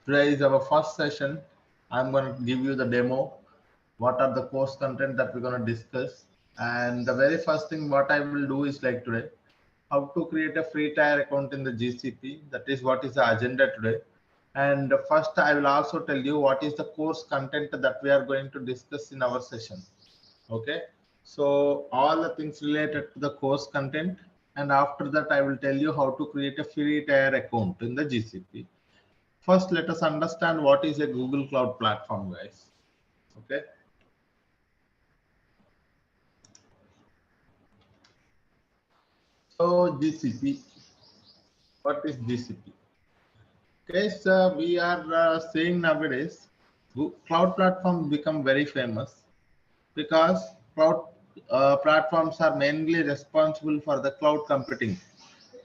Today is our first session. I'm going to give you the demo. What are the course content that we're going to discuss? And the very first thing what I will do is like today, how to create a free tier account in the GCP. That is what is the agenda today. And first, I will also tell you what is the course content that we are going to discuss in our session. Okay. So all the things related to the course content. And after that, I will tell you how to create a free tier account in the GCP. First, let us understand what is a Google Cloud Platform, guys. Okay. So GCP, what is GCP? Guys, we are seeing nowadays cloud platforms become very famous because cloud platforms are mainly responsible for the cloud computing.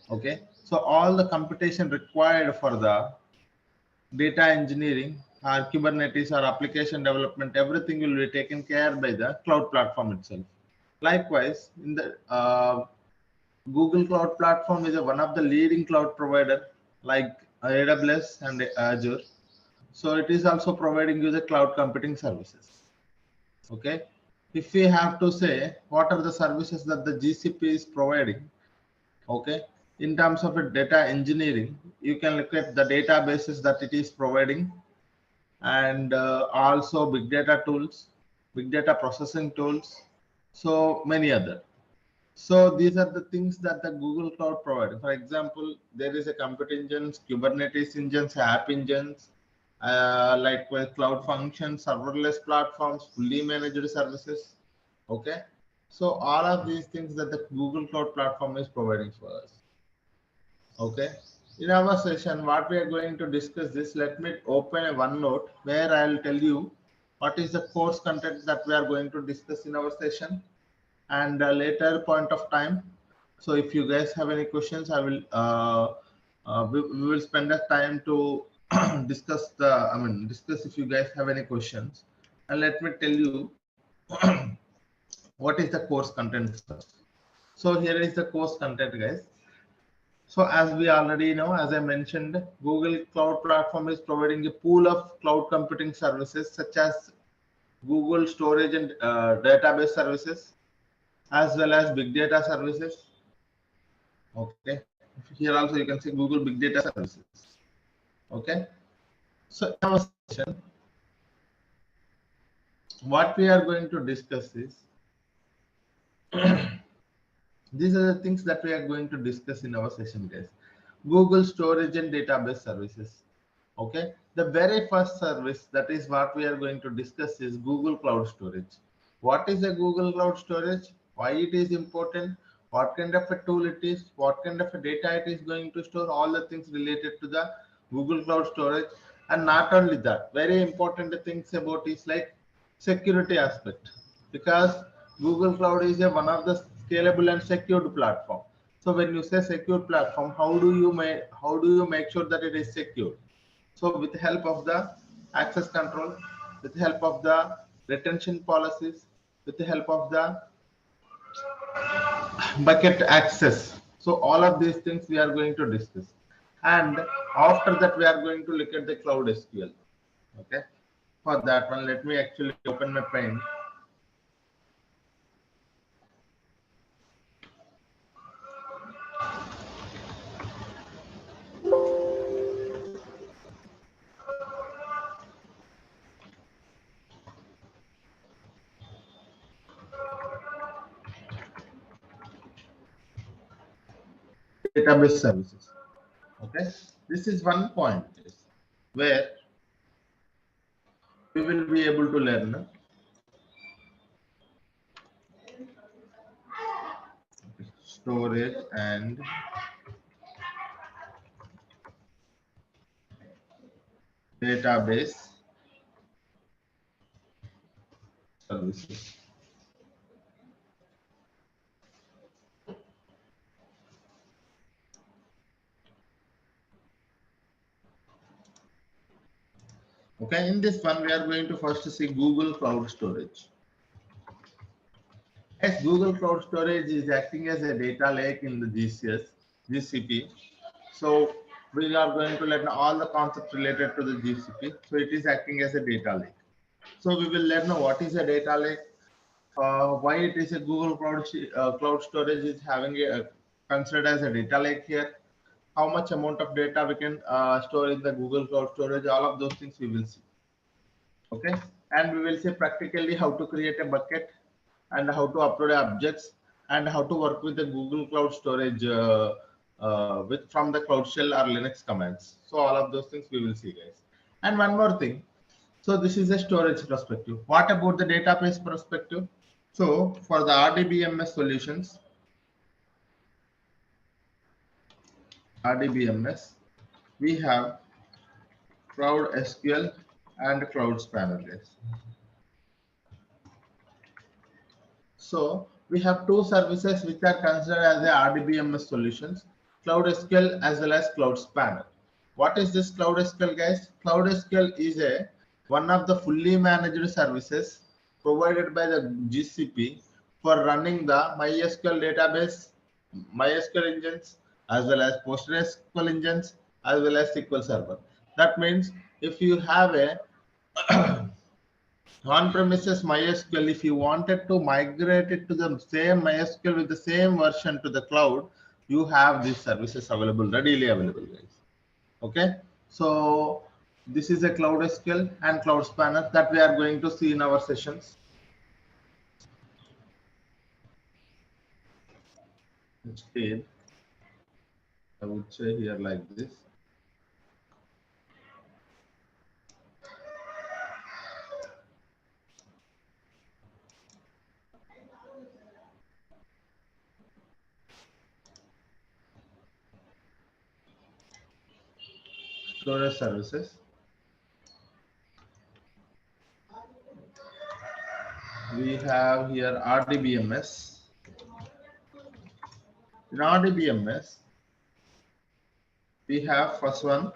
Okay, so all the computation required for the data engineering or Kubernetes or application development, everything will be taken care by the cloud platform itself. Likewise, in the Google Cloud Platform is one of the leading cloud provider like AWS and Azure. So it is also providing you the cloud computing services. Okay. If we have to say what are the services that the GCP is providing, okay, in terms of a data engineering, you can look at the databases that it is providing and also big data tools, big data processing tools, so many other. So these are the things that the Google Cloud provides. For example, there is a compute engines, Kubernetes engines, app engines, likewise cloud functions, serverless platforms, fully managed services. Okay. So all of these things that the Google Cloud platform is providing for us. Okay. In our session, what we are going to discuss this, let me open a OneNote where I'll tell you what is the course content that we are going to discuss in our session and a later point of time. So if you guys have any questions, I will we will spend the time to discuss the discuss if you guys have any questions. And let me tell you what is the course content first. So here is the course content, guys. So as we already know, as I mentioned, Google Cloud Platform is providing a pool of cloud computing services such as Google storage and database services, as well as big data services. Okay, here also you can see Google big data services. Okay, so in our session, what we are going to discuss is these are the things that we are going to discuss in our session, guys. Google storage and database services. Okay, the very first service that is what we are going to discuss is Google Cloud Storage. What is a Google Cloud Storage? Why it is important? What kind of a tool it is? What kind of a data it is going to store? All the things related to the Google Cloud Storage. And not only that, very important things about is like security aspect, because Google Cloud is one of the scalable and secured platform. So when you say secure platform, how do you make sure that it is secure? So with the help of the access control, with the help of the retention policies, with the help of the bucket access. So all of these things we are going to discuss. And after that, we are going to look at the cloud SQL. Okay. For that one, let me actually open my pen. Database services. Okay. This is one point where we will be able to learn storage and database services. Okay, in this one, we are going to first see Google Cloud Storage. Yes, Google Cloud Storage is acting as a data lake in the GCP. So we are going to learn all the concepts related to the GCP. So it is acting as a data lake. So we will learn what is a data lake, why it is a Google Cloud Storage is having a considered as a data lake here, how much amount of data we can store in the Google Cloud Storage, all of those things we will see. Okay, and we will see practically how to create a bucket and how to upload objects and how to work with the Google Cloud Storage with from the Cloud Shell or Linux commands. So all of those things we will see, guys. And one more thing. So this is a storage perspective. What about the database perspective? So for the RDBMS solutions, RDBMS, we have Cloud SQL and Cloud Spanner, guys. So we have two services which are considered as the RDBMS solutions, Cloud SQL as well as Cloud Spanner. What is this Cloud SQL, guys? Cloud SQL is one of the fully managed services provided by the GCP for running the MySQL database, MySQL engines, as well as PostgreSQL engines, as well as SQL Server. That means if you have a on-premises MySQL, if you wanted to migrate it to the same MySQL with the same version to the cloud, you have these services available, readily available, guys. Okay, so this is a Cloud SQL and Cloud Spanner that we are going to see in our sessions. Instead, I would say here like this. Storage services. We have here RDBMS. In RDBMS, we have first one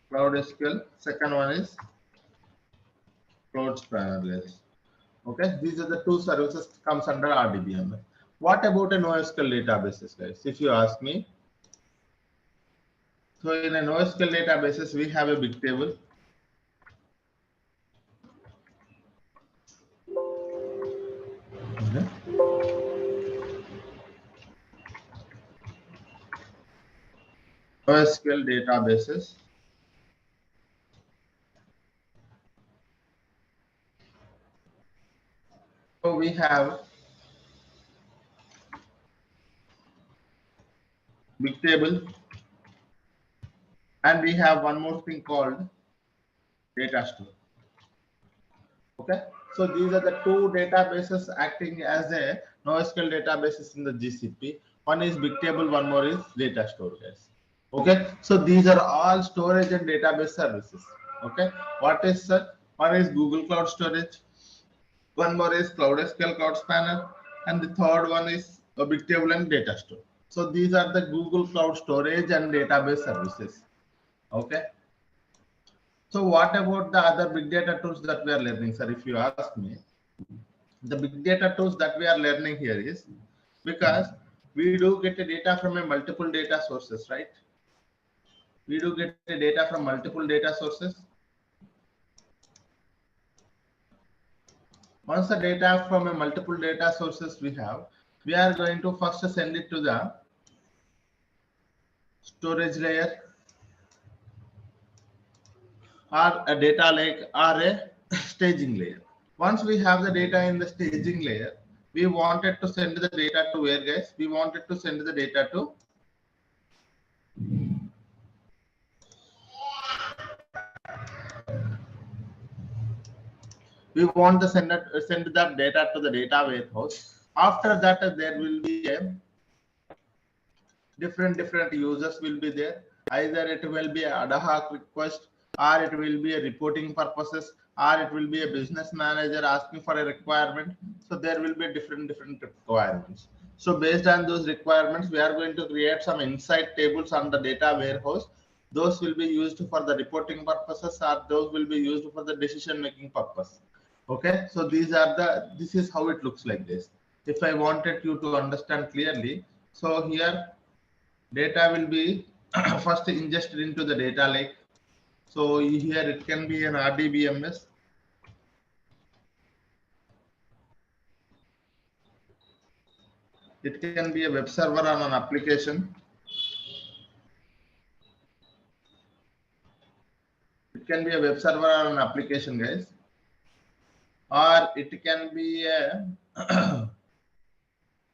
Cloud SQL, second one is Cloud Spanner. Okay, these are the two services comes under RDBMS. What about a NoSQL databases, guys? If you ask me, so in a NoSQL databases, we have a big table. NoSQL databases. So we have big table, and we have one more thing called data store. Okay, so these are the two databases acting as a NoSQL databases in the GCP. One is big table, one more is data store, guys. Okay, so these are all storage and database services. Okay, what is one is Google Cloud Storage, one more is Cloud SQL, Cloud Spanner, and the third one is a big table and data store. So these are the Google Cloud Storage and database services. Okay. So what about the other big data tools that we are learning, sir? If you ask me, the big data tools that we are learning here is because we do get the data from a multiple data sources, right? We do get the data from multiple data sources. Once the data from a multiple data sources we have, we are going to first send it to the storage layer or a data lake or a staging layer. Once we have the data in the staging layer, we wanted to send the data to where, guys? We wanted to send the data to send that data to the data warehouse. After that, there will be a different users will be there. Either it will be ad hoc request, or it will be a reporting purposes, or it will be a business manager asking for a requirement. So there will be different requirements. So based on those requirements, we are going to create some insight tables on the data warehouse. Those will be used for the reporting purposes, or those will be used for the decision making purpose. Okay, so this is how it looks like this. if I wanted you to understand clearly. So here data will be first ingested into the data lake. So here it can be an RDBMS. It can be a web server on an application. It can be a web server on an application, guys. Or it can be a, a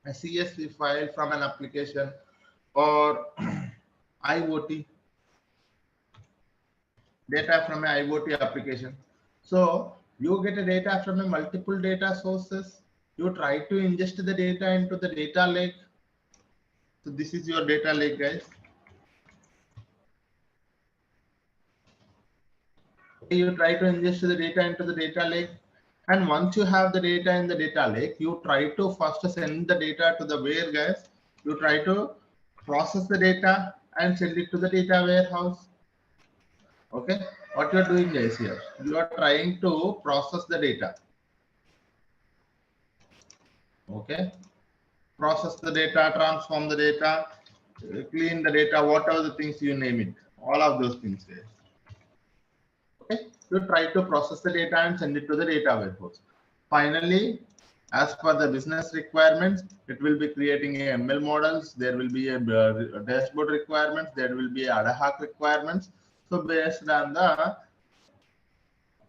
CSV file from an application, or IoT data from an IoT application. So you get a data from a multiple data sources. You try to ingest the data into the data lake. So this is your data lake, guys. You try to ingest the data into the data lake, and once you have the data in the data lake, you try to first send the data to the where, guys. You try to process the data and send it to the data warehouse. Okay, what you are doing, guys, here you are trying to process the data. Okay, process the data, transform the data, clean the data, whatever the things you name it, all of those things, guys. Okay, you try to process the data and send it to the data warehouse. Finally, as per the business requirements, it will be creating a ML models. There will be a dashboard requirements. There will be ad hoc requirements. So based on the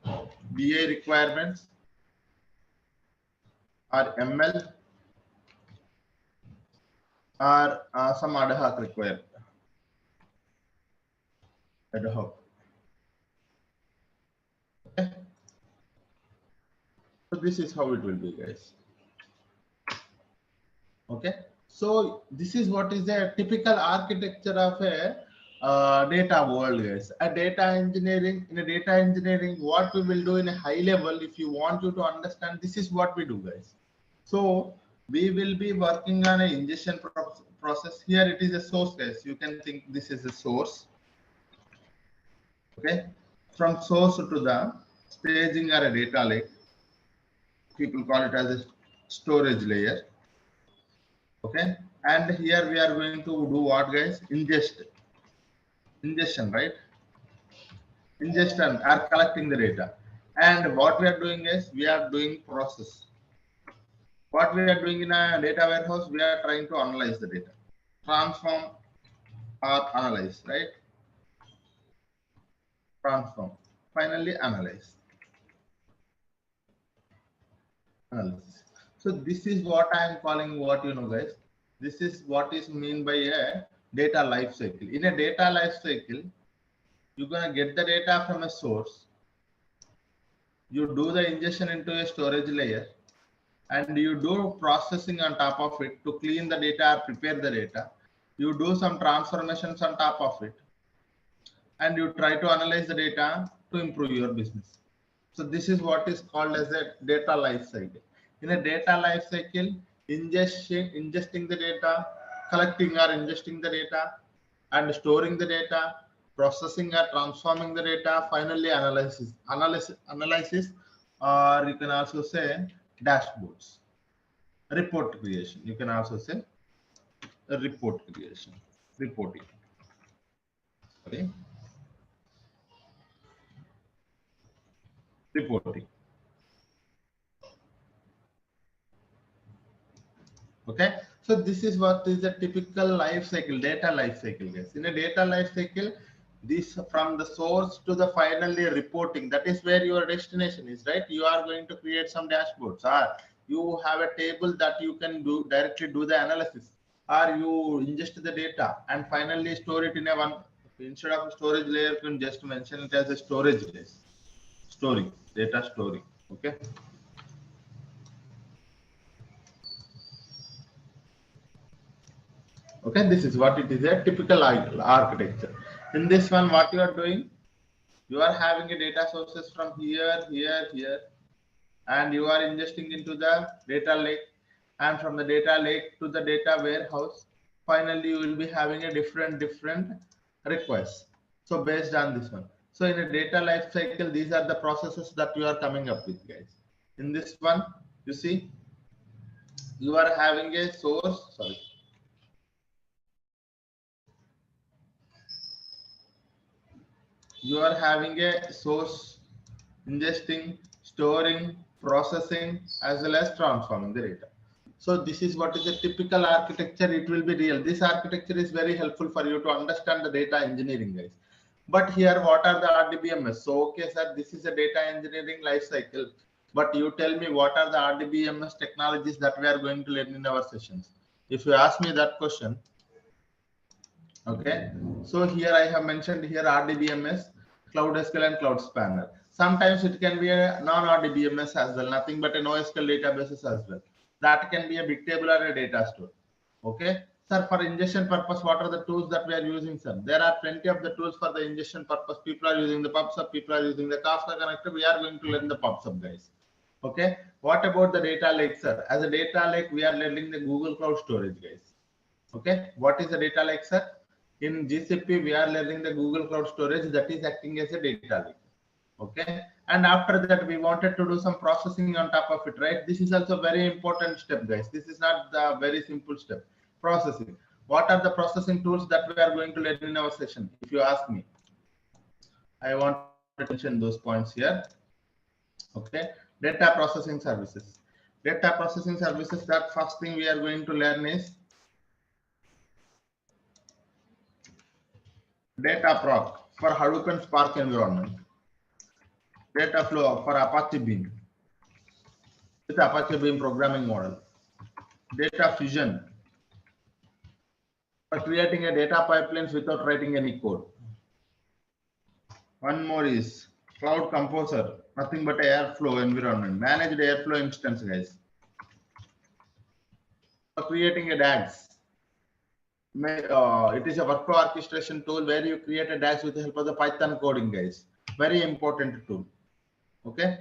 BA requirements or ML or some ad hoc requirement. Ad hoc. Okay. So this is how it will be, guys. Okay, so this is what is the typical architecture of a data world, guys. A data engineering, in a data engineering, what we will do in a high level, if you want you to understand, this is what we do, guys. So we will be working on an ingestion process. Here it is a source, guys. You can think this is a source. Okay, from source to the staging or a data lake. People call it as a storage layer. Okay, and here we are going to do what, guys? Ingestion, right? Ingestion are collecting the data, and what we are doing is we are doing process. What we are doing in a data warehouse, we are trying to analyze the data, transform or analyze, right? Transform, finally analyze. Analysis. So this is what I am calling, what you know, guys. This is what is mean by a data life cycle. In a data life cycle, you're gonna get the data from a source. You do the ingestion into a storage layer, and you do processing on top of it to clean the data, prepare the data. You do some transformations on top of it, and you try to analyze the data to improve your business. So this is what is called as a data life cycle. In a data life cycle, ingesting the data, collecting or ingesting the data, and storing the data, processing or transforming the data, finally analysis, or you can also say dashboards, report creation. You can also say a report creation, reporting. Okay, reporting. Okay, so this is what is the typical life cycle, data life cycle, guys. In a data life cycle, this from the source to the finally reporting, that is where your destination is, right? You are going to create some dashboards, or you have a table that you can do directly do the analysis, or you ingest the data and finally store it in a one, instead of a storage layer, you can just mention it as a storage layer, storing, data storing. Okay. Okay, this is what it is, a typical architecture. In this one, what you are doing, you are having a data sources from here, and you are ingesting into the data lake, and from the data lake to the data warehouse. Finally, you will be having a different requests. So based on this one. So in a data life cycle, these are the processes that you are coming up with, guys. In this one, you see, you are having a source, sorry, you are having a source, ingesting, storing, processing, as well as transforming the data. So this is what is a typical architecture. It will be real. This architecture is very helpful for you to understand the data engineering, guys. But here, what are the RDBMS? So, okay, sir, this is a data engineering life cycle. But you tell me, what are the RDBMS technologies that we are going to learn in our sessions? If you ask me that question, okay. So here I have mentioned here RDBMS, Cloud SQL and Cloud Spanner. Sometimes it can be a non-RDBMS as well, nothing but a NoSQL databases as well. That can be a big table or a data store. Okay. Sir, for ingestion purpose, what are the tools that we are using, sir? There are plenty of the tools for the ingestion purpose. People are using the PubSub, people are using the Kafka connector. We are going to learn the PubSub, guys. Okay. What about the data lake, sir? As a data lake, we are learning the Google Cloud Storage, guys. Okay. What is the data lake, sir? In GCP, we are learning the Google Cloud Storage that is acting as a data lake. Okay. And after that, we wanted to do some processing on top of it, right? This is also very important step, guys. This is not the very simple step. Processing. What are the processing tools that we are going to learn in our session? If you ask me, I wanted to mention those points here. Okay. Data processing services. Data processing services, that first thing we are going to learn is data proc for Hadoop and Spark environment. Data flow for Apache Beam with Apache Beam programming model. Data fusion for creating a data pipelines without writing any code. One more is Cloud Composer, nothing but Airflow environment, managed Airflow instance, guys. For creating a DAGs, it is a workflow orchestration tool where you create a DAGs with the help of the Python coding, guys. Very important tool. Okay,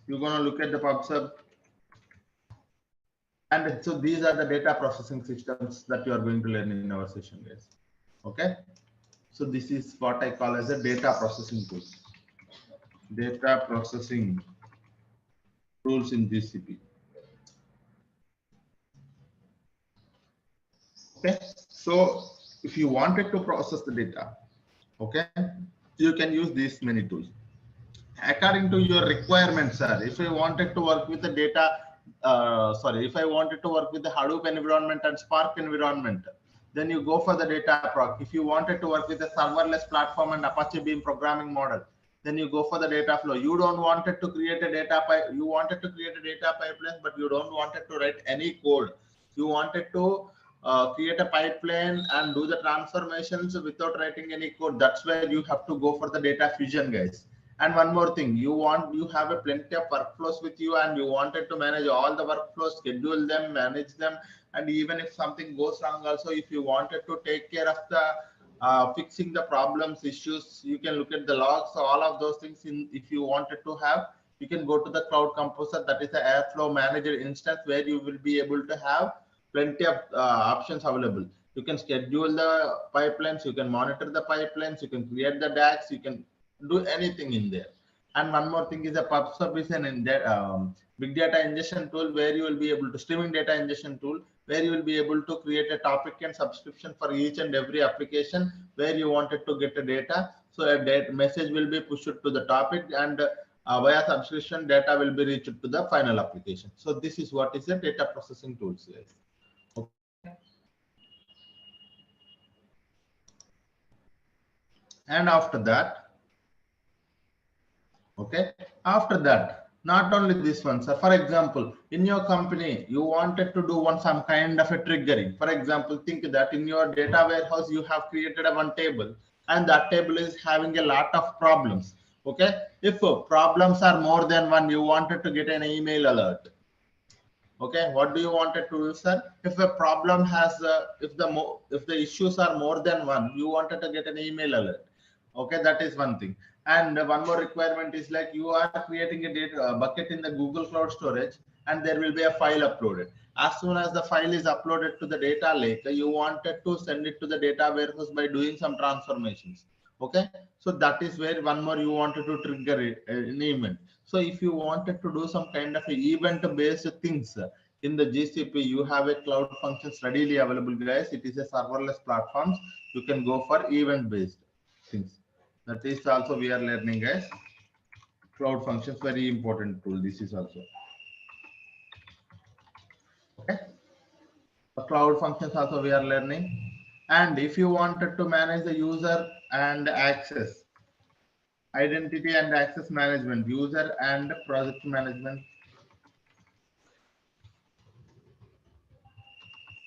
you're gonna look at the PubSub. And so these are the data processing systems that you are going to learn in our session, guys. Okay. So this is what I call as a data processing tool. Data processing tools in GCP. Okay. So if you wanted to process the data, okay, you can use these many tools. According to your requirements, sir, if I wanted to work with the data, if I wanted to work with the Hadoop environment and Spark environment, then you go for the data proc. If you wanted to work with a serverless platform and Apache Beam programming model, then you go for the data flow. You don't wanted to create a data pipe. You wanted to create a data pipeline, but you don't wanted to write any code. You wanted to create a pipeline and do the transformations without writing any code. That's where you have to go for the data fusion, guys. And one more thing, you have a plenty of workflows with you and you wanted to manage all the workflows, schedule them, manage them. And even if something goes wrong also, if you wanted to take care of the fixing the problems, issues, you can look at the logs, all of those things. If you wanted to have, you can go to the Cloud Composer, that is the Airflow Manager instance, where you will be able to have plenty of options available. You can schedule the pipelines, you can monitor the pipelines, you can create the DAX, you can do anything in there. And one more thing is a PubSub is an big data ingestion tool where you will be able to streaming data ingestion tool where you will be able to create a topic and subscription for each and every application where you wanted to get the data. So a message will be pushed to the topic and via subscription data will be reached to the final application. So this is what is the data processing tools, guys. Okay. And after that, okay, after that, not only this one, sir. For example, in your company, you wanted to do some kind of a triggering. For example, think that in your data warehouse, you have created a one table and that table is having a lot of problems. Okay. If problems are more than one, you wanted to get an email alert. Okay, what do you wanted to do, sir? If a problem has if the issues are more than one, you wanted to get an email alert. Okay, that is one thing. And one more requirement is like you are creating a data bucket in the Google Cloud Storage and there will be a file uploaded. As soon as the file is uploaded to the data lake, you wanted to send it to the data warehouse by doing some transformations. Okay, so that is where one more you wanted to trigger an event. So if you wanted to do some kind of event based things, in the GCP, you have a cloud functions readily available, guys. It is a serverless platforms. You can go for event-based things. That is also we are learning, guys. Cloud functions, very important tool. This is also okay. The cloud functions also we are learning. And if you wanted to manage the user and access, identity and access management, user and project management.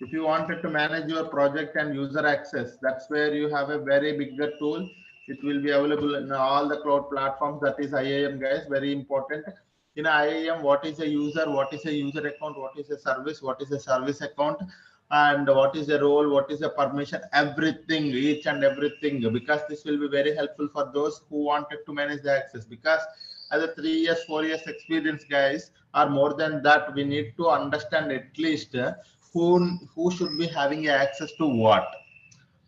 If you wanted to manage your project and user access, that's where you have a very bigger tool. It will be available in all the cloud platforms. That is IAM, guys, very important. In IAM, what is a user, what is a user account, what is a service, what is a service account, and what is the role, what is the permission, everything, each and everything, because this will be very helpful for those who wanted to manage the access. Because as a 3 years, 4 years experience, guys, or more than that, we need to understand at least who should be having access to what.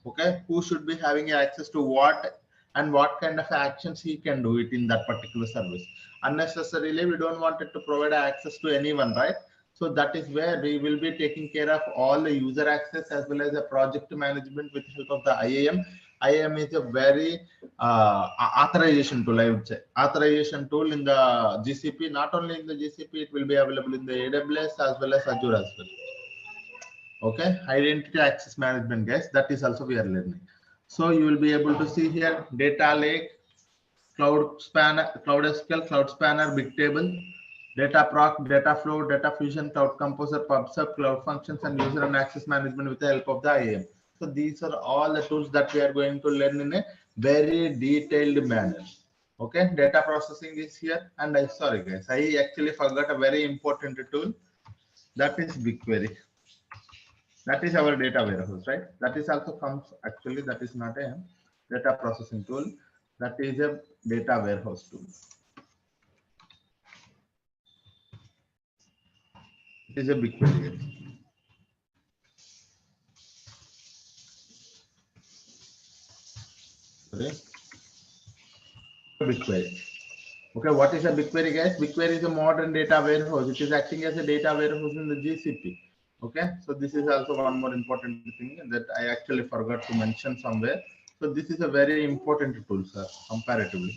Okay, who should be having access to what, and what kind of actions he can do it in that particular service. Unnecessarily we don't want it to provide access to anyone, right? So that is where we will be taking care of all the user access as well as the project management with help of the IAM. IAM is a very authorization tool, I would say. Authorization tool in the GCP. Not only in the GCP, it will be available in the AWS as well as Azure as well. Okay, identity access management, guys, that is also we are learning. So you will be able to see here data lake, cloud spanner, cloud SQL, cloud spanner, big table, data proc, data flow, data fusion, cloud composer, pubsub, cloud functions, and user and access management with the help of the IAM. So these are all the tools that we are going to learn in a very detailed manner. Okay, data processing is here. And I sorry guys, I actually forgot a very important tool, that is BigQuery. That is our data warehouse, right? That is also comes, actually that is not a data processing tool, that is a data warehouse tool. It is a BigQuery. Sorry. BigQuery. Okay, what is a BigQuery, guys? BigQuery is a modern data warehouse. It is acting as a data warehouse in the GCP. Okay, so this is also one more important thing that I actually forgot to mention somewhere. So this is a very important tool, sir, comparatively.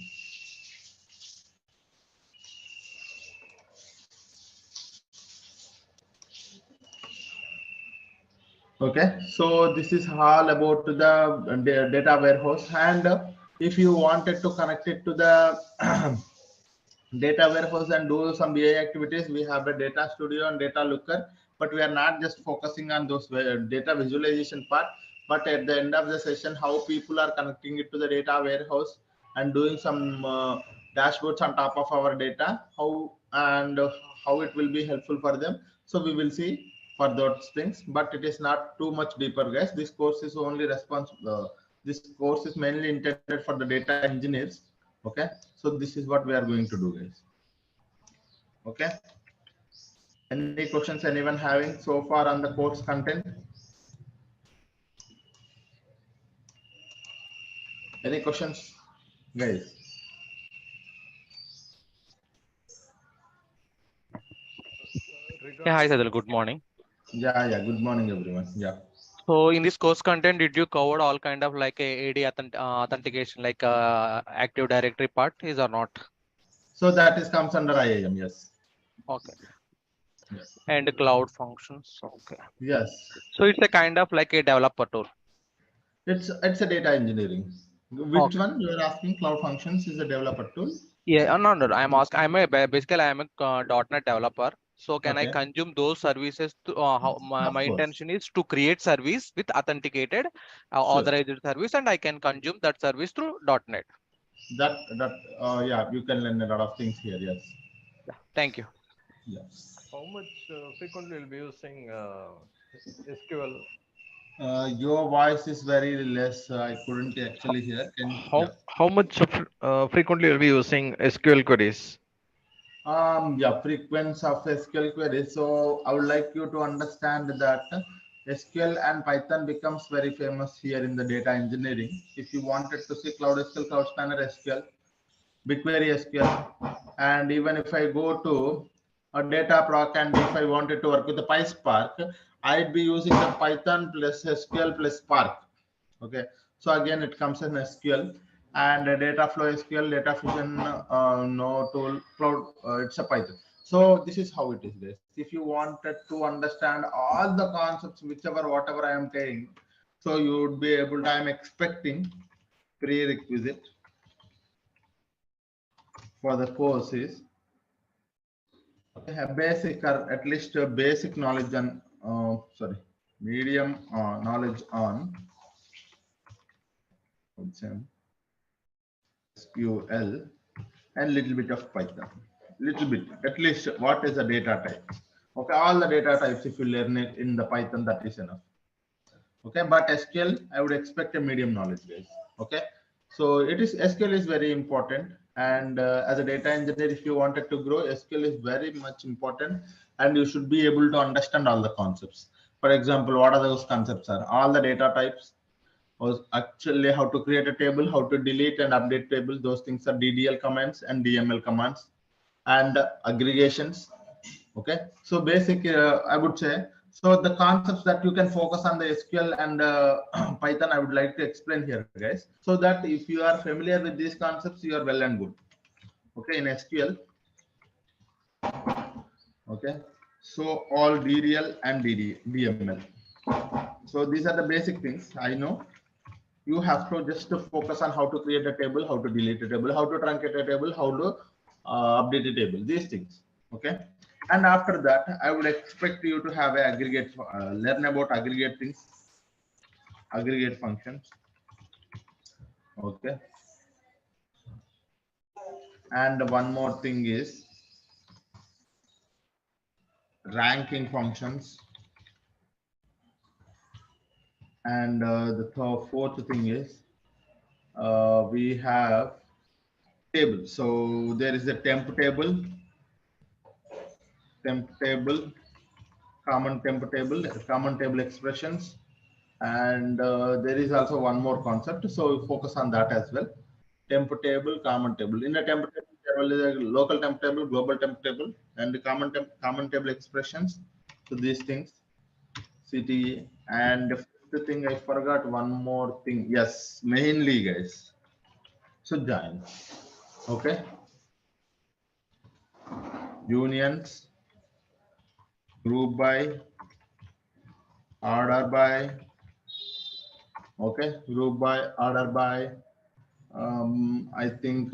Okay, so this is all about the data warehouse, and if you wanted to connect it to the data warehouse and do some BI activities, we have a data studio and data looker, but we are not just focusing on those data visualization part, but at the end of the session, how people are connecting it to the data warehouse and doing some dashboards on top of our data, how and how it will be helpful for them. So we will see for those things, but it is not too much deeper, guys. This course is only responsible. This course is mainly intended for the data engineers. Okay, so this is what we are going to do, guys. Okay, any questions anyone having so far on the course content? Any questions, guys? Yeah, hi Saidhul, good morning. Yeah, good morning everyone. Yeah, so in this course content, did you cover all kind of like a AD authentication, like Active Directory part is or not? so that is comes under IAM. Yes. Okay. Yes. And cloud functions. Okay. Yes, So it's a kind of like a developer tool. it's a data engineering. Which Okay. one you are asking? Cloud functions is a developer tool. Yeah, no. I'm asking. Basically I'm a .NET developer. So can I Okay, consume those services to how my of course. intention is to create service with authenticated Sure. authorized service, and I can consume that service through .NET. That yeah, you can learn a lot of things here. Yes. Yeah. Thank you. Yes. How much frequently will be using SQL? Your voice is very less. I couldn't actually hear. Yeah. How much frequently will be using SQL queries? Yeah, frequency of SQL queries. So I would like you to understand that SQL and Python becomes very famous here in the data engineering. If you wanted to see Cloud SQL, Cloud Spanner SQL, BigQuery SQL, and even if I go to or data proc, and if I wanted to work with the PySpark, I'd be using the Python plus SQL plus Spark. Okay, so again it comes in SQL, and data flow SQL, data fusion, no tool, cloud, it's a Python. So this is how it is, guys. If you wanted to understand all the concepts, whichever, whatever I am saying, so you would be able to, I'm expecting prerequisite for the course is a basic, or at least a basic knowledge on, medium knowledge on SQL and little bit of Python. Little bit, at least what is the data type. Okay, all the data types, if you learn it in the Python, that is enough. Okay, but SQL, I would expect a medium knowledge, guys. Okay, so it is, SQL is very important, and as a data engineer, if you wanted to grow, SQL is very much important, and you should be able to understand all the concepts. For example, what are those concepts? Are all the data types, or actually how to create a table, how to delete and update table. Those things are DDL commands and DML commands, and aggregations. Okay, so basic, I would say. So the concepts that you can focus on the SQL and Python, I would like to explain here, guys, so that if you are familiar with these concepts, you are well and good. Okay, in SQL. Okay, so all DDL and DML. So these are the basic things. I know you have to just focus on how to create a table, how to delete a table, how to truncate a table, how to update a table, these things. Okay, and after that, I would expect you to have a aggregate, learn about aggregate things, aggregate functions. Okay, and one more thing is ranking functions, and the fourth thing is we have table. So there is a temp table, common table expressions, and there is also one more concept, so we focus on that as well. Temp table, common table. In a temp table, there is a local temp table, global temp table, and the common table expressions. So these things, CTE. And the fifth thing, I forgot one more thing. Yes, mainly, guys. So join. Okay, unions, group by, order by. Okay, group by, order by. I think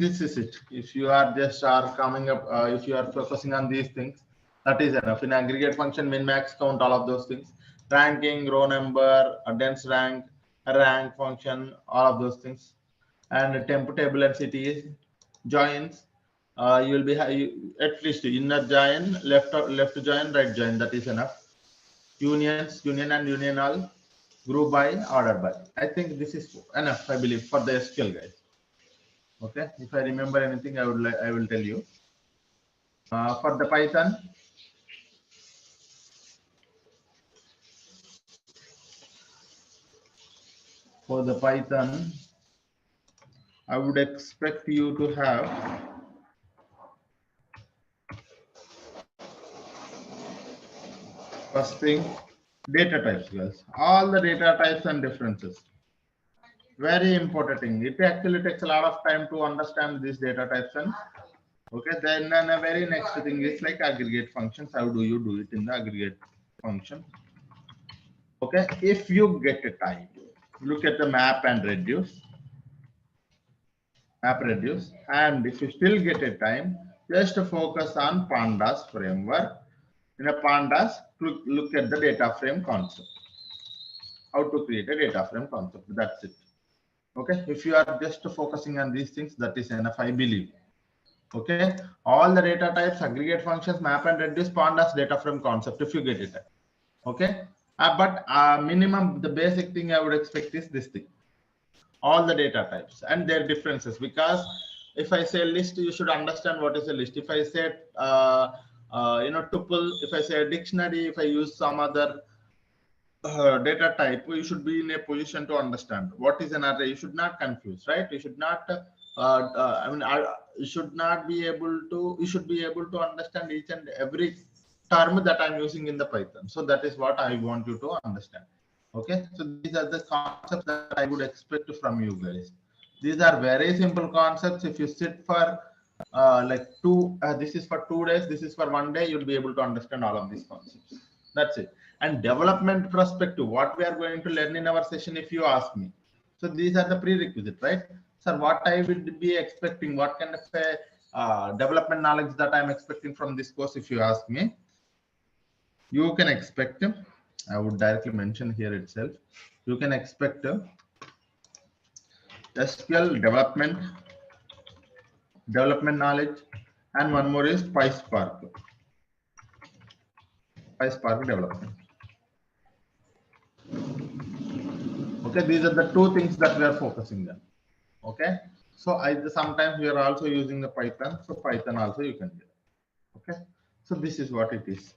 this is it. If you are just are coming up, if you are focusing on these things, that is enough. In aggregate function, min, max, count, all of those things, ranking, row number, a dense rank, a rank function, all of those things, and a temp table and CTE joins. You will be at least inner join, left join, right join. That is enough. Unions, union and union all, group by, order by. I think this is enough, I believe, for the SQL, guys. Okay, if I remember anything, I will tell you. For the Python, I would expect you to have first thing, data types, guys. All the data types and differences. Very important thing. It actually takes a lot of time to understand these data types. And okay, then the very next thing is like aggregate functions. How do you do it in the aggregate function? Okay, if you get a time, look at the map and reduce. And if you still get a time, just focus on pandas framework. In a pandas, look at the data frame concept, how to create a data frame concept. That's it. Okay, if you are just focusing on these things, that is enough, I believe. Okay, all the data types, aggregate functions, map and reduce, pandas, data frame concept, if you get it. Okay, but minimum, the basic thing I would expect is this thing, all the data types and their differences. Because if I say list, you should understand what is a list. If I say tuple, if I say a dictionary, if I use some other data type, you should be in a position to understand what is an array. You should not confuse, right? You should not, you should not be able to, you should be able to understand each and every term that I'm using in the Python. So that is what I want you to understand. Okay, so these are the concepts that I would expect from you guys. These are very simple concepts. If you sit for this is for 2 days, this is for 1 day, you'll be able to understand all of these concepts. That's it. And development perspective, what we are going to learn in our session, if you ask me. So these are the prerequisites, right? Sir, what I would be expecting, what kind of a development knowledge that I'm expecting from this course, if you ask me, you can expect, I would directly mention here itself, you can expect SQL development knowledge, and one more is PySpark development. Okay, these are the two things that we are focusing on. Okay, so sometimes we are also using the Python, so Python also you can do. Okay, so this is what it is.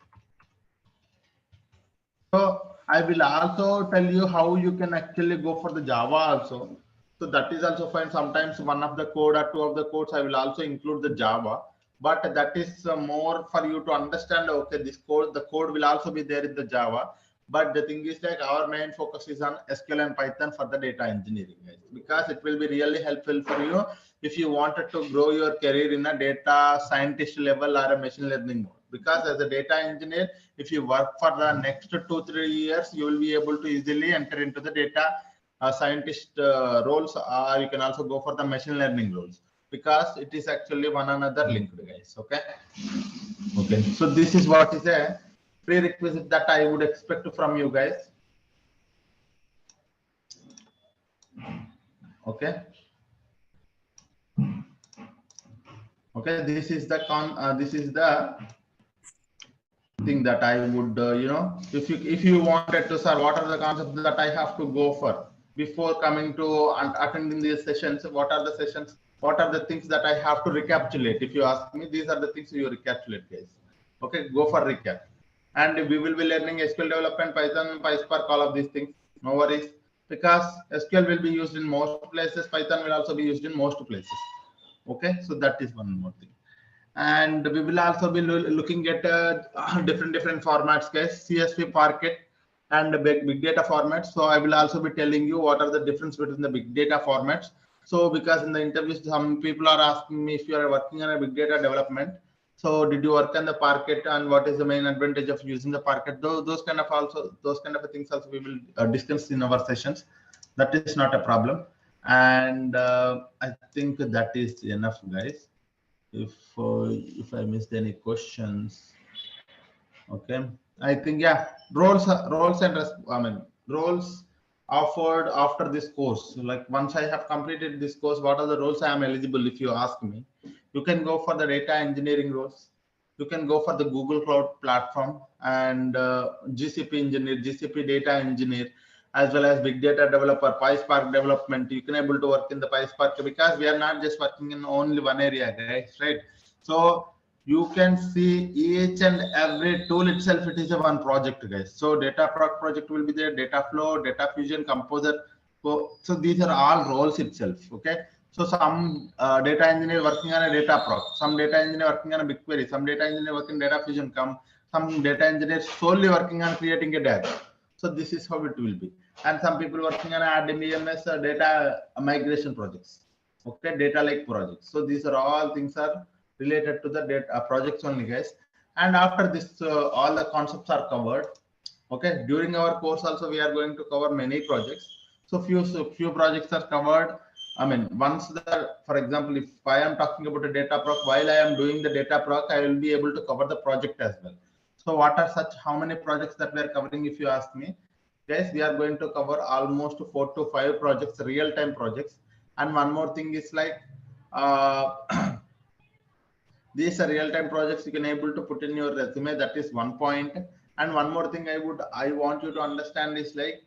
So I will also tell you how you can actually go for the Java also. So that is also fine. Sometimes one of the code or two of the codes I will also include the Java, but that is more for you to understand. Okay, this code, the code will also be there in the Java. But the thing is like our main focus is on SQL and Python for the data engineering, guys, because it will be really helpful for you if you wanted to grow your career in a data scientist level or a machine learning mode. Because as a data engineer, if you work for the next 2-3 years, you will be able to easily enter into the data scientist roles, or you can also go for the machine learning roles, because it is actually one another linked, guys. Okay. Okay. So this is what is a prerequisite that I would expect from you guys. Okay. Okay. This is the thing that I would, if you wanted to, sir, what are the concepts that I have to go for before coming to attending these sessions? What are the sessions? What are the things that I have to recapitulate? If you ask me, these are the things you recapitulate, guys. Okay, go for recap. And we will be learning SQL development, Python, PySpark, all of these things. No worries, because SQL will be used in most places. Python will also be used in most places. Okay, so that is one more thing. And we will also be looking at different formats, guys, CSV, Parquet, and big data formats. So I will also be telling you what are the difference between the big data formats. So because in the interviews, some people are asking me if you are working on a big data development. So did you work on the Parquet, and what is the main advantage of using the Parquet? Those kind of things also we will discuss in our sessions. That is not a problem. And I think that is enough, guys. If I missed any questions, okay, I think, yeah, roles offered after this course. Like once I have completed this course, what are the roles I am eligible? If you ask me, you can go for the data engineering roles. You can go for the Google Cloud platform and GCP engineer, GCP data engineer, as well as big data developer, PySpark development. You can able to work in the PySpark, because we are not just working in only one area, guys, right? So you can see each and every tool itself, it is a one project, guys. So data project will be there, data flow, data fusion, composer. So these are all roles itself. Okay. So some data engineer working on a data proc, some data engineer working on a BigQuery, some data engineer working data fusion, some data engineer solely working on creating a data. So this is how it will be. And some people working on RDBMS data migration projects. Okay, data lake projects. So these are all things are related to the data projects only, guys. And after this, all the concepts are covered. Okay, during our course also we are going to cover many projects. So few projects are covered. I mean, once for example, if I am talking about a data proc, while I am doing the data proc, I will be able to cover the project as well. So what are how many projects that we are covering? If you ask me, guys, we are going to cover almost 4 to 5 projects, real-time projects. And one more thing is like, these are real-time projects you can able to put in your resume. That is one point. And one more thing I want you to understand is like,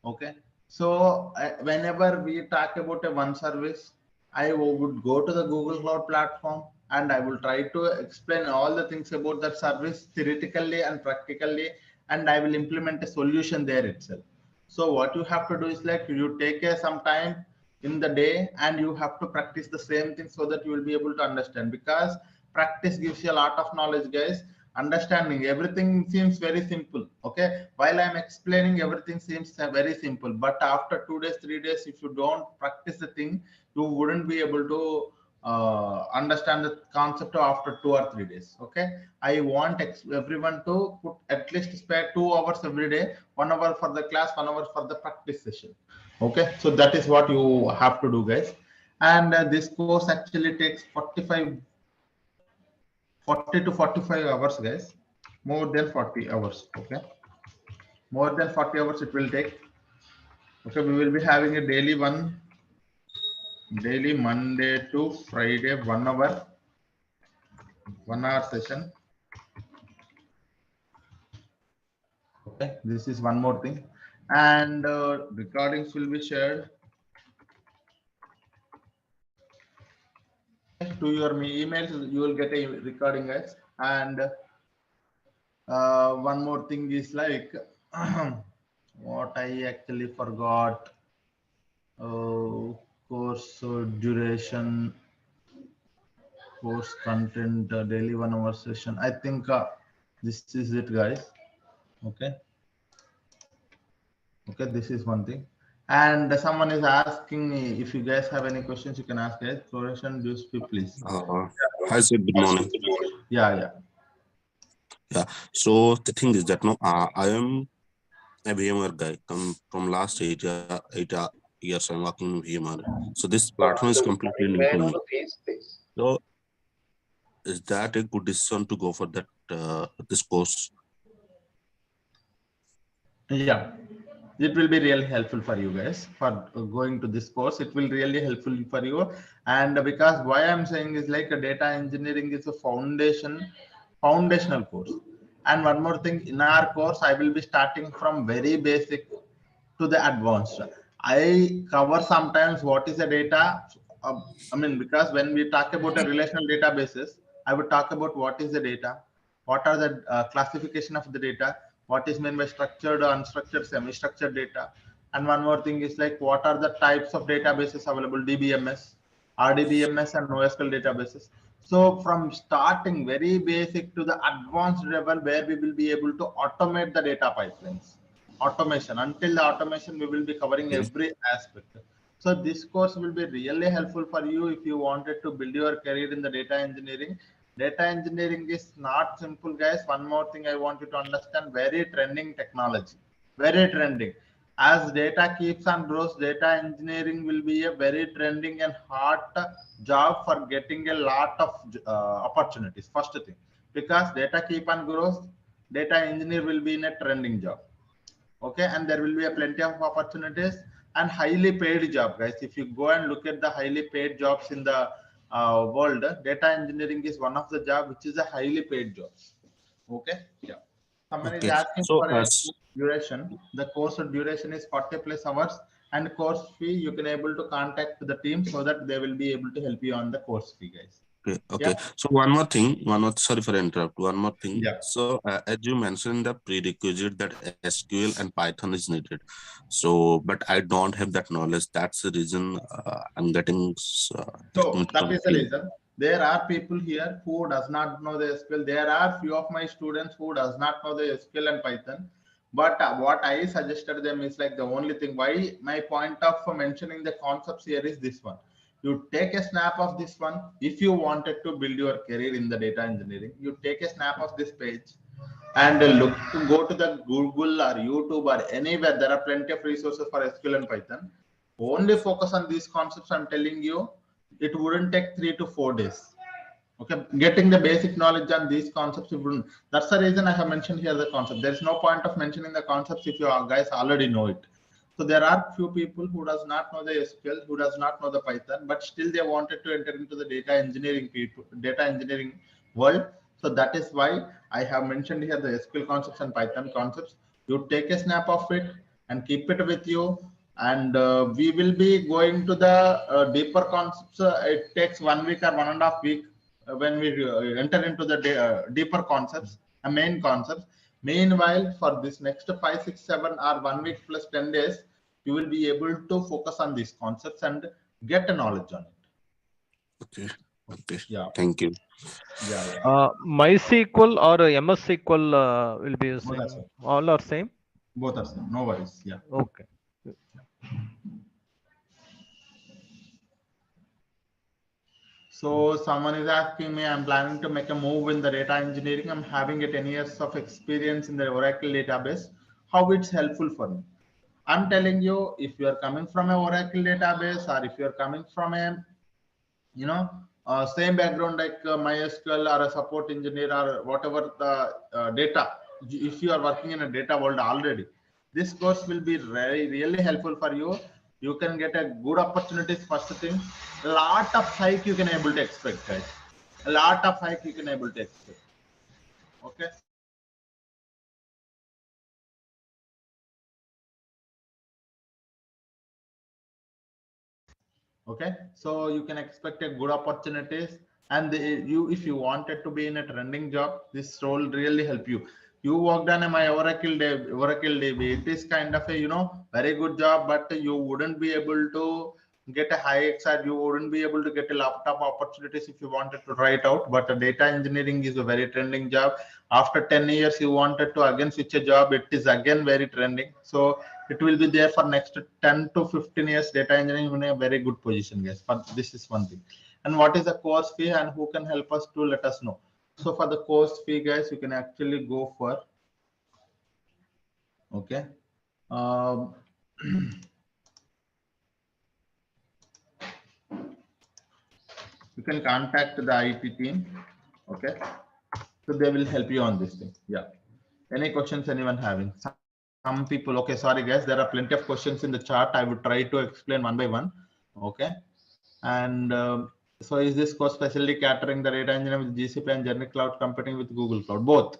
okay, so whenever we talk about a one service, I would go to the Google Cloud platform and I will try to explain all the things about that service theoretically and practically. and I will implement a solution there itself. So what you have to do is like you take some time in the day and you have to practice the same thing so that you will be able to understand, because practice gives you a lot of knowledge, guys. Understanding everything seems very simple. Okay, while I'm explaining, everything seems very simple, but after 2 days, 3 days, if you don't practice the thing, you wouldn't be able to understand the concept after 2 or 3 days. Okay, I want everyone to put at least spare 2 hours every day, 1 hour for the class, 1 hour for the practice session. Okay, so that is what you have to do, guys. And this course actually takes 40 to 45 hours, guys. More than 40 hours. Okay, more than 40 hours it will take. Okay, we will be having a daily Monday to Friday, 1 hour session. Okay, this is one more thing, and recordings will be shared to your emails. You will get a recording, guys. And one more thing is like what I actually forgot. Course duration, course content, daily 1 hour session. I think this is it, guys. Okay. Okay, this is one thing. And someone is asking me if you guys have any questions, you can ask, guys. Fluorescent dues, please. Hi, sir. Good morning. Yeah. Yeah. So the thing is that no, I am a VMware guy. Come from last 8 years, I'm working in VMware. So this platform is completely new to me. So is that a good decision to go for that this course? Yeah, it will be really helpful for you guys for going to this course. It will really helpful for you. And because why I'm saying is like a data engineering is a foundational course. And one more thing, in our course, I will be starting from very basic to the advanced. I cover sometimes what is a data. I mean, because when we talk about a relational databases, I would talk about what is the data, what are the classification of the data, what is meant by structured, unstructured, semi-structured data. And one more thing is like what are the types of databases available, DBMS, RDBMS, and NoSQL databases. So from starting very basic to the advanced level where we will be able to automate the data pipelines. Automation, until the automation we will be covering Okay. every aspect. So this course will be really helpful for you if you wanted to build your career in the data engineering. Data engineering is not simple, guys. One more thing I want you to understand, very trending technology, very trending. As data keeps on grows, data engineering will be a very trending and hot job for getting a lot of opportunities. First thing, because data keep on grows, data engineer will be in a trending job. Okay, and there will be a plenty of opportunities and highly paid job, guys. If you go and look at the highly paid jobs in the world, data engineering is one of the job which is a highly paid jobs. Okay, yeah. Someone is Okay. asking So for a duration. The course duration is 40 plus hours, and course fee you can able to contact the team so that they will be able to help you on the course fee, guys. Okay. Yeah. So one more thing, sorry for interrupt. One more thing. Yeah. So as you mentioned, the prerequisite that SQL and Python is needed. So, but I don't have that knowledge. That's the reason I'm getting. So that is the reason. There are people here who does not know the SQL. There are few of my students who does not know the SQL and Python. But what I suggested them is like the only thing. Why my point of mentioning the concepts here is this one. You take a snap of this one. If you wanted to build your career in the data engineering, you take a snap of this page and look to go to the Google or YouTube or anywhere. There are plenty of resources for SQL and Python. Only focus on these concepts. I'm telling you, it wouldn't take 3 to 4 days. Okay, getting the basic knowledge on these concepts, it wouldn't. That's the reason I have mentioned here the concept. There's no point of mentioning the concepts if you guys already know it. So there are few people who does not know the SQL, who does not know the Python, but still they wanted to enter into the data engineering world. So that is why I have mentioned here the SQL concepts and Python concepts. You take a snap of it and keep it with you. And we will be going to the deeper concepts. It takes 1 week or 1.5 weeks when we enter into the deeper concepts, main concepts. Meanwhile, for this next 5, 6, 7 or 1 week plus 10 days, you will be able to focus on these concepts and get a knowledge on it. Okay. Okay. Yeah. Thank you. Yeah. MySQL or MS SQL will be Both are using. same. All are same. Both are same. No worries. Yeah. Okay. So someone is asking me, I'm planning to make a move in the data engineering. I'm having a 10 years of experience in the Oracle database. How it's helpful for me? I'm telling you, if you are coming from a Oracle database or if you're coming from a, same background like MySQL or a support engineer or whatever the data, if you are working in a data world already, this course will be really helpful for you. You can get a good opportunities. First thing, a lot of hike you can able to expect, guys. A lot of hike you can able to expect. Okay. Okay, so you can expect a good opportunities, and you, if you wanted to be in a trending job, this role really help you. You worked on my Oracle DB. It is kind of a very good job, but you wouldn't be able to get a high XR. You wouldn't be able to get a laptop opportunities if you wanted to try it out. But data engineering is a very trending job. After 10 years, you wanted to again switch a job. It is again very trending. So it will be there for next 10 to 15 years. Data engineering in a very good position, guys. But this is one thing. And what is the course fee and who can help us to let us know? So for the course fee, guys, you can actually go for, okay. Um, you can contact the IT team. Okay. So they will help you on this thing. Yeah. Any questions anyone having? Some people, okay, sorry guys, there are plenty of questions in the chat. I would try to explain one by one. Okay. And so is this course specially catering the data engineering with GCP and generic cloud computing with Google Cloud? Both.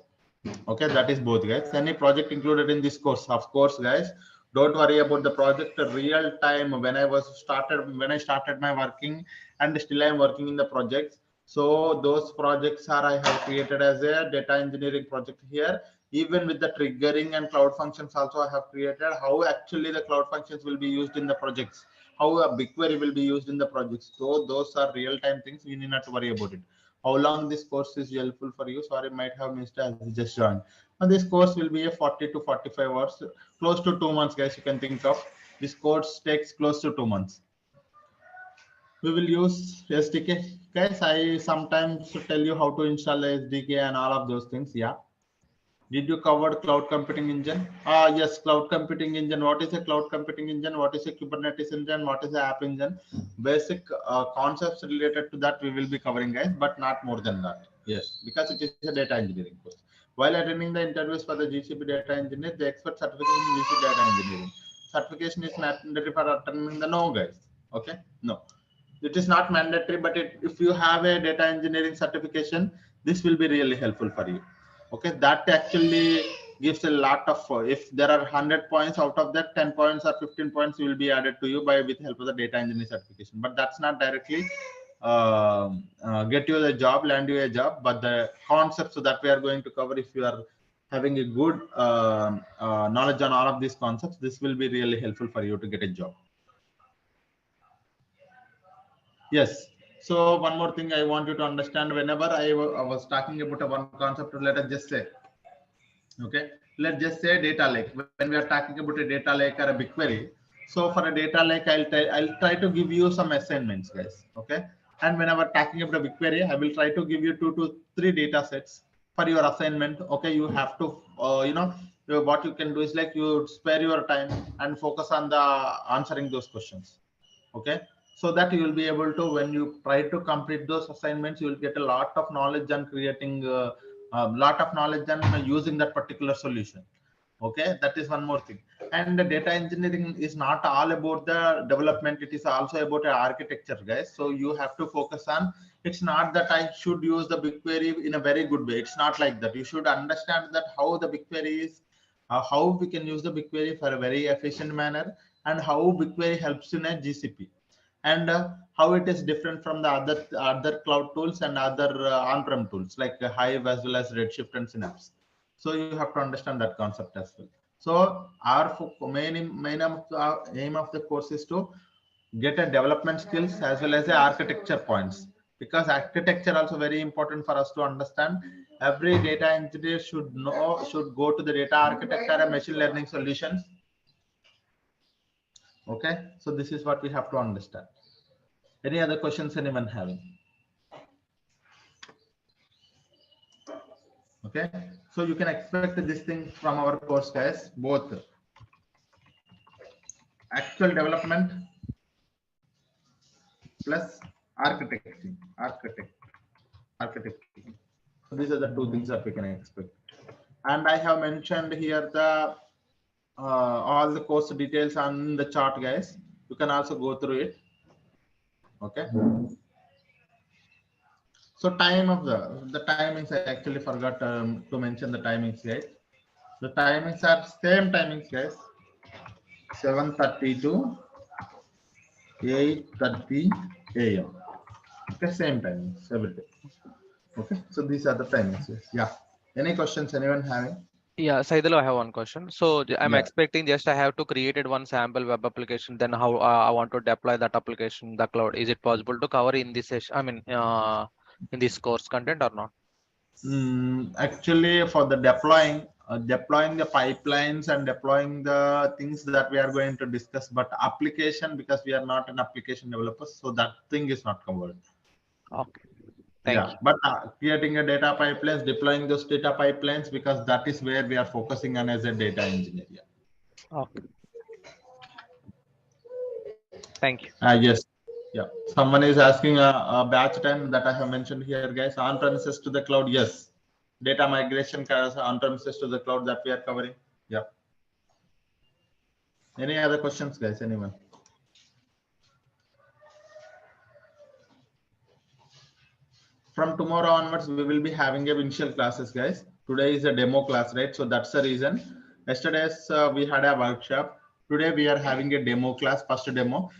Okay, that is both, guys. Any project included in this course? Of course, guys. Don't worry about the project. Real time when I started my working, and still I am working in the projects. So those projects are I have created as a data engineering project here. Even with the triggering and cloud functions also I have created how actually the cloud functions will be used in the projects, how a BigQuery will be used in the projects. So those are real time things. You need not to worry about it. How long this course is helpful for you? Sorry, might have missed as you just joined. And this course will be a 40 to 45 hours, close to 2 months, guys. You can think of this course takes close to 2 months. We will use SDK, guys. I sometimes tell you how to install the SDK and all of those things. Yeah. Did you cover cloud computing engine? Yes, cloud computing engine. What is a cloud computing engine? What is a Kubernetes engine? What is the app engine? Basic concepts related to that we will be covering, guys, but not more than that. Yes, because it is a data engineering course. While attending the interviews for the GCP data engineer, the expert certification in GCP data engineering. Certification is mandatory for attending the no, guys. Okay, no. It is not mandatory, but if you have a data engineering certification, this will be really helpful for you. Okay, that actually gives a lot of, if there are 100 points, out of that 10 points or 15 points will be added to you by with help of the data engineering certification. But that's not directly get you the job, land you a job, but the concepts that we are going to cover, if you are having a good knowledge on all of these concepts, this will be really helpful for you to get a job. Yes. So one more thing I want you to understand, whenever I was talking about a one concept, let us just say, okay, let's just say data lake. When we are talking about a data lake or a BigQuery, so for a data lake, I'll try to give you some assignments, guys. Okay. And whenever talking about a BigQuery, I will try to give you 2 to 3 data sets for your assignment. Okay. You have to, what you can do is like you spare your time and focus on the answering those questions. Okay, so that you will be able to, when you try to complete those assignments, you will get a lot of knowledge and creating a lot of knowledge and using that particular solution. Okay, that is one more thing. And the data engineering is not all about the development, it is also about architecture, guys. So you have to focus on, it's not that I should use the BigQuery in a very good way. It's not like that. You should understand that how the BigQuery is, how we can use the BigQuery for a very efficient manner, and how BigQuery helps in a GCP, and how it is different from the other cloud tools and other on-prem tools like Hive as well as Redshift and Synapse. So you have to understand that concept as well. So our aim of the course is to get a development skills as well as the architecture points, because architecture also very important for us to understand. Every data engineer should go to the data architecture and machine learning solutions. Okay, so this is what we have to understand. Any other questions anyone having? Okay, so you can expect this thing from our course, guys, both actual development plus architecting. So these are the two things that we can expect. And I have mentioned here the all the course details on the chart, guys. You can also go through it. Okay. So time of the timings, I actually forgot to mention the timings, guys. The timings are same timings, guys. 7:30 to 8:30 a.m. Okay, same timings every day. Okay, so these are the timings. Yes. Yeah. Any questions anyone having? Yeah, Saidhul, I have one question. So I'm Yeah. expecting just I have to create one sample web application. Then how I want to deploy that application in the cloud? Is it possible to cover in this session? I mean, in this course content or not? Actually, for the deploying the pipelines and deploying the things that we are going to discuss, but application, because we are not an application developer, so that thing is not covered. Okay. Thank you. But creating a data pipelines, deploying those data pipelines, because that is where we are focusing on as a data engineer. Yeah. Okay. Thank you. Yes. Yeah. Someone is asking a batch time that I have mentioned here, guys. On premises to the cloud. Yes. Data migration on premises to the cloud that we are covering. Yeah. Any other questions, guys? Anyone? From tomorrow onwards, we will be having a initial classes, guys. Today is a demo class, right? So that's the reason. Yesterday's we had a workshop. Today we are having a demo class, first demo.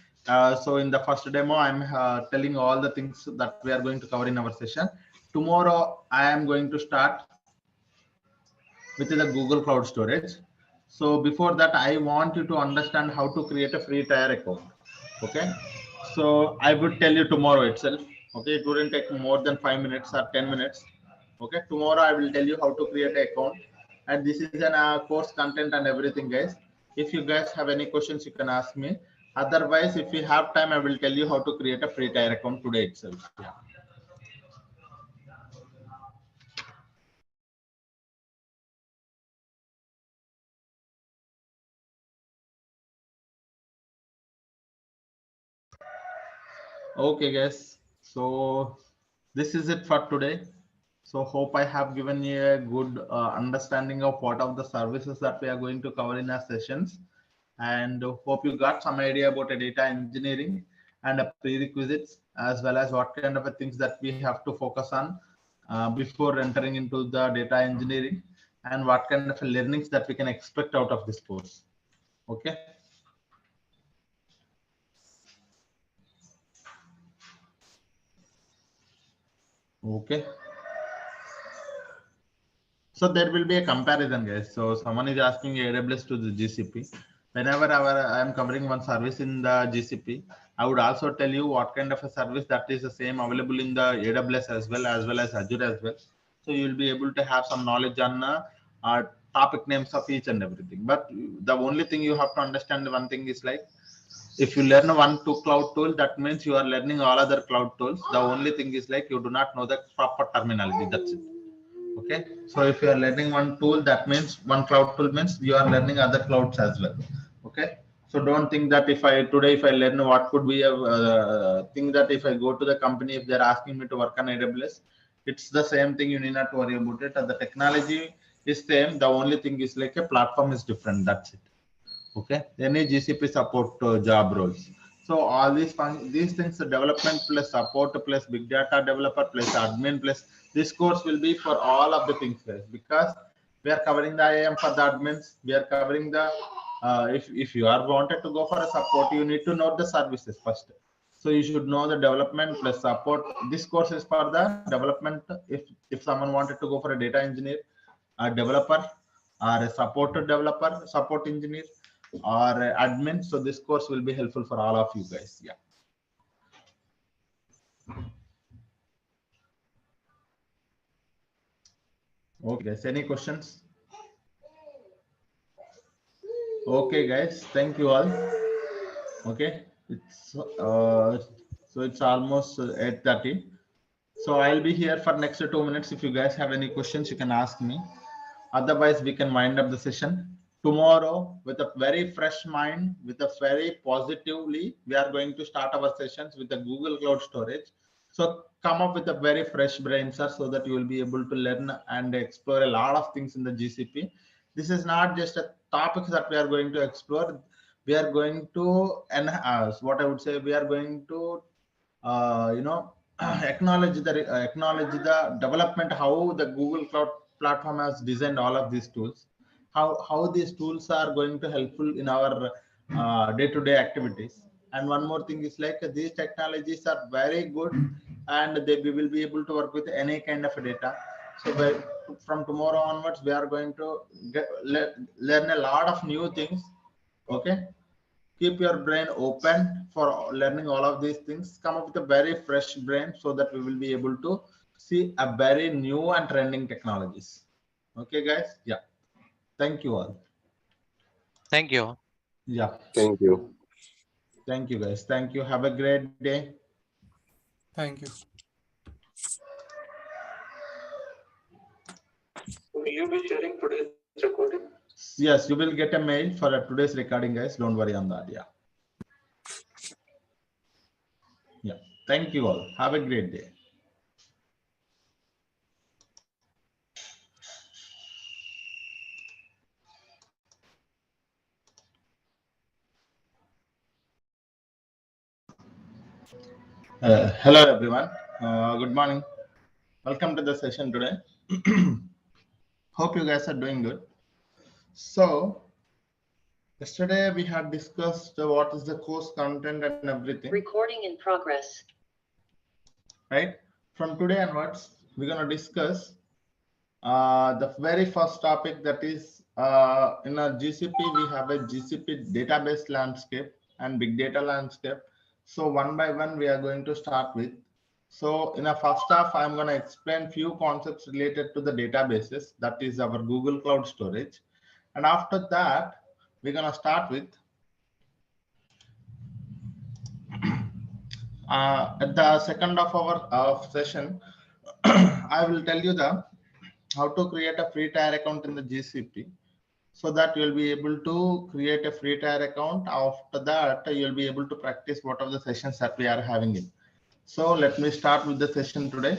So in the first demo, I'm telling all the things that we are going to cover in our session. Tomorrow, I am going to start with the Google Cloud Storage. So before that, I want you to understand how to create a free tier account. Okay. So I would tell you tomorrow itself. Okay. It wouldn't take more than 5 minutes or 10 minutes. Okay. Tomorrow I will tell you how to create an account. And this is an course content and everything, guys. If you guys have any questions, you can ask me. Otherwise, if you have time, I will tell you how to create a free tier account today itself. Yeah. Okay, guys. So this is it for today. So hope I have given you a good understanding of what are the services that we are going to cover in our sessions, and hope you got some idea about a data engineering and a prerequisites, as well as what kind of a things that we have to focus on before entering into the data engineering, and what kind of learnings that we can expect out of this course. Okay. Okay. So there will be a comparison, guys. So someone is asking AWS to the GCP. Whenever I am covering one service in the GCP, I would also tell you what kind of a service that is the same available in the AWS as well as Azure as well. So you will be able to have some knowledge on topic names of each and everything. But the only thing you have to understand, one thing is like, if you learn two cloud tool, that means you are learning all other cloud tools. The only thing is like you do not know the proper terminology. That's it. Okay, so if you are learning one tool, that means one cloud tool means you are learning other clouds as well. Okay, so don't think that if I learn what could be a thing, that if I go to the company, if they're asking me to work on AWS, it's the same thing. You need not worry about it. The technology is same. The only thing is like a platform is different. That's it. Okay, any GCP support job roles. So all these things, development plus support plus big data developer plus admin plus, this course will be for all of the things, guys, because we are covering the IAM for the admins. We are covering the if you are wanted to go for a support, you need to know the services first. So you should know the development plus support. This course is for the development. If someone wanted to go for a data engineer, a developer or a supported developer, support engineer, or admin. So this course will be helpful for all of you guys. Yeah. Okay, guys. Any questions? Okay, guys. Thank you all. Okay, it's so it's almost 8:30. So I'll be here for next 2 minutes. If you guys have any questions, you can ask me. Otherwise, we can wind up the session. Tomorrow, with a very fresh mind, with a very positively, we are going to start our sessions with the Google Cloud Storage. So come up with a very fresh brain, sir, so that you will be able to learn and explore a lot of things in the GCP. This is not just a topic that we are going to explore. We are going to enhance, what I would say, we are going to acknowledge the development, how the Google Cloud platform has designed all of these tools, how these tools are going to helpful in our day-to-day activities. And one more thing is like these technologies are very good, and we will be able to work with any kind of data. So from tomorrow onwards, we are going to learn a lot of new things. Okay, keep your brain open for learning all of these things. Come up with a very fresh brain so that we will be able to see a very new and trending technologies. Okay, guys. Yeah. Thank you all. Thank you. Yeah. Thank you. Thank you, guys. Thank you. Have a great day. Thank you. Will you be sharing today's recording? Yes, you will get a mail for today's recording, guys. Don't worry on that. Yeah. Yeah. Thank you all. Have a great day. Hello, everyone. Good morning. Welcome to the session today. Hope you guys are doing good. So, yesterday we had discussed what is the course content and everything. Recording in progress. Right? From today onwards, we're going to discuss the very first topic, that is in our GCP, we have a GCP database landscape and big data landscape. So one by one, we are going to start with. So in a first half, I'm going to explain few concepts related to the databases, that is our Google Cloud Storage. And after that, we're going to start with at the second of our session, I will tell you how to create a free tier account in the GCP, so that you'll be able to create a free tier account. After that, you'll be able to practice what are the sessions that we are having in. So let me start with the session today.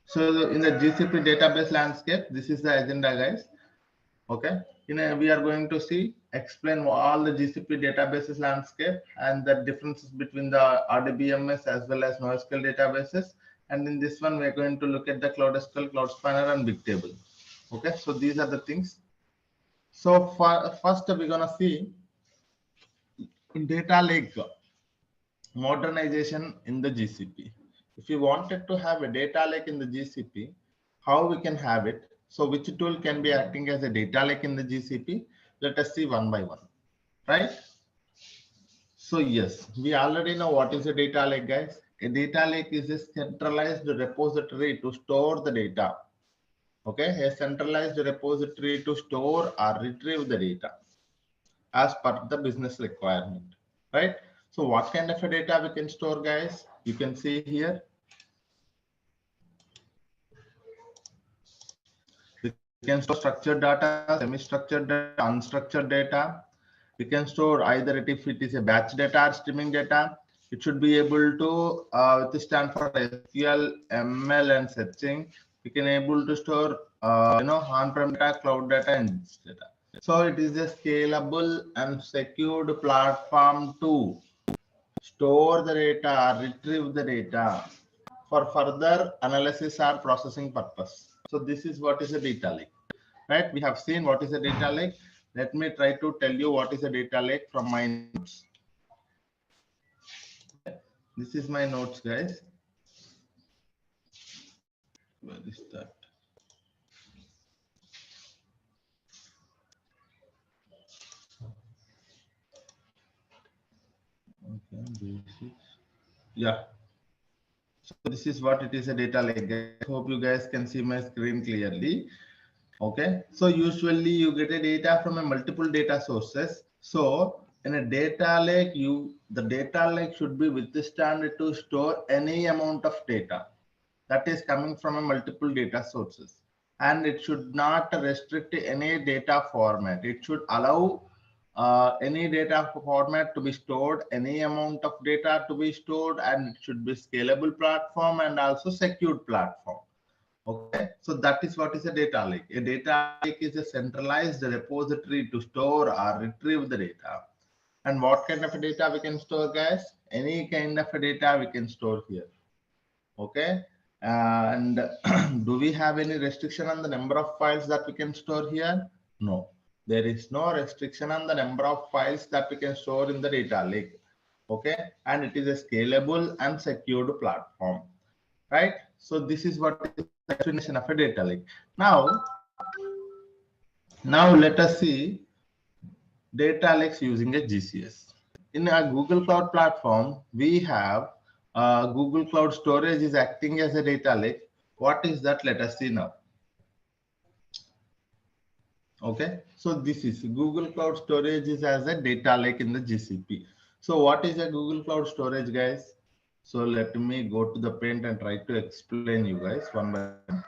So in the GCP database landscape, this is the agenda, guys. Okay, we are going to explain all the GCP databases landscape and the differences between the RDBMS as well as NoSQL databases. And in this one, we are going to look at the Cloud SQL, Cloud Spanner, and Bigtable. Okay, so these are the things. So first, we're gonna see in data lake modernization in the GCP. If you wanted to have a data lake in the GCP, how we can have it? So which tool can be acting as a data lake in the GCP? Let us see one by one, right? So yes, we already know what is a data lake, guys. A data lake is a centralized repository to store the data. Okay, a centralized repository to store or retrieve the data as per the business requirement, right? So what kind of a data we can store, guys? You can see here. We can store structured data, semi-structured data, unstructured data. We can store either if it is a batch data or streaming data. It should be able to withstand for SQL, ML, and searching. We can able to store on-prem data, cloud data, and this data. So it is a scalable and secured platform to store the data, retrieve the data for further analysis or processing purpose. So this is what is a data lake, right? We have seen what is a data lake. Let me try to tell you what is a data lake from my notes. This is my notes, guys. Where is that? Yeah. So this is what it is, a data lake. I hope you guys can see my screen clearly. Okay. So usually you get a data from a multiple data sources. So in a data lake, the data lake should be withstand to store any amount of data that is coming from a multiple data sources, and it should not restrict any data format. It should allow any data format to be stored, any amount of data to be stored, and it should be scalable platform and also secured platform. Okay, so that is what is a data lake. A data lake is a centralized repository to store or retrieve the data. And what kind of data we can store, guys? Any kind of data we can store here. Okay, and do we have any restriction on the number of files that we can store here? No, there is no restriction on the number of files that we can store in the data lake. Okay, and it is a scalable and secured platform, right? So this is what is the definition of a data lake. Now let us see data lakes using a GCS. In a Google Cloud platform, we have Google Cloud Storage is acting as a data lake. What is that? Let us see now. Okay, so this is Google Cloud Storage is as a data lake in the GCP. So what is a Google Cloud Storage, guys? So let me go to the paint and try to explain you guys one by one.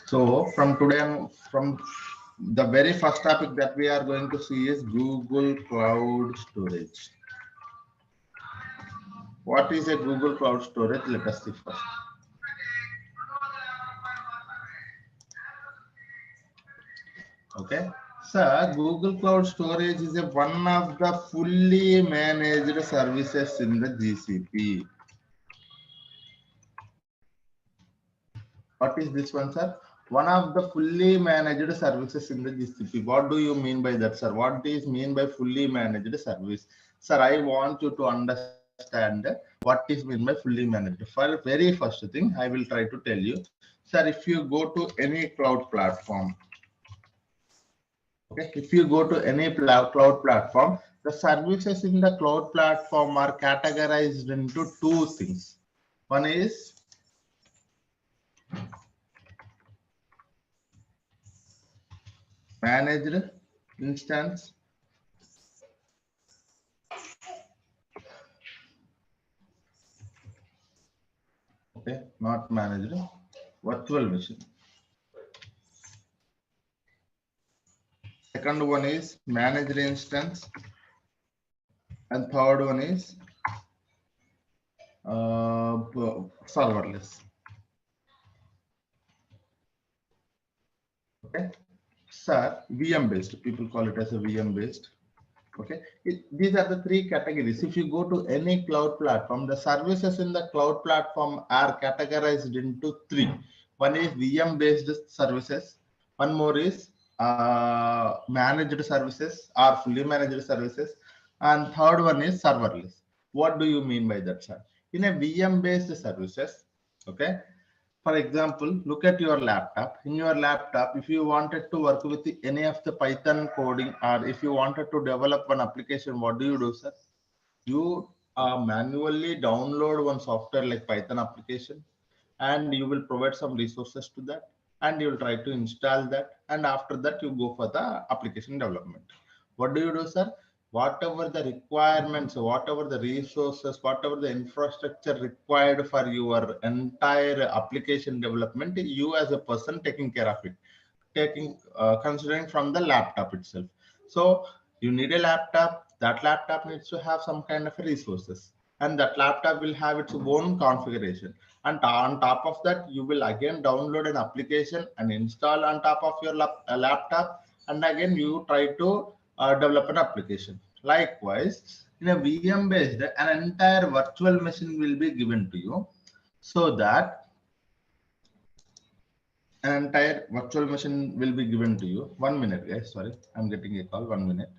So from today, from the very first topic that we are going to see is Google Cloud Storage. What is a Google Cloud Storage? Let us see first. Okay, so Google Cloud Storage is one of the fully managed services in the GCP. What is this one, sir? One of the fully managed services in the GCP. What do you mean by that, sir? What is mean by fully managed service? Sir, I want you to understand what is mean by fully managed. For very first thing, I will try to tell you. Sir, if you go to any cloud platform, okay, if you go to any cloud platform, the services in the cloud platform are categorized into two things. One is managed instance, okay, not managed, virtual machine. Second one is managed instance, and third one is serverless. Okay, sir, VM based. People call it as a VM based. Okay, these are the three categories. If you go to any cloud platform, the services in the cloud platform are categorized into three. One is VM based services. One more is managed services or fully managed services, and third one is serverless. What do you mean by that, sir? In a VM based services, okay, for example, look at your laptop. In your laptop, if you wanted to work with any of the Python coding, or if you wanted to develop one application, what do, sir? You manually download one software like Python application, and you will provide some resources to that, and you will try to install that, and after that you go for the application development. What do, sir? Whatever the requirements, whatever the resources, whatever the infrastructure required for your entire application development, you as a person taking care of it, taking considering from the laptop itself. So you need a laptop. That laptop needs to have some kind of resources, and that laptop will have its own configuration. And on top of that, you will again download an application and install on top of your laptop, and again you try to develop an application. Likewise, in a VM based, an entire virtual machine will be given to you, so that an entire virtual machine will be given to you. 1 minute, guys. Sorry, I'm getting a call. 1 minute.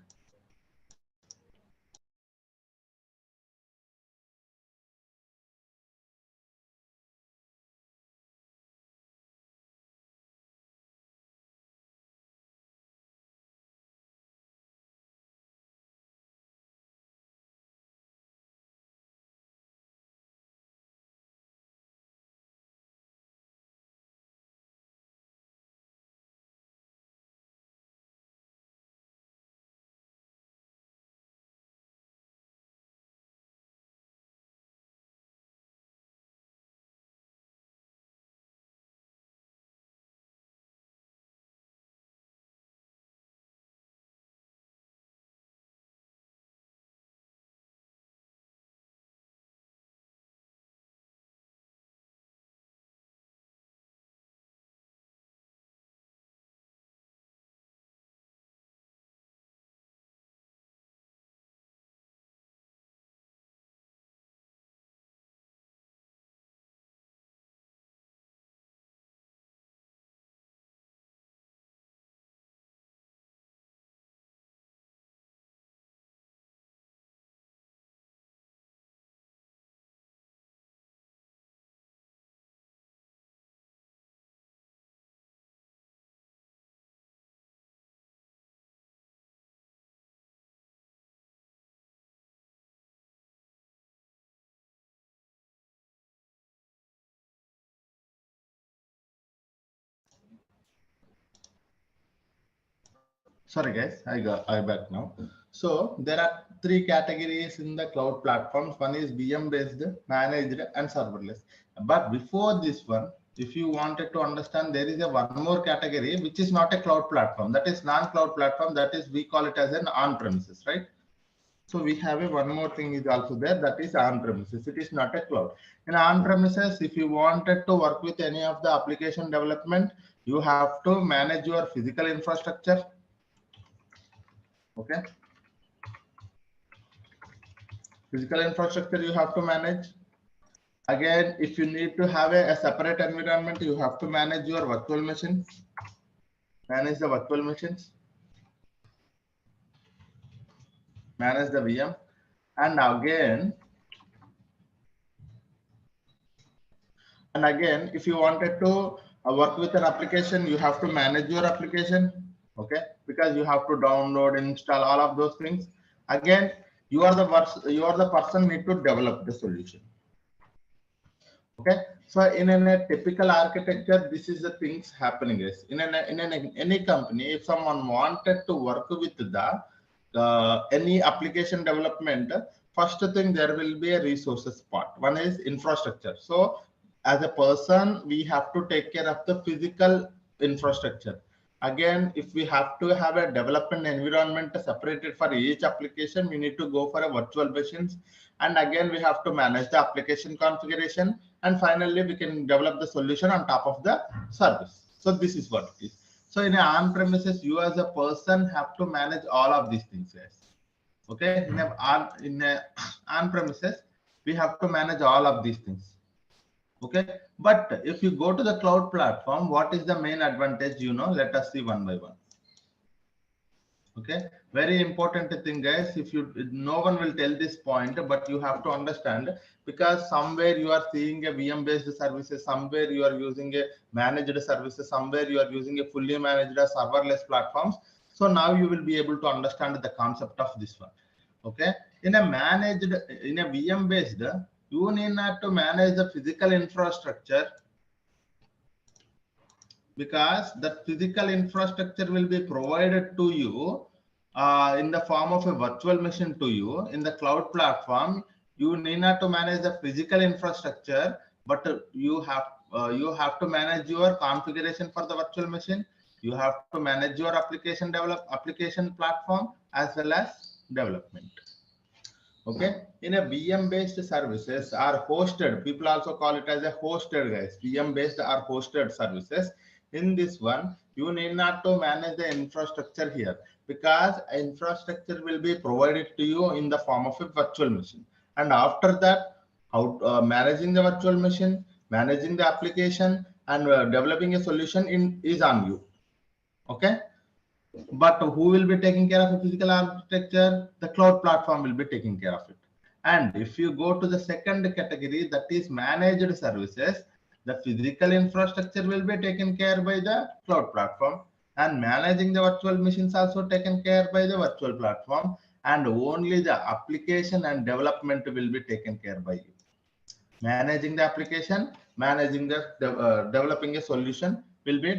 Sorry guys, I back now. So there are three categories in the cloud platforms. One is VM based, managed, and serverless. But before this one, if you wanted to understand, there is a one more category which is not a cloud platform. That is non-cloud platform. That is, we call it as an on-premises, right? So we have a one more thing is also there, that is on-premises. It is not a cloud. In on-premises, if you wanted to work with any of the application development, you have to manage your physical infrastructure. Okay. Physical infrastructure you have to manage. Again, if you need to have a separate environment, you have to manage your virtual machine. Manage the virtual machines. Manage the VM. And again, if you wanted to work with an application, you have to manage your application. Okay, because you have to download, install, all of those things. Again, you are the person need to develop the solution. Okay, so in a typical architecture, this is the things happening is in any company. If someone wanted to work with the any application development, first thing there will be a resources part. One is infrastructure. So as a person, we have to take care of the physical infrastructure. Again, if we have to have a development environment separated for each application, we need to go for a virtual machines. And again, we have to manage the application configuration. And finally, we can develop the solution on top of the service. So this is what it is. So in an on-premises, you as a person have to manage all of these things, guys. Okay, in a on-premises, we have to manage all of these things. Okay, but if you go to the cloud platform, what is the main advantage? Let us see one by one. Okay, very important thing, guys. No one will tell this point, but you have to understand, because somewhere you are seeing a VM based services, somewhere you are using a managed services, somewhere you are using a fully managed serverless platforms. So now you will be able to understand the concept of this one. Okay, in a VM based, you need not to manage the physical infrastructure, because the physical infrastructure will be provided to you in the form of a virtual machine to you. In the cloud platform, you need not to manage the physical infrastructure, but you have to manage your configuration for the virtual machine. You have to manage your application platform as well as development. Okay, in a VM based services are hosted, people also call it as a hosted, guys. VM based are hosted services. In this one, you need not to manage the infrastructure here, because infrastructure will be provided to you in the form of a virtual machine. And after that, managing the virtual machine, managing the application, and developing a solution is on you. Okay. But who will be taking care of the physical architecture? The cloud platform will be taking care of it. And if you go to the second category, that is managed services, the physical infrastructure will be taken care by the cloud platform, and managing the virtual machines also taken care by the virtual platform, and only the application and development will be taken care by you. Managing the application, managing the developing a solution will be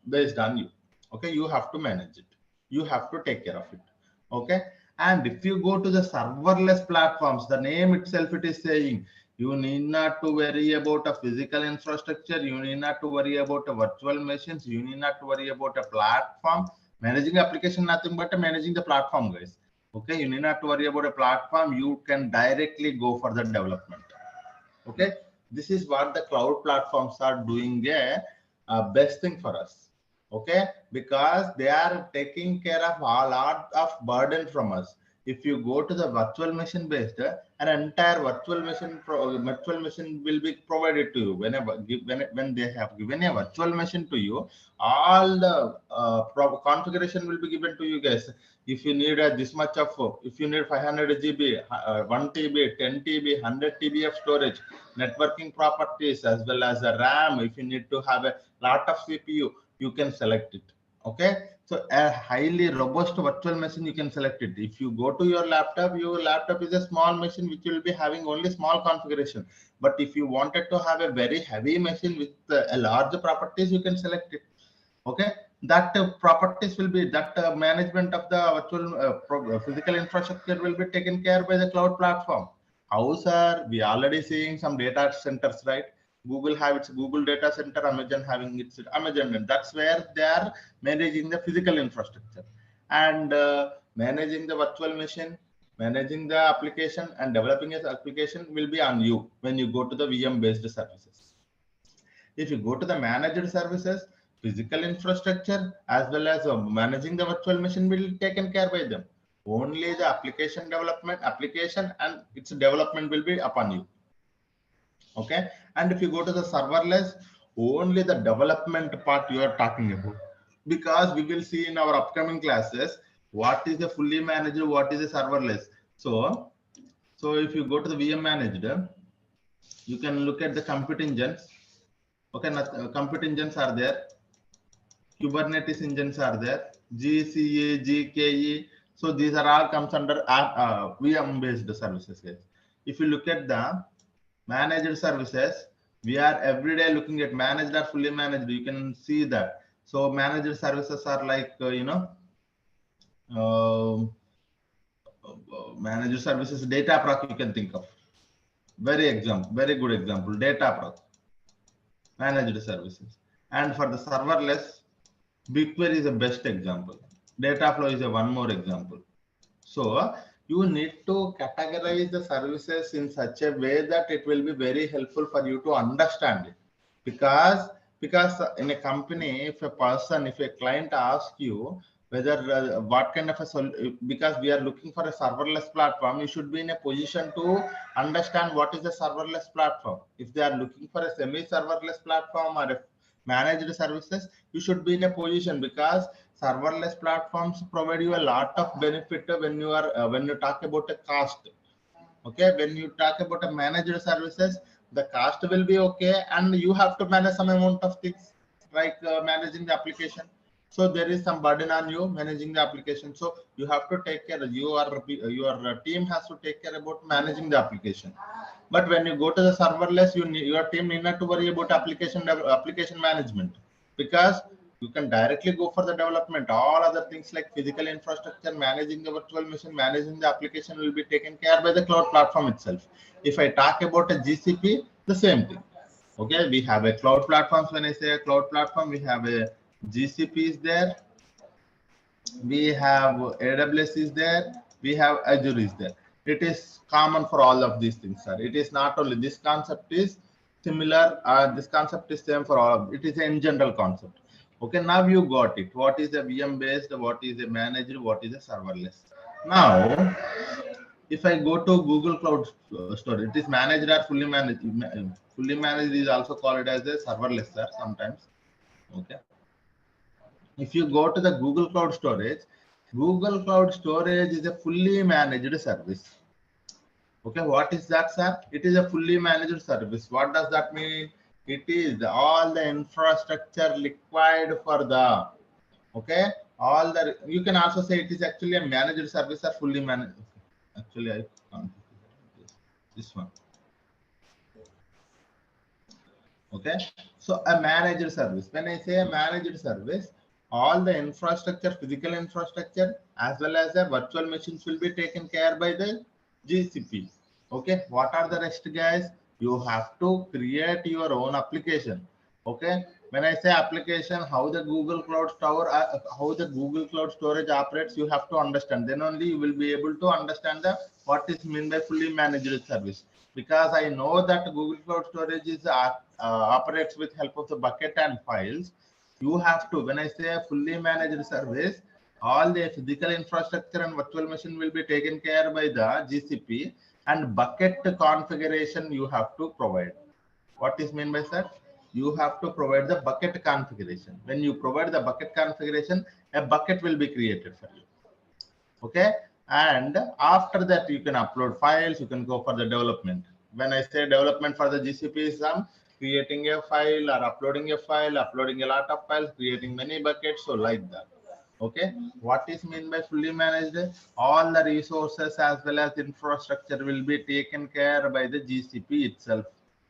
based on you. Okay, you have to manage it, you have to take care of it. Okay, and if you go to the serverless platforms, the name itself it is saying, you need not to worry about a physical infrastructure, you need not to worry about a virtual machines, you need not to worry about a platform. Managing application, nothing but managing the platform, guys. Okay, you need not to worry about a platform, you can directly go for the development. Okay, this is what the cloud platforms are doing, a best thing for us. Okay, because they are taking care of a lot of burden from us. If you go to the virtual machine based, an entire virtual machine will be provided to you. When they have given a virtual machine to you, all the configuration will be given to you, guys. If you need this much of, if you need 500 GB, 1 TB, 10 TB, 100 TB of storage, networking properties, as well as a RAM, if you need to have a lot of CPU, you can select it. Okay, so a highly robust virtual machine, you can select it. If you go to your laptop is a small machine which will be having only small configuration. But if you wanted to have a very heavy machine with a large properties, you can select it. Okay, that properties will be that management of the virtual physical infrastructure will be taken care by the cloud platform. How, sir? We already seeing some data centers, right? Google have its Google data center, Amazon having its Amazon, and that's where they are managing the physical infrastructure and managing the virtual machine, managing the application, and developing an application will be on you when you go to the VM based services. If you go to the managed services, physical infrastructure as well as managing the virtual machine will be taken care by them. Only the application development, application and its development will be upon you. Okay. And if you go to the serverless, only the development part you are talking about. Because we will see in our upcoming classes what is the fully managed, what is the serverless. So if you go to the VM managed, you can look at the compute engines. Okay, compute engines are there. Kubernetes engines are there. GCA, GKE. So these are all comes under VM based services. Guys. If you look at the managed services, we are every day looking at managed or fully managed. You can see that. So managed services are like managed services, Dataproc you can think of. Very good example, Dataproc. Managed services. And for the serverless, BigQuery is the best example. Dataflow is a one more example. So you need to categorize the services in such a way that it will be very helpful for you to understand it. Because in a company, if a client asks you whether what kind of because we are looking for a serverless platform, you should be in a position to understand what is the serverless platform. If they are looking for a semi-serverless platform or a managed services, you should be in a position because serverless platforms provide you a lot of benefit when you are when you talk about a cost. Okay, when you talk about a managed services, the cost will be okay, and you have to manage some amount of things like managing the application. So there is some burden on you managing the application. So you have to take care. Your team has to take care about managing the application. But when you go to the serverless, your team need not to worry about application management because you can directly go for the development. All other things like physical infrastructure, managing the virtual machine, managing the application will be taken care by the cloud platform itself. If I talk about a GCP, the same thing. Okay, we have a cloud platform. When I say a cloud platform, we have a GCP is there, we have AWS is there, we have Azure is there. It is common for all of these things, sir. It is not only this concept is similar, this concept is same for all of it. Is in general concept. Okay, now you got it. What is a VM based, what is a managed, what is a serverless. Now, if I go to Google Cloud Storage, it is managed or fully managed. Fully managed is also called as a serverless, sir, sometimes. Okay. If you go to the Google Cloud Storage is a fully managed service. Okay, what is that, sir? It is a fully managed service. What does that mean? It is all the infrastructure required for the, okay, all the, you can also say it is actually a managed service or fully managed. Actually, I can't. This one. Okay, so a managed service. When I say a managed service, all the infrastructure, physical infrastructure, as well as the virtual machines will be taken care by the GCP. Okay, what are the rest, guys? You have to create your own application. Okay, when I say application, how the Google Cloud Store, how the Google Cloud Storage operates, you have to understand. Then only you will be able to understand the what is meant by fully managed service. Because I know that Google Cloud Storage is operates with help of the bucket and files. You have to, when I say a fully managed service, all the physical infrastructure and virtual machine will be taken care by the GCP, and bucket configuration you have to provide. What is meant by that? You have to provide the bucket configuration. When you provide the bucket configuration, a bucket will be created for you. Okay, and after that you can upload files, you can go for the development. When I say development for the GCP is creating a file or uploading a file, uploading a lot of files, creating many buckets, so like that. Okay, what is meant by fully managed? All the resources as well as infrastructure will be taken care by the GCP itself.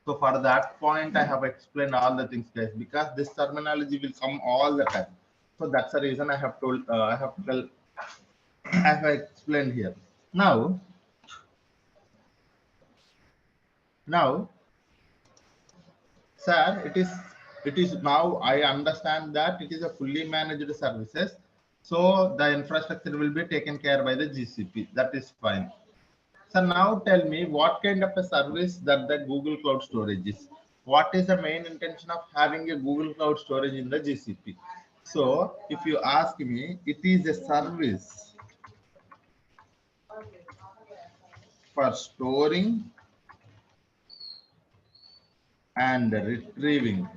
So for that point, I have explained all the things, guys, because this terminology will come all the time. So that's the reason I have told, I have to tell, I have explained here. Now, sir, it is now I understand that it is a fully managed services. So the infrastructure will be taken care by the GCP. That is fine. So now tell me what kind of a service that the Google Cloud Storage is. What is the main intention of having a Google Cloud Storage in the GCP? So if you ask me, it is a service for storing and retrieving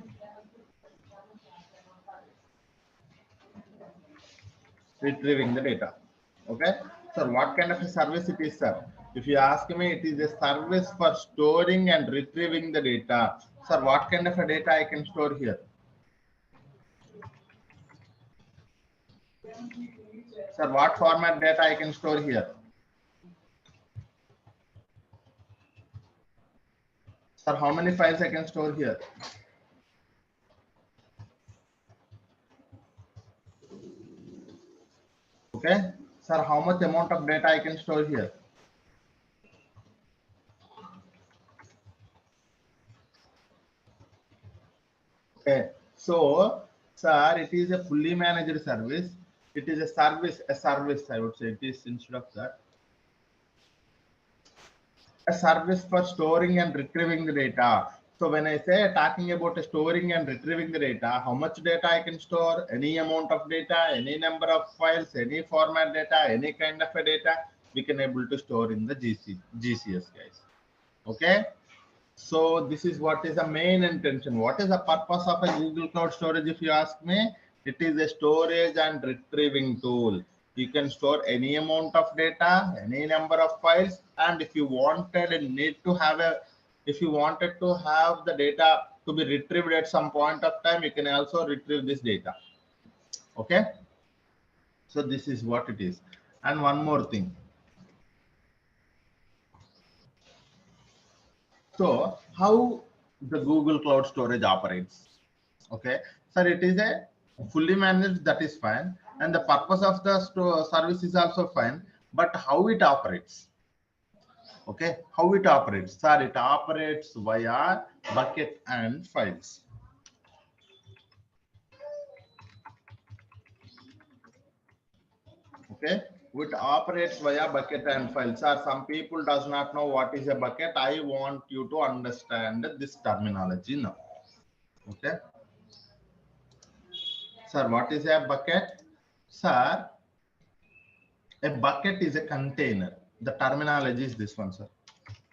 the data. Okay, so what kind of a service it is, sir? If you ask me, it is a service for storing and retrieving the data. Sir, what kind of a data I can store here? Sir, what format data I can store here? Sir, how many files I can store here? Okay, sir, how much amount of data I can store here? Okay, so sir, it is a fully managed service. It is a service I would say. It is instead of that, a service for storing and retrieving the data. So when I say talking about storing and retrieving the data, how much data I can store, any amount of data, any number of files, any format data, any kind of a data, we can able to store in the GCS, guys. Okay. So this is what is the main intention. What is the purpose of a Google Cloud Storage? If you ask me, it is a storage and retrieving tool. You can store any amount of data, any number of files, and if you wanted and need to have a, if you wanted to have the data to be retrieved at some point of time, you can also retrieve this data. Okay. So this is what it is. And one more thing. So how the Google Cloud Storage operates? Okay, sir, it is a fully managed, that is fine, and the purpose of the service is also fine, but how it operates? Okay, how it operates? Sir, it operates via bucket and files. Okay, it operates via bucket and files. Sir, some people does not know what is a bucket. I want you to understand this terminology now. Okay. Sir, what is a bucket? Sir, a bucket is a container. The terminology is this one, sir.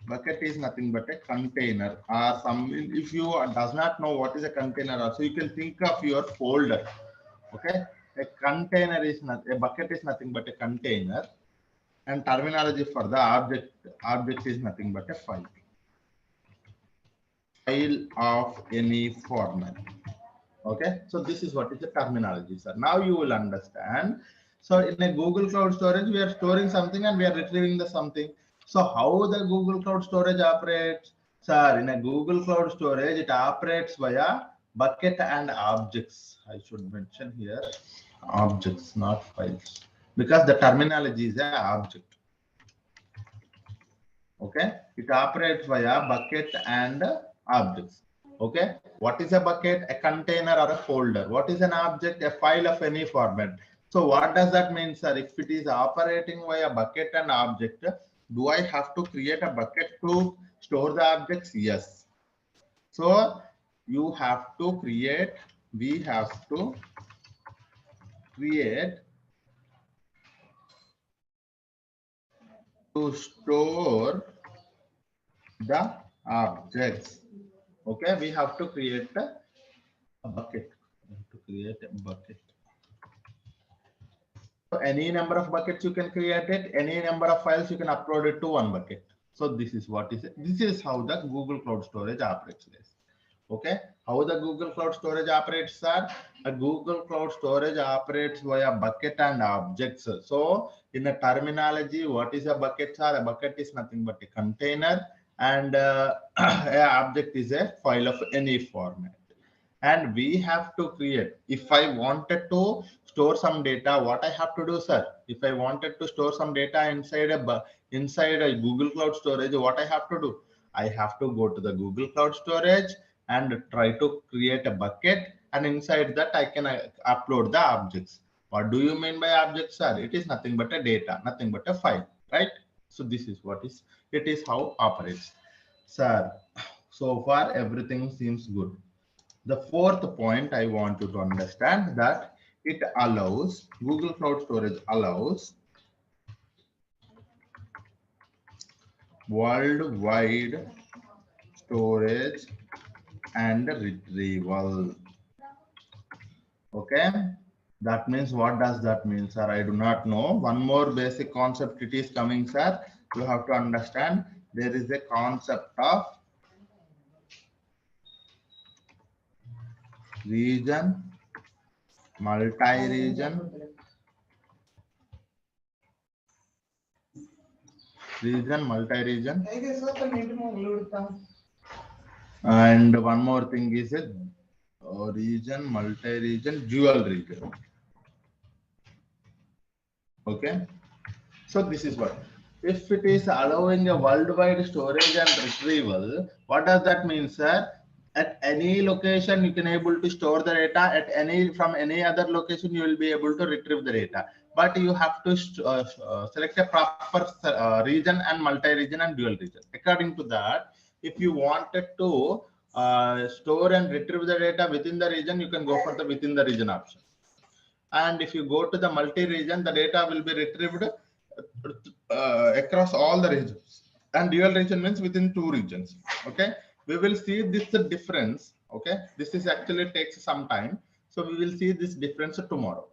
Bucket is nothing but a container, or some, if you does not know what is a container, also you can think of your folder. Okay, a container is not, a bucket is nothing but a container, and terminology for the object is nothing but a file of any format. Okay, so this is what is the terminology, sir. Now you will understand. So in a Google Cloud Storage, we are storing something and we are retrieving the something. So how the Google Cloud Storage operates? Sir, in a Google Cloud Storage, it operates via bucket and objects. I should mention here objects, not files, because the terminology is an object. Okay, it operates via bucket and objects. Okay, what is a bucket? A container or a folder. What is an object? A file of any format. So what does that mean, sir? If it is operating via bucket and object, do I have to create a bucket to store the objects? Yes. So you have to create, we have to create to store the objects. Okay, we have to create a bucket. We have to create a bucket. So any number of buckets you can create it, any number of files you can upload it to one bucket. So this is what is it. This is how the Google Cloud Storage operates. Okay, how the Google Cloud Storage operates, sir? A Google Cloud Storage operates via bucket and objects. So in a terminology, what is a bucket, sir? A bucket is nothing but a container, and an object is a file of any format. and we have to create. If I wanted to store some data, what I have to do, sir? If I wanted to store some data inside a Google Cloud Storage, what I have to do? I have to go to the Google Cloud Storage and try to create a bucket, and inside that I can upload the objects. What do you mean by objects, sir? It is nothing but a data, nothing but a file, right? So this is what is, it is how operates. Sir, so far everything seems good. The fourth point I want you to understand that it allows, Google Cloud Storage allows worldwide storage and retrieval. Okay, that means, what does that mean, sir? I do not know. One more basic concept it is coming, sir. You have to understand, there is a concept of region, multi-region, multi-region, and one more thing is a region, multi-region, dual region. Okay, so this is what, if it is allowing a worldwide storage and retrieval, what does that mean, sir? At any location you can able to store the data, at any, from any other location you will be able to retrieve the data, but you have to select a proper region and multi-region and dual region. According to that, if you wanted to store and retrieve the data within the region, you can go for the within the region option. And if you go to the multi-region, the data will be retrieved across all the regions. And dual region means within two regions. Okay, we will see this difference. Okay, this is actually takes some time, so we will see this difference tomorrow.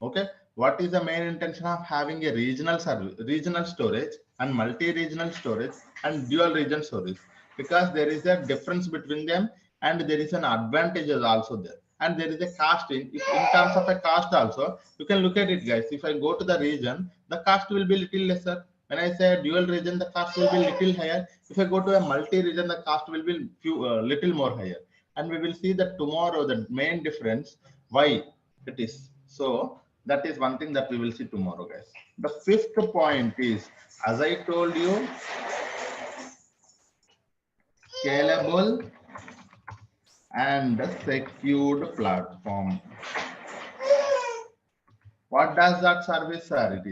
Okay, what is the main intention of having a regional service, regional storage and multi-regional storage and dual region storage? Because there is a difference between them, and there is an advantages also there, and there is a cost in terms of a cost also. You can look at it, guys. If I go to the region, the cost will be little lesser. When I say dual region, the cost will be little higher. If I go to a multi-region, the cost will be little more higher. And we will see that tomorrow, the main difference, why it is. So that is one thing that we will see tomorrow, guys. The fifth point is, as I told you, scalable and secured platform. What does that service, sir?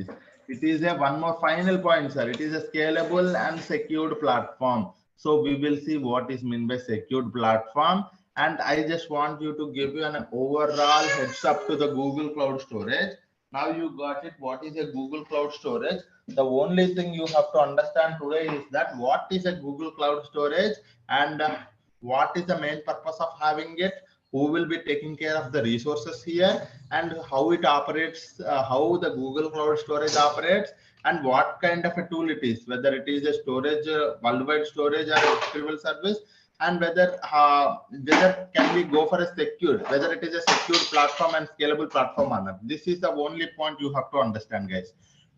It is a one more final point, sir. It is a scalable and secured platform. So we will see what is meant by secured platform. And I just want you to give you an overall heads up to the Google Cloud Storage. Now you got it. What is a Google Cloud Storage? The only thing you have to understand today is that what is a Google Cloud Storage, and what is the main purpose of having it, who will be taking care of the resources here, and how it operates, how the Google Cloud Storage operates, and what kind of a tool it is, whether it is a storage, worldwide storage or a retrieval service, and whether can we go for a secure, whether it is a secure platform and scalable platform or not. This is the only point you have to understand, guys.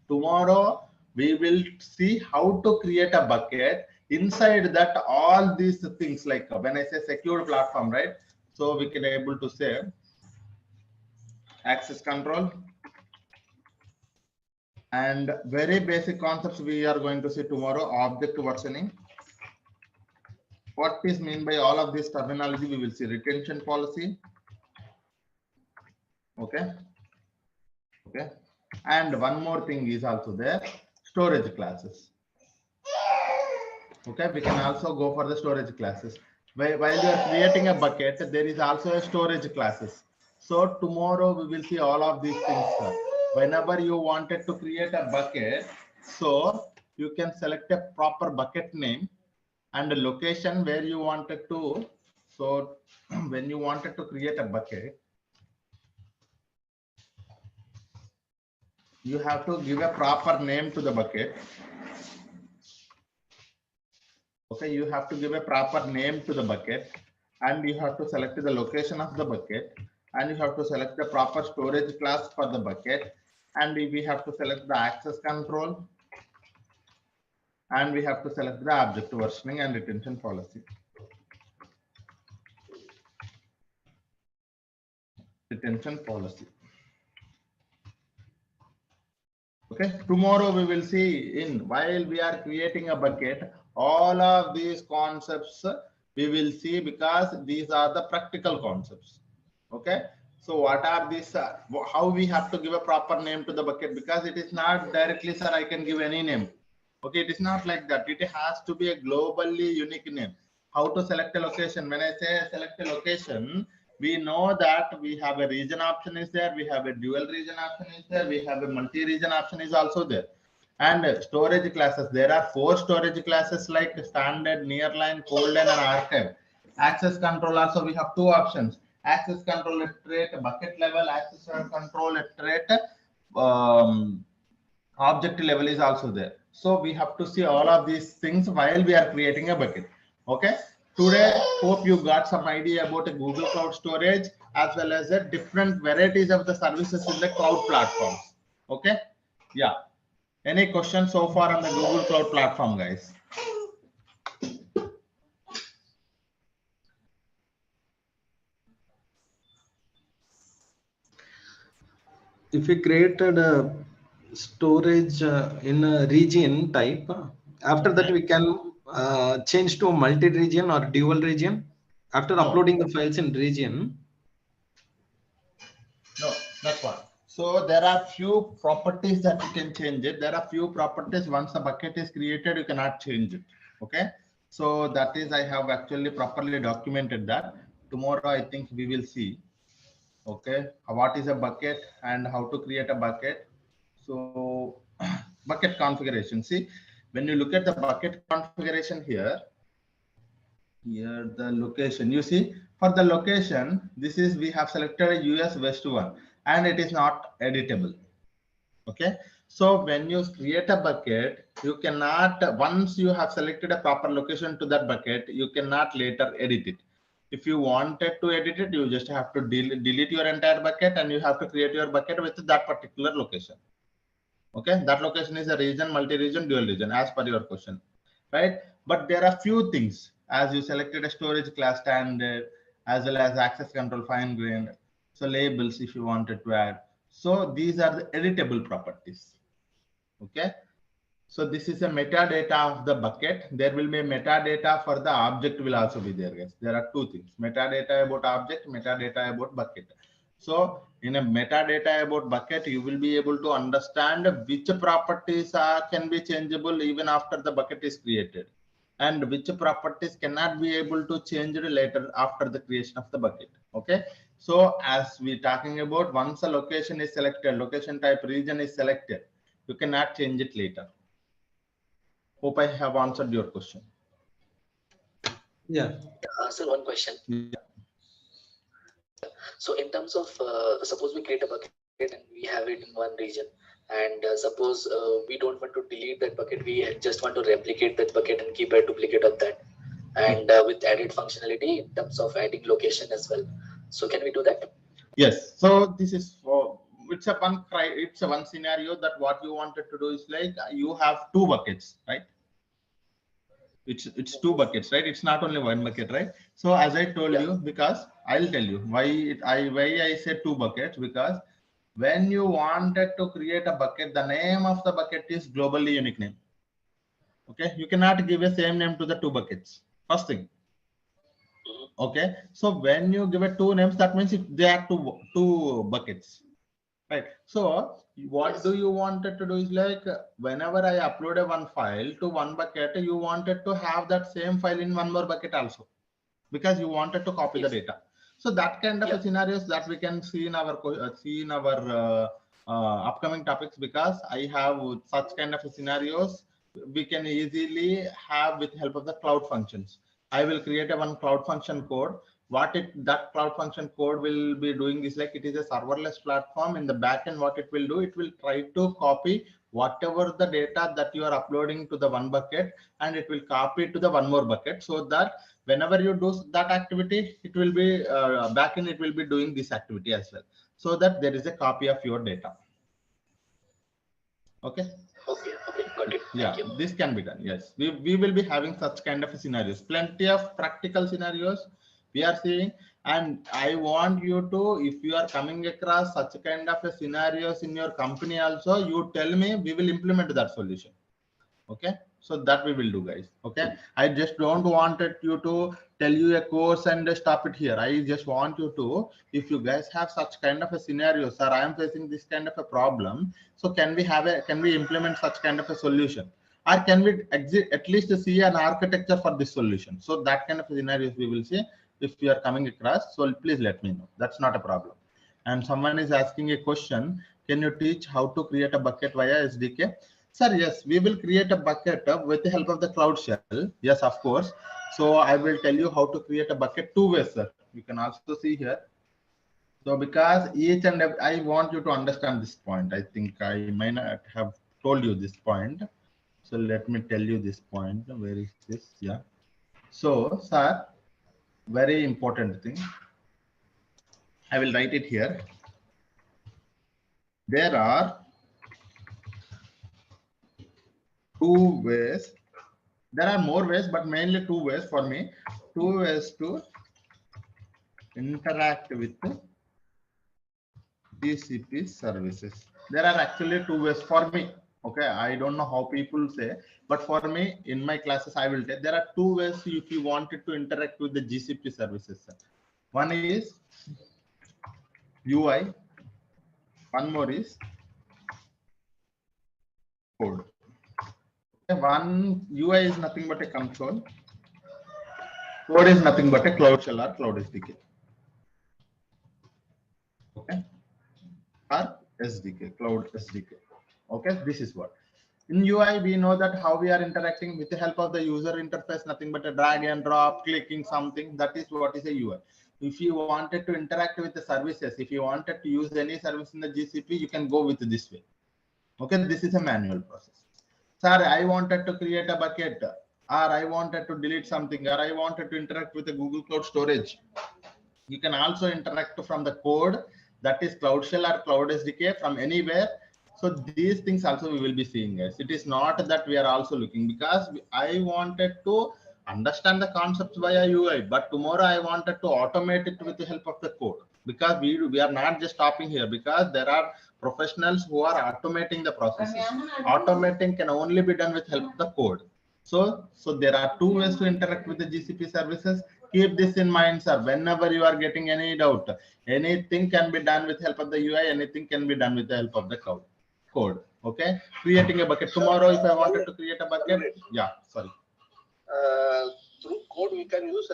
Tomorrow we will see how to create a bucket. Inside that, all these things, like when I say secure platform, right? So we can able to say access control, and very basic concepts we are going to see tomorrow. Object versioning. What is mean by all of this terminology? We will see retention policy. Okay. Okay. And one more thing is also there, storage classes. Okay, we can also go for the storage classes. While you are creating a bucket, there is also a storage classes. So tomorrow we will see all of these things, sir. Whenever you wanted to create a bucket, so you can select a proper bucket name and a location where you wanted to. So when you wanted to create a bucket, you have to give a proper name to the bucket. Okay, you have to give a proper name to the bucket, and you have to select the location of the bucket, and you have to select the proper storage class for the bucket, and we have to select the access control, and we have to select the object versioning and retention policy. retention policy. Okay, tomorrow we will see in while we are creating a bucket, all of these concepts we will see because these are the practical concepts. Okay, so what are these? How we have to give a proper name to the bucket, because it is not directly, sir, I can give any name. Okay, it is not like that. It has to be a globally unique name. How to select a location? When I say select a location, we know that we have a region option is there, we have a dual region option is there, we have a multi-region option is also there. And storage classes, there are 4 storage classes like standard, nearline, cold line, and archive. Access control also, we have 2 options. Access control at rate bucket level, access control at rate object level is also there. So we have to see all of these things while we are creating a bucket. Okay, today hope you got some idea about a Google Cloud Storage as well as the different varieties of the services in the cloud platforms. Okay, yeah, any questions so far on the Google Cloud platform, guys? If we created a storage in a region type, after that we can change to a multi-region or dual region after uploading the files in region. No, that's what. So there are few properties that you can change it. There are few properties once the bucket is created, you cannot change it. Okay. So that is, I have actually properly documented that. Tomorrow, I think we will see. Okay. What is a bucket and how to create a bucket. So bucket configuration. See, when you look at the bucket configuration here the location, you see for the location, this is we have selected a US West one and it is not editable. Okay, so when you create a bucket, you cannot, once you have selected a proper location to that bucket, you cannot later edit it. If you wanted to edit it, you just have to delete your entire bucket and you have to create your bucket with that particular location. Okay, that location is a region, multi-region, dual region as per your question, right? But there are few things, as you selected a storage class standard as well as access control fine grained, so labels if you wanted to add. So these are the editable properties. Okay, so this is a metadata of the bucket. There will be a metadata for the object will also be there, guys. There are 2 things: metadata about object, metadata about bucket. So in a metadata about bucket, you will be able to understand which properties can be changeable even after the bucket is created, and which properties cannot be able to change later after the creation of the bucket. Okay, so as we talking about, once a location is selected, location type region is selected, you cannot change it later. Hope I have answered your question. Yeah. Sir, one question. Yeah. So in terms of, suppose we create a bucket and we have it in one region, and suppose we don't want to delete that bucket, we just want to replicate that bucket and keep a duplicate of that, and with added functionality in terms of adding location as well. So can we do that? Yes. So this is for, it's a one scenario that what you wanted to do is like you have 2 buckets, right? It's 2 buckets, right? It's not only 1 bucket, right? So as I told you, because I'll tell you why I said 2 buckets, because when you wanted to create a bucket, the name of the bucket is globally unique name. Okay, you cannot give a same name to the 2 buckets. First thing. Okay, so when you give it 2 names, that means if they are two buckets, right? So what do you wanted to do is like whenever I upload a one file to one bucket, you wanted to have that same file in one more bucket also, because you wanted to copy the data. So that kind of scenarios that we can see in our upcoming topics, because I have such kind of scenarios we can easily have with help of the cloud functions. I will create a one cloud function code. That cloud function code will be doing is like, it is a serverless platform. In the backend, what it will do, it will try to copy whatever the data that you are uploading to the one bucket, and it will copy it to the one more bucket, so that whenever you do that activity, it will be backend, it will be doing this activity as well, so that there is a copy of your data. Okay. Okay, got it. Yeah, this can be done. Yes, we will be having such kind of scenarios, plenty of practical scenarios we are seeing. And I want you to, if you are coming across such kind of a scenarios in your company also, you tell me, we will implement that solution. Okay, so that we will do, guys. Okay, I just don't want you to tell you a course and stop it here. I just want you to, if you guys have such kind of a scenario, sir, I am facing this kind of a problem, so can we implement such kind of a solution, or can we at least see an architecture for this solution? So that kind of scenarios we will see if you are coming across. So please let me know. That's not a problem. And someone is asking a question, can you teach how to create a bucket via SDK? Sir, yes, we will create a bucket with the help of the Cloud Shell. Yes, of course. So I will tell you how to create a bucket two ways, sir. You can also see here. So because each and every, I want you to understand this point. I think I might not have told you this point. So let me tell you this point. Where is this? Yeah. So, sir, very important thing. I will write it here. There are two ways. There are more ways, but mainly two ways for me. Two ways to interact with GCP services. There are actually two ways for me. Okay, I don't know how people say, but for me, in my classes, I will tell there are two ways if you wanted to interact with the GCP services. One is UI, one more is code. Okay, one UI is nothing but a console. Code is nothing but a Cloud Shell or Cloud SDK. Okay, or SDK, Cloud SDK. Okay, this is what. In UI, we know that how we are interacting with the help of the user interface, nothing but a drag and drop, clicking something. That is what is a UI. If you wanted to interact with the services, if you wanted to use any service in the GCP, you can go with this way. Okay, this is a manual process. Sir, I wanted to create a bucket, or I wanted to delete something, or I wanted to interact with the Google Cloud Storage. You can also interact from the code, that is Cloud Shell or Cloud SDK, from anywhere. So these things also we will be seeing, guys. It is not that we are also looking, because I wanted to understand the concepts via UI, but tomorrow I wanted to automate it with the help of the code, because we are not just stopping here, because there are professionals who are automating the processes. Automating can only be done with help of the code. So there are two ways to interact with the GCP services. Keep this in mind, sir. Whenever you are getting any doubt, anything can be done with help of the UI, anything can be done with the help of the code. Okay, creating a bucket. Tomorrow, if I wanted to create a bucket, yeah, sorry. Through code, we can use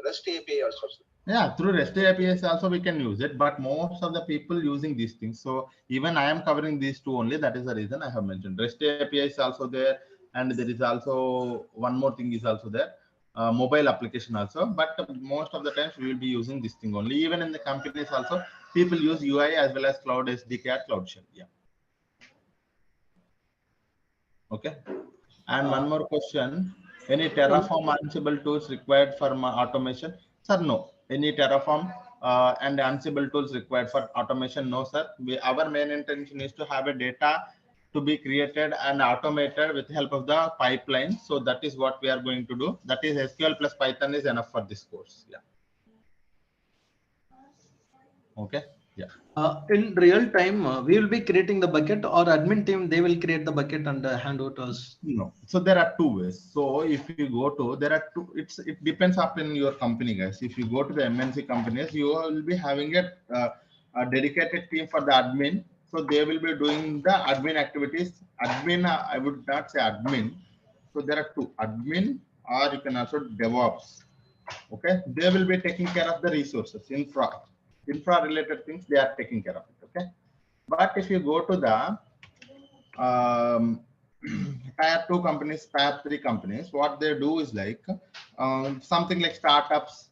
REST API also. Yeah, through REST APIs also we can use it, but most of the people using these things. So even I am covering these two only. That is the reason I have mentioned REST API is also there, and there is also one more thing is also there, mobile application also. But most of the times we will be using this thing only. Even in the companies also, people use UI as well as Cloud SDK or Cloud Shell. Yeah. Okay. And one more question: any Terraform Ansible tools required for automation? Sir, no. Any Terraform and Ansible tools required for automation? No, sir. Our main intention is to have a data to be created and automated with the help of the pipeline. So that is what we are going to do. That is SQL plus Python is enough for this course. Yeah. Okay. Yeah. In real time, we will be creating the bucket, or admin team, they will create the bucket and hand over to us. No. So there are two ways. So if you go to, there are two, it depends upon your company, guys. If you go to the MNC companies, you will be having a dedicated team for the admin. So they will be doing the admin activities. Admin, I would not say admin. So there are two, admin, or you can also DevOps. Okay. They will be taking care of the resources, infra related things, they are taking care of it. Okay. But if you go to the tier 2 companies, tier 3 companies, what they do is like something like startups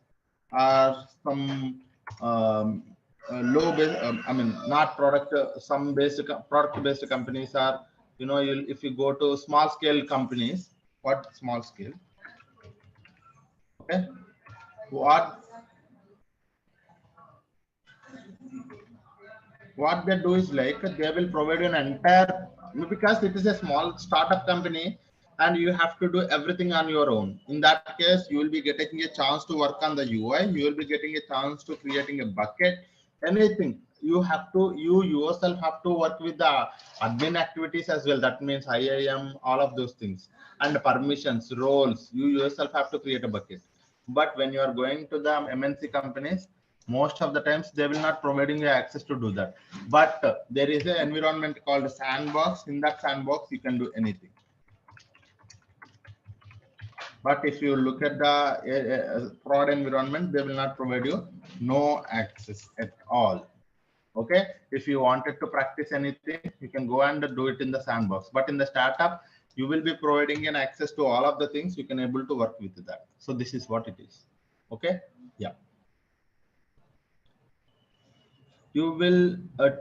or some low base, I mean, not product, some basic product based companies are, you know, if you go to small scale companies, what small scale? Okay. What they do is like they will provide an entire, because it is a small startup company, and you have to do everything on your own. In that case, you will be getting a chance to work on the UI. You will be getting a chance to creating a bucket, anything. You yourself have to work with the admin activities as well. That means IAM, all of those things, and permissions, roles. You yourself have to create a bucket. But when you are going to the MNC companies, most of the times they will not providing you access to do that. But there is an environment called sandbox. In that sandbox, you can do anything. But if you look at the prod environment, they will not provide you no access at all. Okay, if you wanted to practice anything, you can go and do it in the sandbox. But in the startup, you will be providing an access to all of the things. You can able to work with that. So this is what it is. Okay, yeah. You will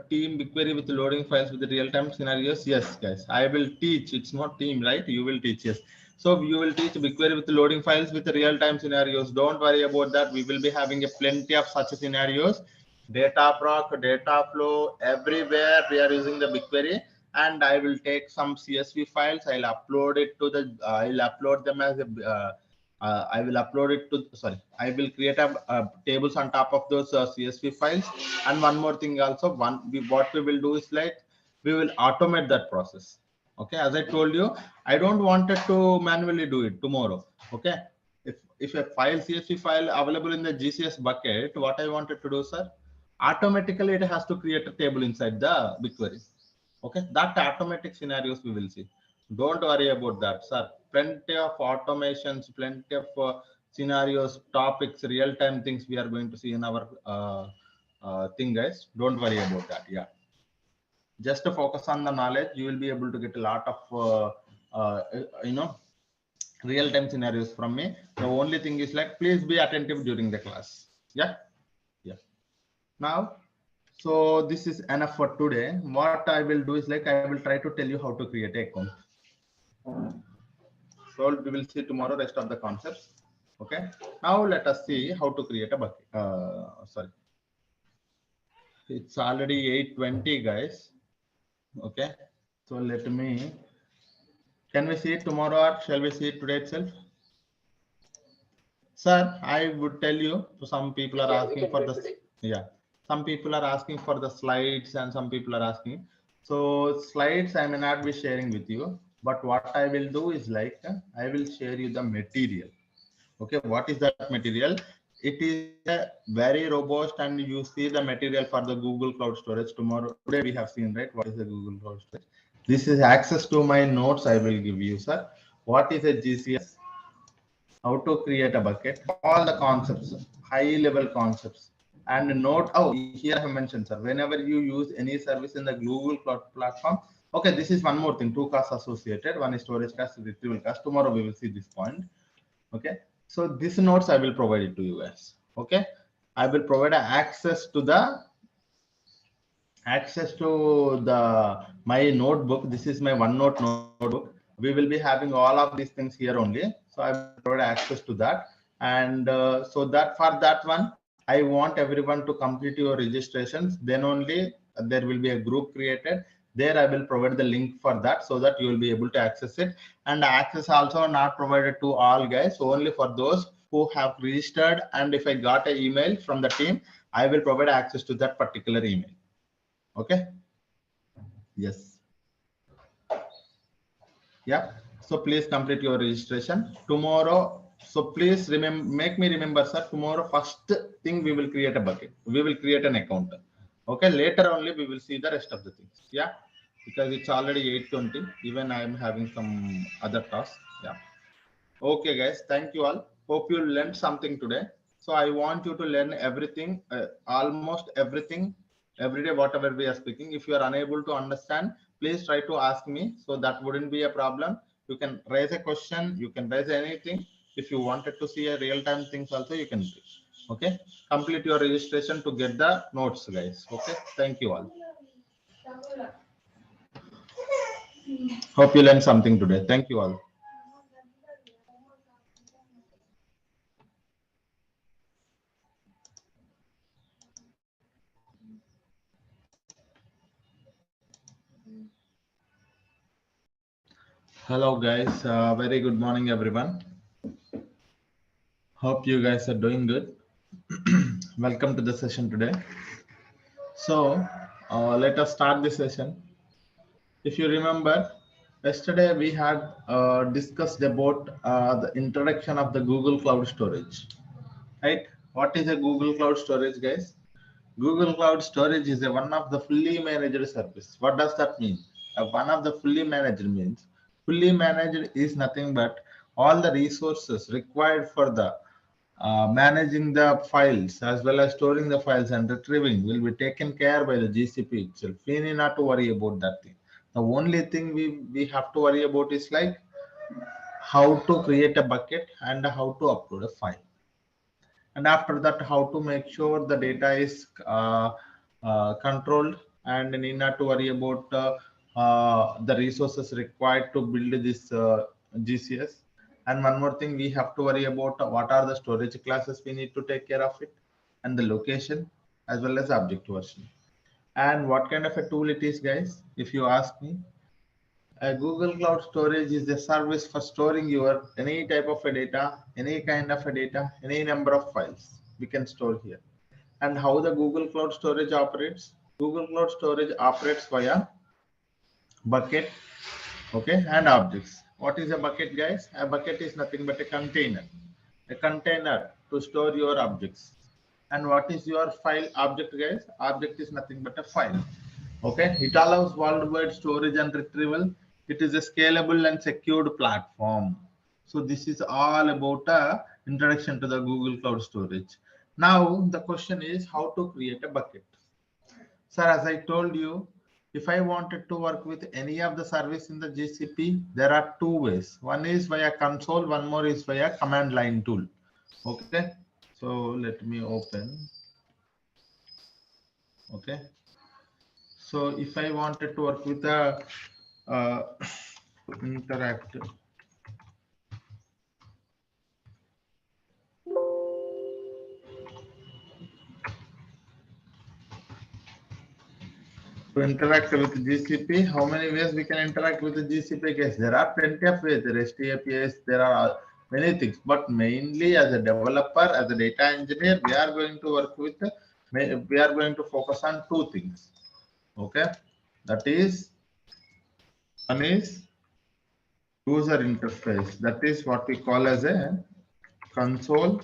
team BigQuery with loading files with the real-time scenarios. Yes, guys, I will teach. It's not team, right? You will teach. Yes. So you will teach BigQuery with loading files with the real-time scenarios. Don't worry about that. We will be having a plenty of such scenarios. Data proc, data flow, everywhere we are using the BigQuery. And I will take some CSV files. I'll upload it to the. I'll upload them as a. I will upload it to, sorry, I will create a tables on top of those CSV files. And one more thing also, what we will do is like, we will automate that process. Okay, as I told you, I don't want it to manually do it tomorrow. Okay, if a CSV file available in the GCS bucket, what I wanted to do, sir, automatically it has to create a table inside the BigQuery. Okay, that automatic scenarios we will see. Don't worry about that, sir. Plenty of automations, plenty of scenarios, topics, real-time things we are going to see in our thing, guys. Don't worry about that. Yeah, just to focus on the knowledge, you will be able to get a lot of real-time scenarios from me. The only thing is like, please be attentive during the class. Yeah, yeah. Now, so this is enough for today. What I will do is like, I will try to tell you how to create an account. So we will see tomorrow rest of the concepts. Okay. Now let us see how to create a bucket. Sorry. It's already 8:20, guys. Okay. So let me, can we see it tomorrow or shall we see it today itself? Sir, I would tell you, so some people are asking for the, yeah, some people are asking for the slides and some people are asking. So slides I may not be sharing with you, but what I will do is like, I will share you the material. Okay, what is that material? It is a very robust, and you see the material for the Google Cloud Storage tomorrow. Today we have seen, right? What is the Google Cloud Storage? This is access to my notes I will give you, sir. What is a GCS? How to create a bucket, all the concepts, high level concepts, and note. Oh, here I have mentioned, sir, whenever you use any service in the Google Cloud platform. Okay, this is one more thing, two costs associated. One is storage cost, retrieval cost. Tomorrow we will see this point. Okay, so this notes I will provide it to you guys. Okay, I will provide access to the my notebook. This is my OneNote notebook. We will be having all of these things here only. So I will provide access to that. And so that for that one, I want everyone to complete your registrations. Then only there will be a group created. There I will provide the link for that so that you will be able to access it. And access also not provided to all, guys, only for those who have registered. And if I got an email from the team, I will provide access to that particular email. Okay. Yes. Yeah. So please complete your registration tomorrow. So please remember, make me remember, sir. Tomorrow, first thing we will create a bucket. We will create an account. Okay. Later only we will see the rest of the things. Yeah. Because it's already 8:20. Even I am having some other tasks. Yeah. Okay, guys. Thank you all. Hope you learned something today. So I want you to learn everything, almost everything, every day, whatever we are speaking. If you are unable to understand, please try to ask me. So that wouldn't be a problem. You can raise a question. You can raise anything. If you wanted to see a real-time things also, you can do. Okay. Complete your registration to get the notes, guys. Okay. Thank you all. Hope you learned something today. Thank you all. Hello guys, very good morning everyone. Hope you guys are doing good. Welcome to the session today. So let us start the session. If you remember, yesterday we had discussed about the introduction of the Google Cloud Storage, right? What is a Google Cloud Storage, guys? Google Cloud Storage is one of the fully managed service. What does that mean? One of the fully managed means fully managed is nothing but all the resources required for the managing the files as well as storing the files and retrieving will be taken care by the GCP itself. We need not to worry about that thing. The only thing we have to worry about is like how to create a bucket and how to upload a file. And after that, how to make sure the data is controlled and need not to worry about the resources required to build this GCS. And one more thing, we have to worry about what are the storage classes we need to take care of it, and the location as well as object version. And what kind of a tool it is, guys? If you ask me, a Google Cloud Storage is a service for storing your any type of a data, any kind of a data, any number of files we can store here. And how the Google Cloud Storage operates? Google Cloud Storage operates via bucket, okay, and objects. What is a bucket, guys? A bucket is nothing but a container to store your objects. And what is your file object, guys? Object is nothing but a file. Okay, it allows worldwide storage and retrieval. It is a scalable and secured platform. So this is all about a introduction to the Google Cloud Storage. Now the question is how to create a bucket. Sir, as I told you, if I wanted to work with any of the service in the GCP, there are two ways. One is via console, one more is via command line tool. Okay, so let me open. Okay. So if I wanted to work with a interact, to interact with GCP, how many ways we can interact with the GCP case? There are plenty of ways. REST APIs, there are many things, but mainly as a developer, as a data engineer, we are going to work with, we are going to focus on two things. Okay, that is, one is user interface. That is what we call as a console.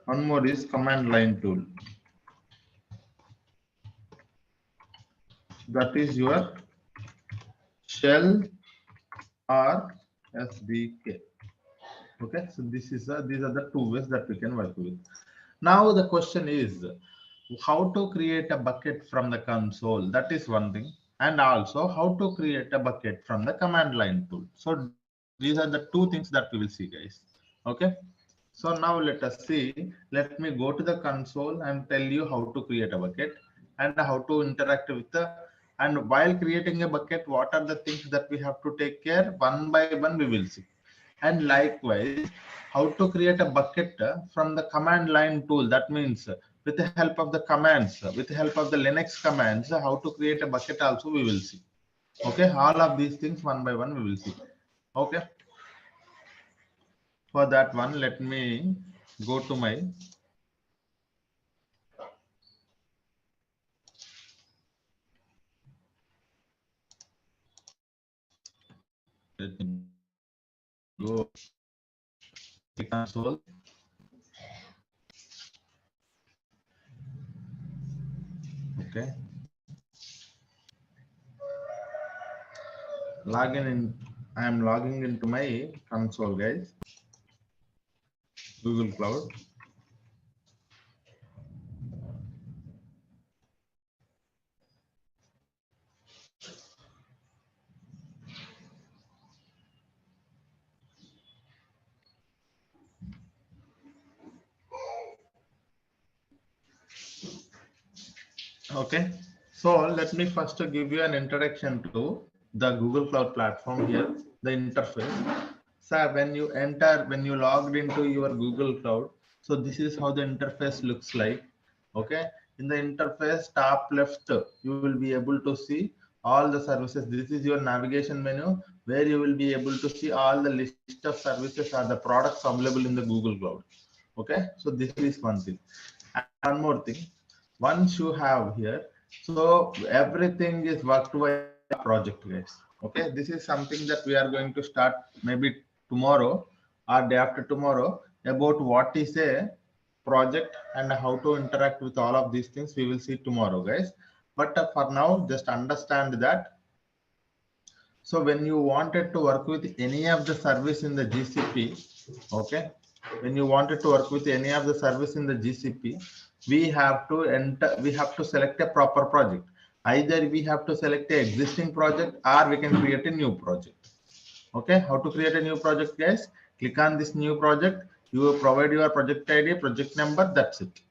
One more is command line tool. That is your shell or SDK. Okay, so this is these are the two ways that we can work with. Now the question is how to create a bucket from the console. That is one thing, and also how to create a bucket from the command line tool. So these are the two things that we will see, guys. Okay. So now let us see. Let me go to the console and tell you how to create a bucket and how to interact with the, and while creating a bucket, what are the things that we have to take care? One by one we will see. And likewise, how to create a bucket from the command line tool. That means with the help of the commands, with the help of the Linux commands, how to create a bucket also we will see. Okay, all of these things one by one we will see. Okay. For that one, let me go to my let me go to console. Okay. Login in. I am logging into my console, guys. Google Cloud. Okay, so let me first give you an introduction to the Google Cloud platform here, the interface. So when you enter, when you logged into your Google Cloud, so this is how the interface looks like. Okay, in the interface top left, you will be able to see all the services. This is your navigation menu where you will be able to see all the list of services or the products available in the Google Cloud. Okay, so this is one thing. And one more thing, once you have here, so everything is worked by project, guys. Okay, this is something that we are going to start maybe tomorrow or day after tomorrow, about what is a project and how to interact with all of these things. We will see tomorrow, guys. But for now, just understand that. So when you wanted to work with any of the service in the GCP, okay, when you wanted to work with any of the service in the GCP, we have to enter, we have to select a proper project. Either we have to select a existing project or we can create a new project. Okay, how to create a new project, guys? Click on this new project. You will provide your project ID, project number, that's it.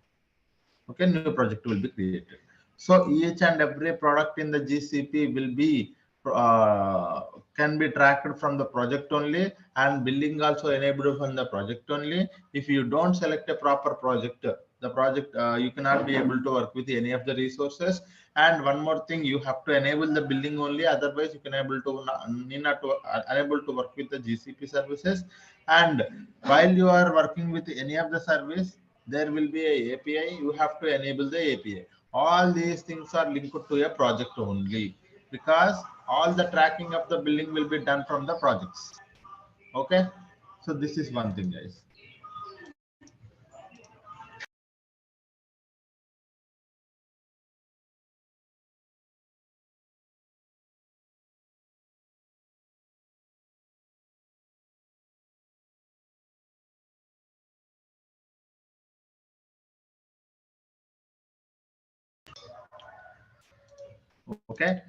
Okay, new project will be created. So each and every product in the GCP will be uh, can be tracked from the project only, and billing also enabled from the project only. If you don't select a proper project, the project you cannot be able to work with any of the resources. And one more thing, you have to enable the billing only, otherwise you can able to unable to work with the GCP services. And while you are working with any of the service, there will be a API, you have to enable the API. All these things are linked to a project only, because all the tracking of the billing will be done from the projects. Okay, so this is one thing, guys. Okay,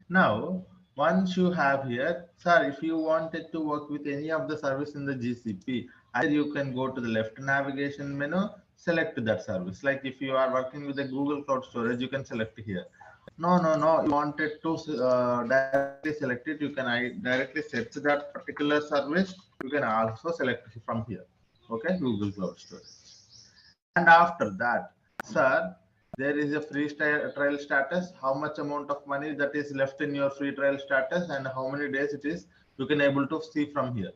now once you have here, sir, if you wanted to work with any of the service in the GCP, either you can go to the left navigation menu, select that service. Like if you are working with the Google Cloud Storage, you can select here. No, you wanted to directly select it, you can directly search that particular service. You can also select it from here. Okay, Google Cloud Storage. And after that, sir, there is a free trial status, how much amount of money that is left in your free trial status and how many days it is, you can able to see from here.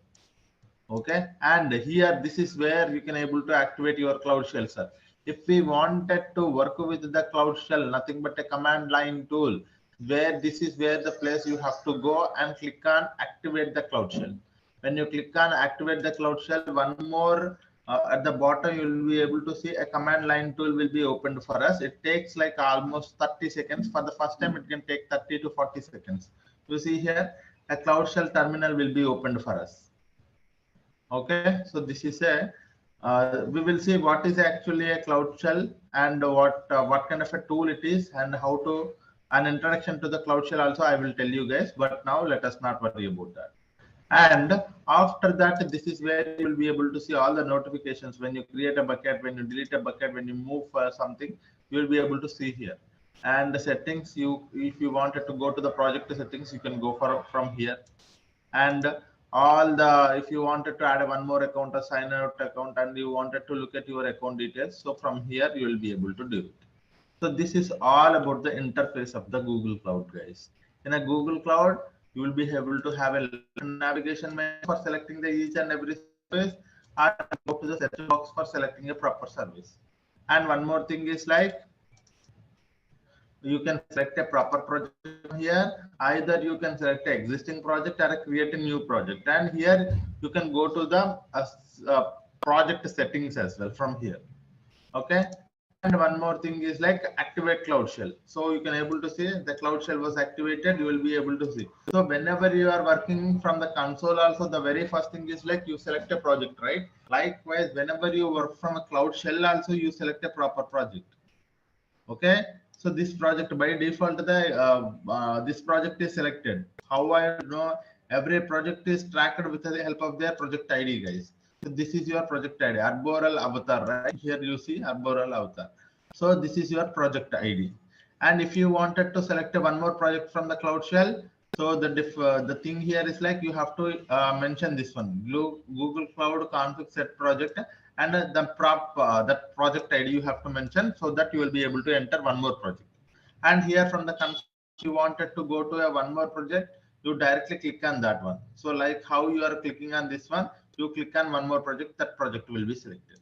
Okay, and here this is where you can able to activate your Cloud Shell, sir. If we wanted to work with the Cloud Shell, nothing but a command line tool, where this is where the place you have to go and click on activate the Cloud Shell. When you click on activate the Cloud Shell, one more at the bottom you will be able to see a command line tool will be opened for us. It takes like almost 30 seconds. For the first time it can take 30 to 40 seconds. You see here a Cloud Shell terminal will be opened for us. Okay, so this is a we will see what is actually a Cloud Shell and what kind of a tool it is and how to an introduction to the Cloud Shell also I will tell you guys, but now let us not worry about that. And after that, this is where you will be able to see all the notifications when you create a bucket, when you delete a bucket, when you move something, you will be able to see here. And the settings, you if you wanted to go to the project settings, you can go for from here. And all the if you wanted to add one more account, a sign out account, and you wanted to look at your account details, so from here you will be able to do it. So this is all about the interface of the Google Cloud, guys. In a Google Cloud, you will be able to have a navigation menu for selecting the each and every service, and go to the search box for selecting a proper service. And one more thing is like you can select a proper project here. Either you can select an existing project or create a new project. And here you can go to the project settings as well from here. Okay. And one more thing is like activate Cloud Shell. So you can able to see the Cloud Shell was activated. You will be able to see. So whenever you are working from the console, also the very first thing is like you select a project, right? Likewise, whenever you work from a Cloud Shell, also you select a proper project. Okay, so this project by default this project is selected. How I know every project is tracked with the help of their project ID, guys. So this is your project ID, Arboreal Avatar, right? Here you see Arboreal Avatar. So this is your project ID. And if you wanted to select one more project from the Cloud Shell, so the thing here is like you have to mention this one, Google Cloud config set project, and that project ID you have to mention, so that you will be able to enter one more project. And here from the console, if you wanted to go to a one more project, you directly click on that one. So like how you are clicking on this one, you click on one more project, that project will be selected.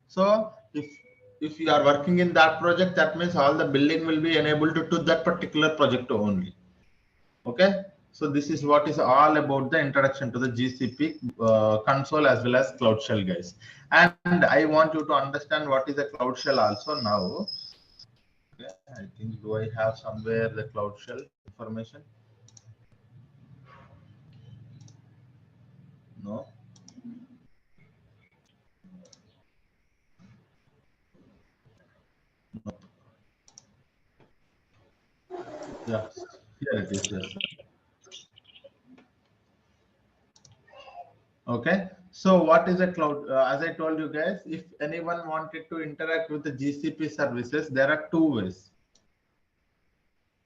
So if you are working in that project, that means all the billing will be enabled to that particular project only. Okay, so this is what is all about the introduction to the GCP console as well as Cloud Shell, guys. And I want you to understand what is a Cloud Shell also now. Okay, I think, do I have somewhere the Cloud Shell information? No. No. Yeah, here it is. Yes. Okay, so what is a cloud? As I told you guys, if anyone wanted to interact with the GCP services, there are two ways.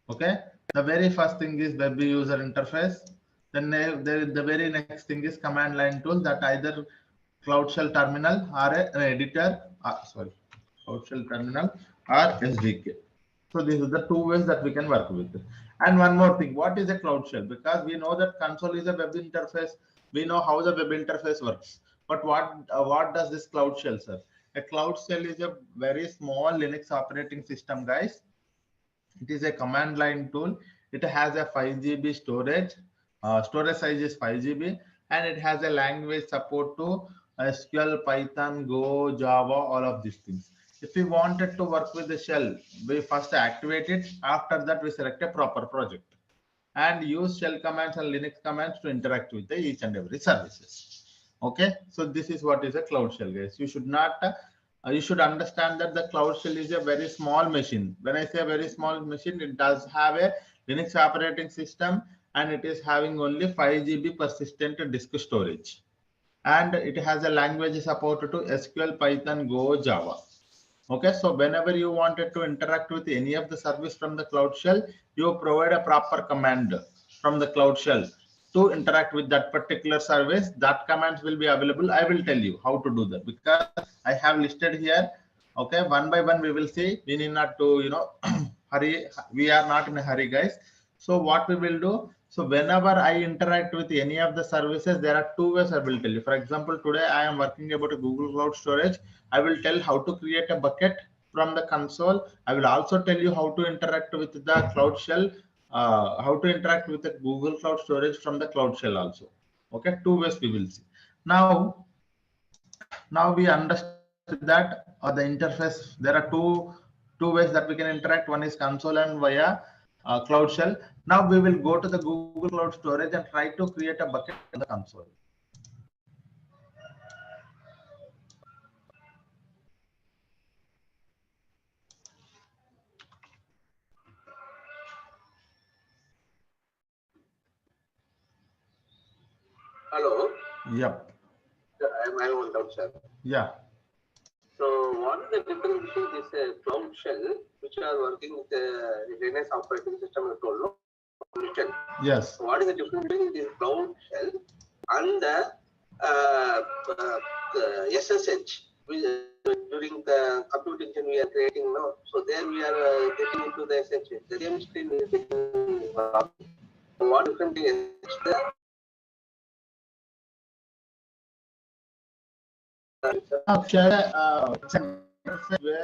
Okay, the very first thing is web user interface. Then the very next thing is command line tool, that either Cloud Shell terminal or an editor. Sorry, Cloud Shell terminal or SDK. So these are the two ways that we can work with. And one more thing, what is a Cloud Shell? Because we know that console is a web interface. We know how the web interface works. But what does this Cloud Shell serve? A Cloud Shell is a very small Linux operating system, guys. It is a command line tool. It has a 5 GB storage. Storage size is 5 GB, and it has a language support to SQL, Python, Go, Java, all of these things. If we wanted to work with the shell, we first activate it. After that, we select a proper project and use shell commands and Linux commands to interact with the each and every services. Okay, so this is what is a Cloud Shell, guys. You should not you should understand that the Cloud Shell is a very small machine. When I say very small machine, it does have a Linux operating system, and it is having only 5 GB persistent disk storage, and it has a language support to SQL, Python, Go, Java. Okay, so whenever you wanted to interact with any of the service from the Cloud Shell, you provide a proper command from the Cloud Shell to interact with that particular service. That commands will be available. I will tell you how to do that, because I have listed here. Okay, one by one we will see. We need not to, hurry. We are not in a hurry, guys. So what we will do, so whenever I interact with any of the services, there are two ways I will tell you. For example, today I am working about a Google Cloud Storage. I will tell how to create a bucket from the console. I will also tell you how to interact with the Cloud Shell, how to interact with the Google Cloud Storage from the Cloud Shell also. Okay, two ways we will see. Now we understood that the interface, there are two ways that we can interact. One is console and via Cloud Shell. Now we will go to the Google Cloud Storage and try to create a bucket in the console. Hello. Yep. I have one doubt, sir. Yeah. So what is the difference between this Cloud Shell, which are working with the Linux operating system you told, no? Yes. What is the difference between this Cloud Shell and the SSH, which during the computer engine we are creating now? So there we are getting into the SSH. The same screen is getting what different is there? Where we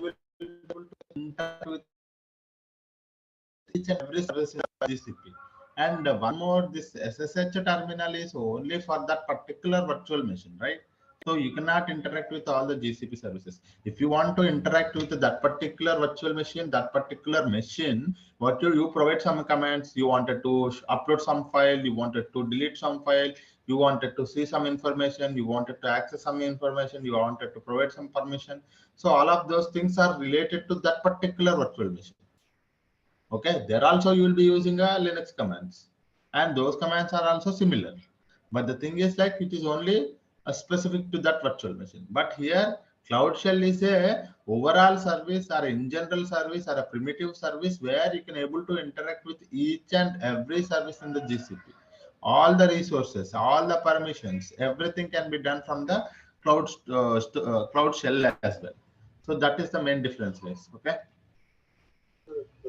will be able to interact with each and every service in GCP. And one more, this SSH terminal is only for that particular virtual machine, right? So you cannot interact with all the GCP services. If you want to interact with that particular virtual machine, what you provide some commands. You wanted to upload some file, you wanted to delete some file, you wanted to see some information, you wanted to access some information, you wanted to provide some permission. So all of those things are related to that particular virtual machine. Okay, there also you will be using a Linux commands, and those commands are also similar. But the thing is, like, it is only specific to that virtual machine. But here, Cloud Shell is a overall service or in general service or a primitive service where you can able to interact with each and every service in the GCP. All the resources, all the permissions, everything can be done from the Cloud Shell as well. So that is the main difference, guys. Okay.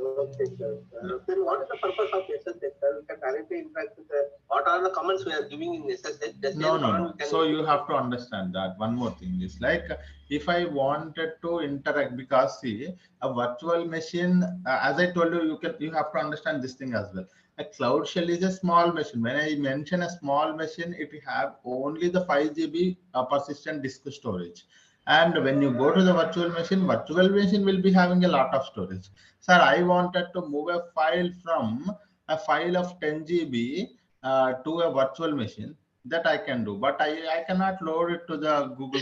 Okay, sir. Then what is the purpose of SSH? Sir, we can directly interact with what are the comments we are giving in SSH? The No, same no, command no. we can So you have to understand that one more thing is like if I wanted to interact, because see a virtual machine, as I told you, you have to understand this thing as well. A cloud shell is a small machine. When I mention a small machine, it have only the 5 GB persistent disk storage. And when you go to the virtual machine will be having a lot of storage. Sir, I wanted to move a file from a file of 10 GB to a virtual machine. That I can do, but I cannot load it to the Google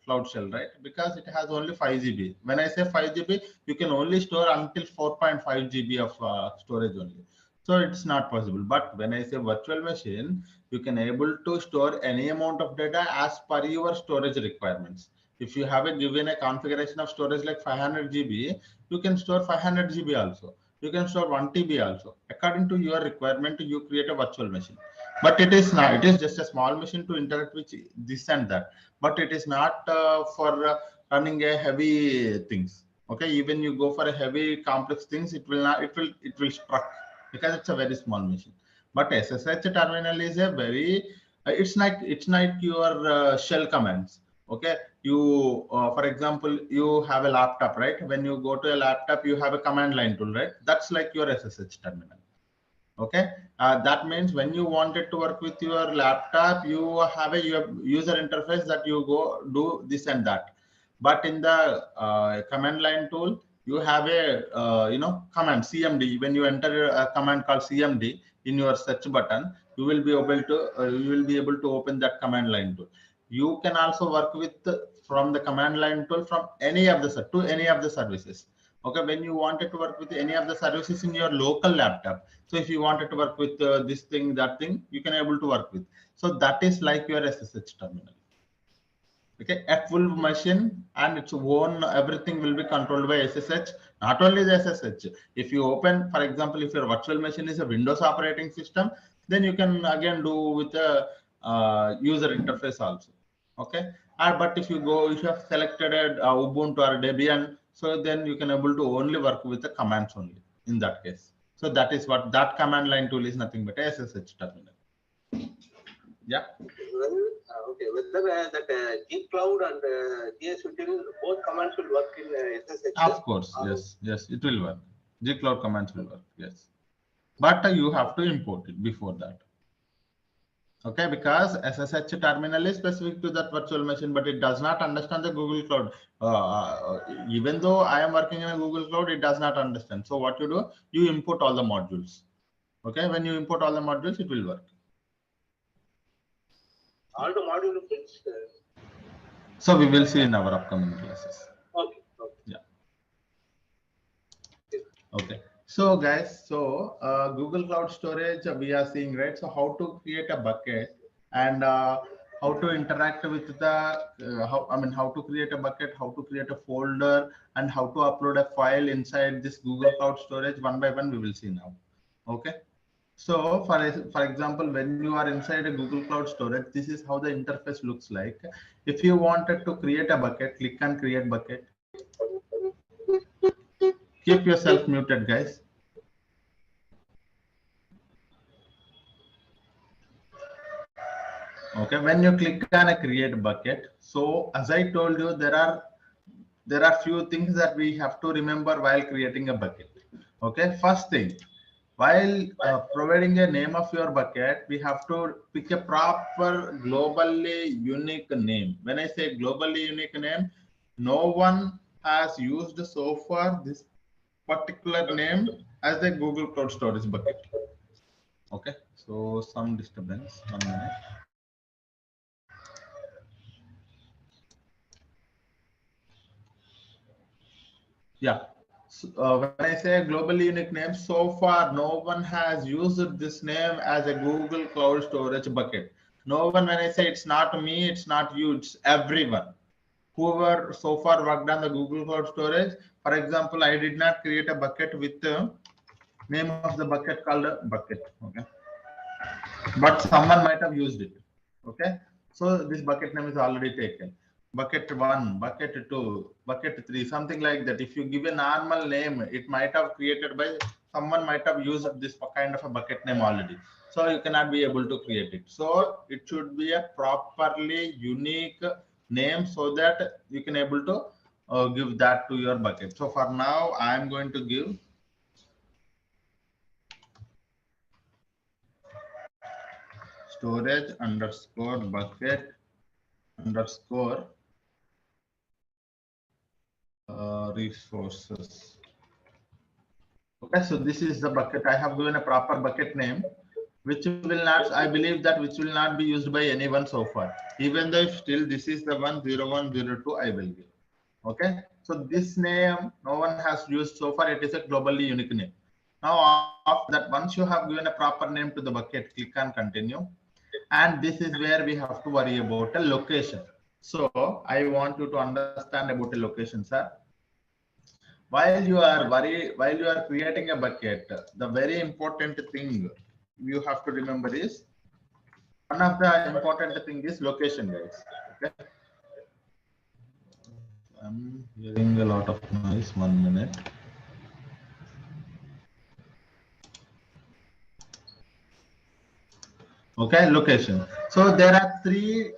Cloud Shell, right? Because it has only 5 GB. When I say 5 GB, you can only store until 4.5 GB of storage only. So it's not possible. But when I say virtual machine, you can able to store any amount of data as per your storage requirements. If you have given a configuration of storage like 500 GB, you can store 500 GB also. You can store 1 TB also. According to your requirement, you create a virtual machine. But it is not, it is just a small machine to interact with this and that, but it is not for running a heavy things. Okay, even you go for a heavy complex things, it will not, it will struck, because it's a very small machine. But SSH terminal is a very it's like your shell commands. Okay, you for example, you have a laptop, right? When you go to a laptop, you have a command line tool, right? That's like your SSH terminal. Okay, that means when you wanted to work with your laptop, you have a user interface that you go do this and that. But in the command line tool, you have a command CMD. When you enter a command called CMD in your search button, you will be able to open that command line tool. You can also work with from the command line tool from any of the services. Okay, when you wanted to work with any of the services in your local laptop, so if you wanted to work with this thing, that thing, you can able to work with. So that is like your SSH terminal. Okay, a full machine and its own everything will be controlled by SSH. Not only the SSH. If you open, for example, if your virtual machine is a Windows operating system, then you can again do with a user interface also. Okay, but if you have selected Ubuntu or Debian, so then you can able to only work with the commands only in that case. So that is what that command line tool is, nothing but a SSH terminal. Yeah. Well, okay. Whether that G Cloud and GS Util, both commands will work in SSH. Of course, yes, it will work. G Cloud commands will work, yes. But you have to import it before that. Okay, because SSH terminal is specific to that virtual machine, but it does not understand the Google Cloud. Even though I am working in a Google Cloud, it does not understand. So what you do, you import all the modules. Okay, when you import all the modules, it will work. All the module fixed. So we will see in our upcoming classes. Okay. Yeah. Okay. So guys, Google Cloud Storage we are seeing, right? So how to create a bucket and how to interact with the how to create a bucket, how to create a folder, and how to upload a file inside this Google Cloud Storage one by one we will see now. Okay. So for example, when you are inside a Google Cloud Storage, this is how the interface looks like. If you wanted to create a bucket, click on create bucket. Keep yourself muted, guys. Okay, when you click on a create bucket, so as I told you, there are few things that we have to remember while creating a bucket. Okay, first thing, while providing a name of your bucket, we have to pick a proper globally unique name. When I say globally unique name, no one has used so far this particular name as a Google Cloud Storage bucket. Okay, so some disturbance, 1 minute. Yeah. So, when I say globally unique name, so far no one has used this name as a Google Cloud Storage bucket. No one, when I say it's not me, it's not you, it's everyone. Whoever so far worked on the Google Cloud Storage, for example, I did not create a bucket with the name of the bucket called a bucket. Okay. But someone might have used it. Okay. So this bucket name is already taken. bucket 1, bucket 2, bucket 3, something like that. If you give a normal name, it might have created by someone might have used this kind of a bucket name already. So you cannot be able to create it. So it should be a properly unique name so that you can able to give that to your bucket. So for now, I am going to give storage underscore bucket underscore resources. Okay, so this is the bucket. I have given a proper bucket name, which will not, I believe that which will not be used by anyone so far. Even though if still this is the 10102, I will give. Okay, so this name no one has used so far. It is a globally unique name. Now, after that, once you have given a proper name to the bucket, click on continue. And this is where we have to worry about a location. So I want you to understand about a location, sir. While you are creating a bucket, the very important thing you have to remember is one of the important thing is location, guys. Okay. I'm hearing a lot of noise. 1 minute. Okay, location. So there are three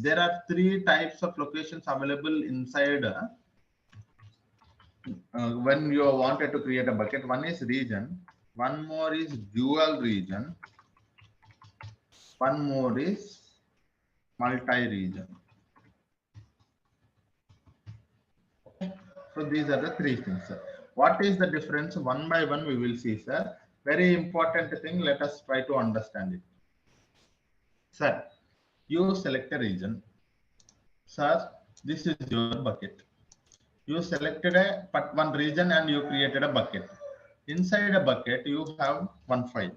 there are three types of locations available inside when you wanted to create a bucket. One is region, one more is dual region, one more is multi-region. Okay. So these are the three things, sir. What is the difference? One by one we will see, sir. Very important thing, let us try to understand it. Sir, you select a region. Sir, this is your bucket. You selected one region and you created a bucket. Inside a bucket, you have one file.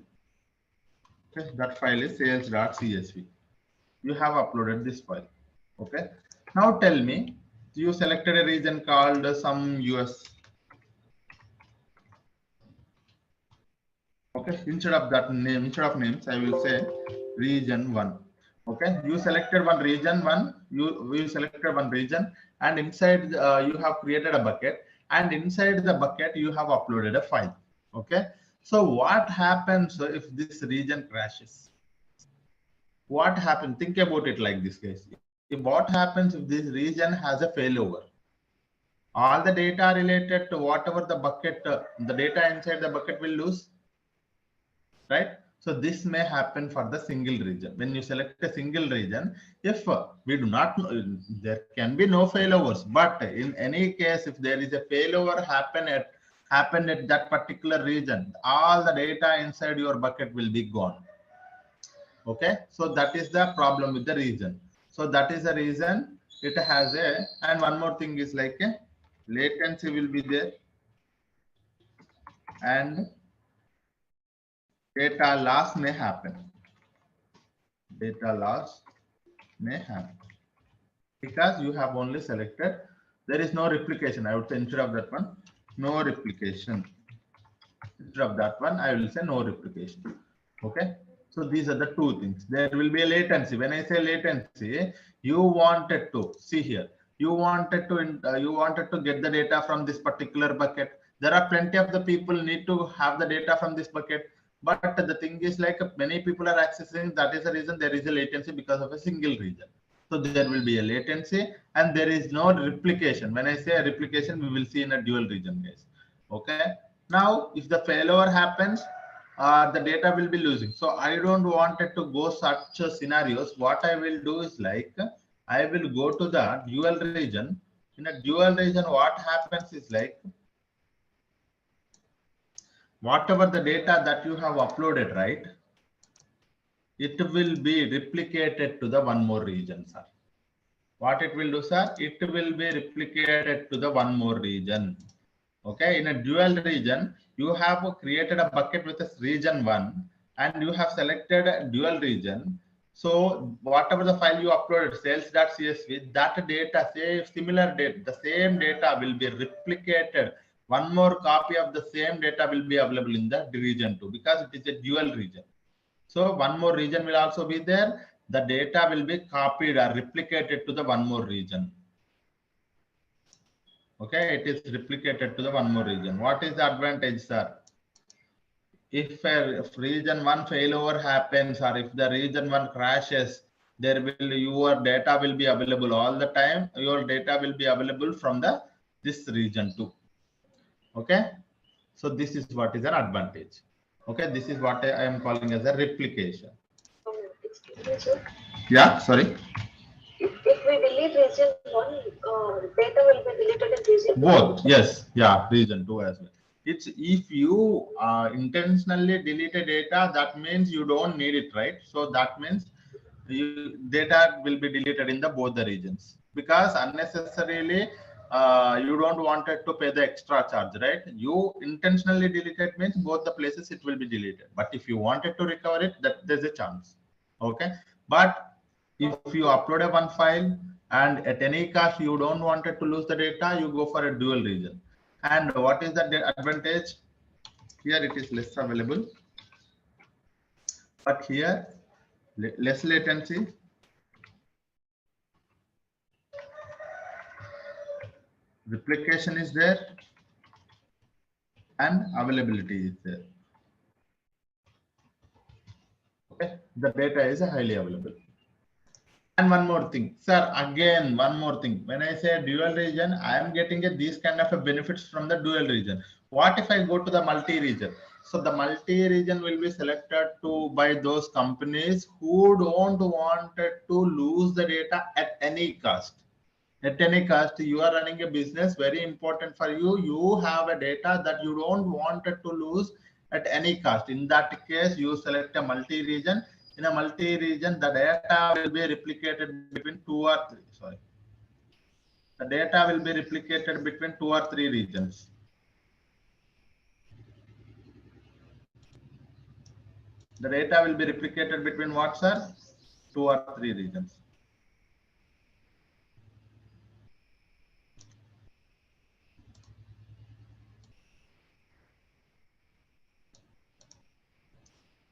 Okay, that file is sales.csv. You have uploaded this file. Okay. Now tell me, you selected a region called some US. Okay, instead of that name, instead of names, I will say region 1. Okay, you selected one region you selected one region, and inside you have created a bucket, and inside the bucket you have uploaded a file. Okay, so what happens if this region crashes? What happens? Think about it like this, guys. What happens if this region has a failover? All the data related to whatever the bucket, the data inside the bucket will lose, right? So this may happen for the single region. When you select a single region, if we do not know, there can be no failovers, but in any case, if there is a failover happened at that particular region, all the data inside your bucket will be gone. Okay, so that is the problem with the region. So that is the reason it has a, and one more thing is like a latency will be there, and data loss may happen. Data loss may happen because you have only selected, there is no replication. I would say instead of that one, no replication. Instead of that one, I will say no replication. Okay. So these are the two things. There will be a latency. When I say latency, you wanted to see here. You wanted to get the data from this particular bucket. There are plenty of the people need to have the data from this bucket. But the thing is like many people are accessing. That is the reason there is a latency because of a single region. So there will be a latency and there is no replication. When I say a replication, we will see in a dual region, guys. Okay. Now, if the failover happens, the data will be losing. So I don't want it to go such scenarios. What I will do is like, I will go to the dual region. In a dual region, what happens is like, whatever the data that you have uploaded, right? It will be replicated to the one more region, sir. What it will do, sir? It will be replicated to the one more region. Okay, in a dual region, you have created a bucket with a region 1 and you have selected a dual region. So whatever the file you uploaded, sales.csv, that data, say similar data, the same data will be replicated. One more copy of the same data will be available in the region 2 because it is a dual region. So one more region will also be there the data will be copied or replicated to the one more region. Okay, it is replicated to the one more region. What is the advantage, sir? If region 1 failover happens, or if the region 1 crashes, your data will be available all the time. Your data will be available from this region too. Okay, so this is what is an advantage. Okay, this is what I am calling as a replication. Excuse me, sir. Yeah, sorry. If we delete region 1, data will be deleted in region 2. Both, yes, yeah, region 2 as well. It's if you intentionally delete a data, that means you don't need it, right? So that means data will be deleted in both the regions, because unnecessarily you don't want it to pay the extra charge, right? You intentionally deleted means both the places it will be deleted. But if you wanted to recover it, that there's a chance. Okay, but if you upload a one file and at any cost you don't want it to lose the data, you go for a dual region. And what is the advantage? Here it is less available, but here less latency, replication is there, and availability is there. Okay, the data is highly available. And one more thing, sir, again, one more thing. When I say dual region, I am getting these kind of benefits from the dual region. What if I go to the multi-region? So the multi-region will be selected by those companies who don't want to lose the data at any cost. At any cost, you are running a business, very important for you. You have a data that you don't want it to lose at any cost. In that case, you select a multi-region. In a multi-region, the data will be replicated between 2 or 3. Sorry, the data will be replicated between 2 or 3 regions. The data will be replicated between what, sir? 2 or 3 regions.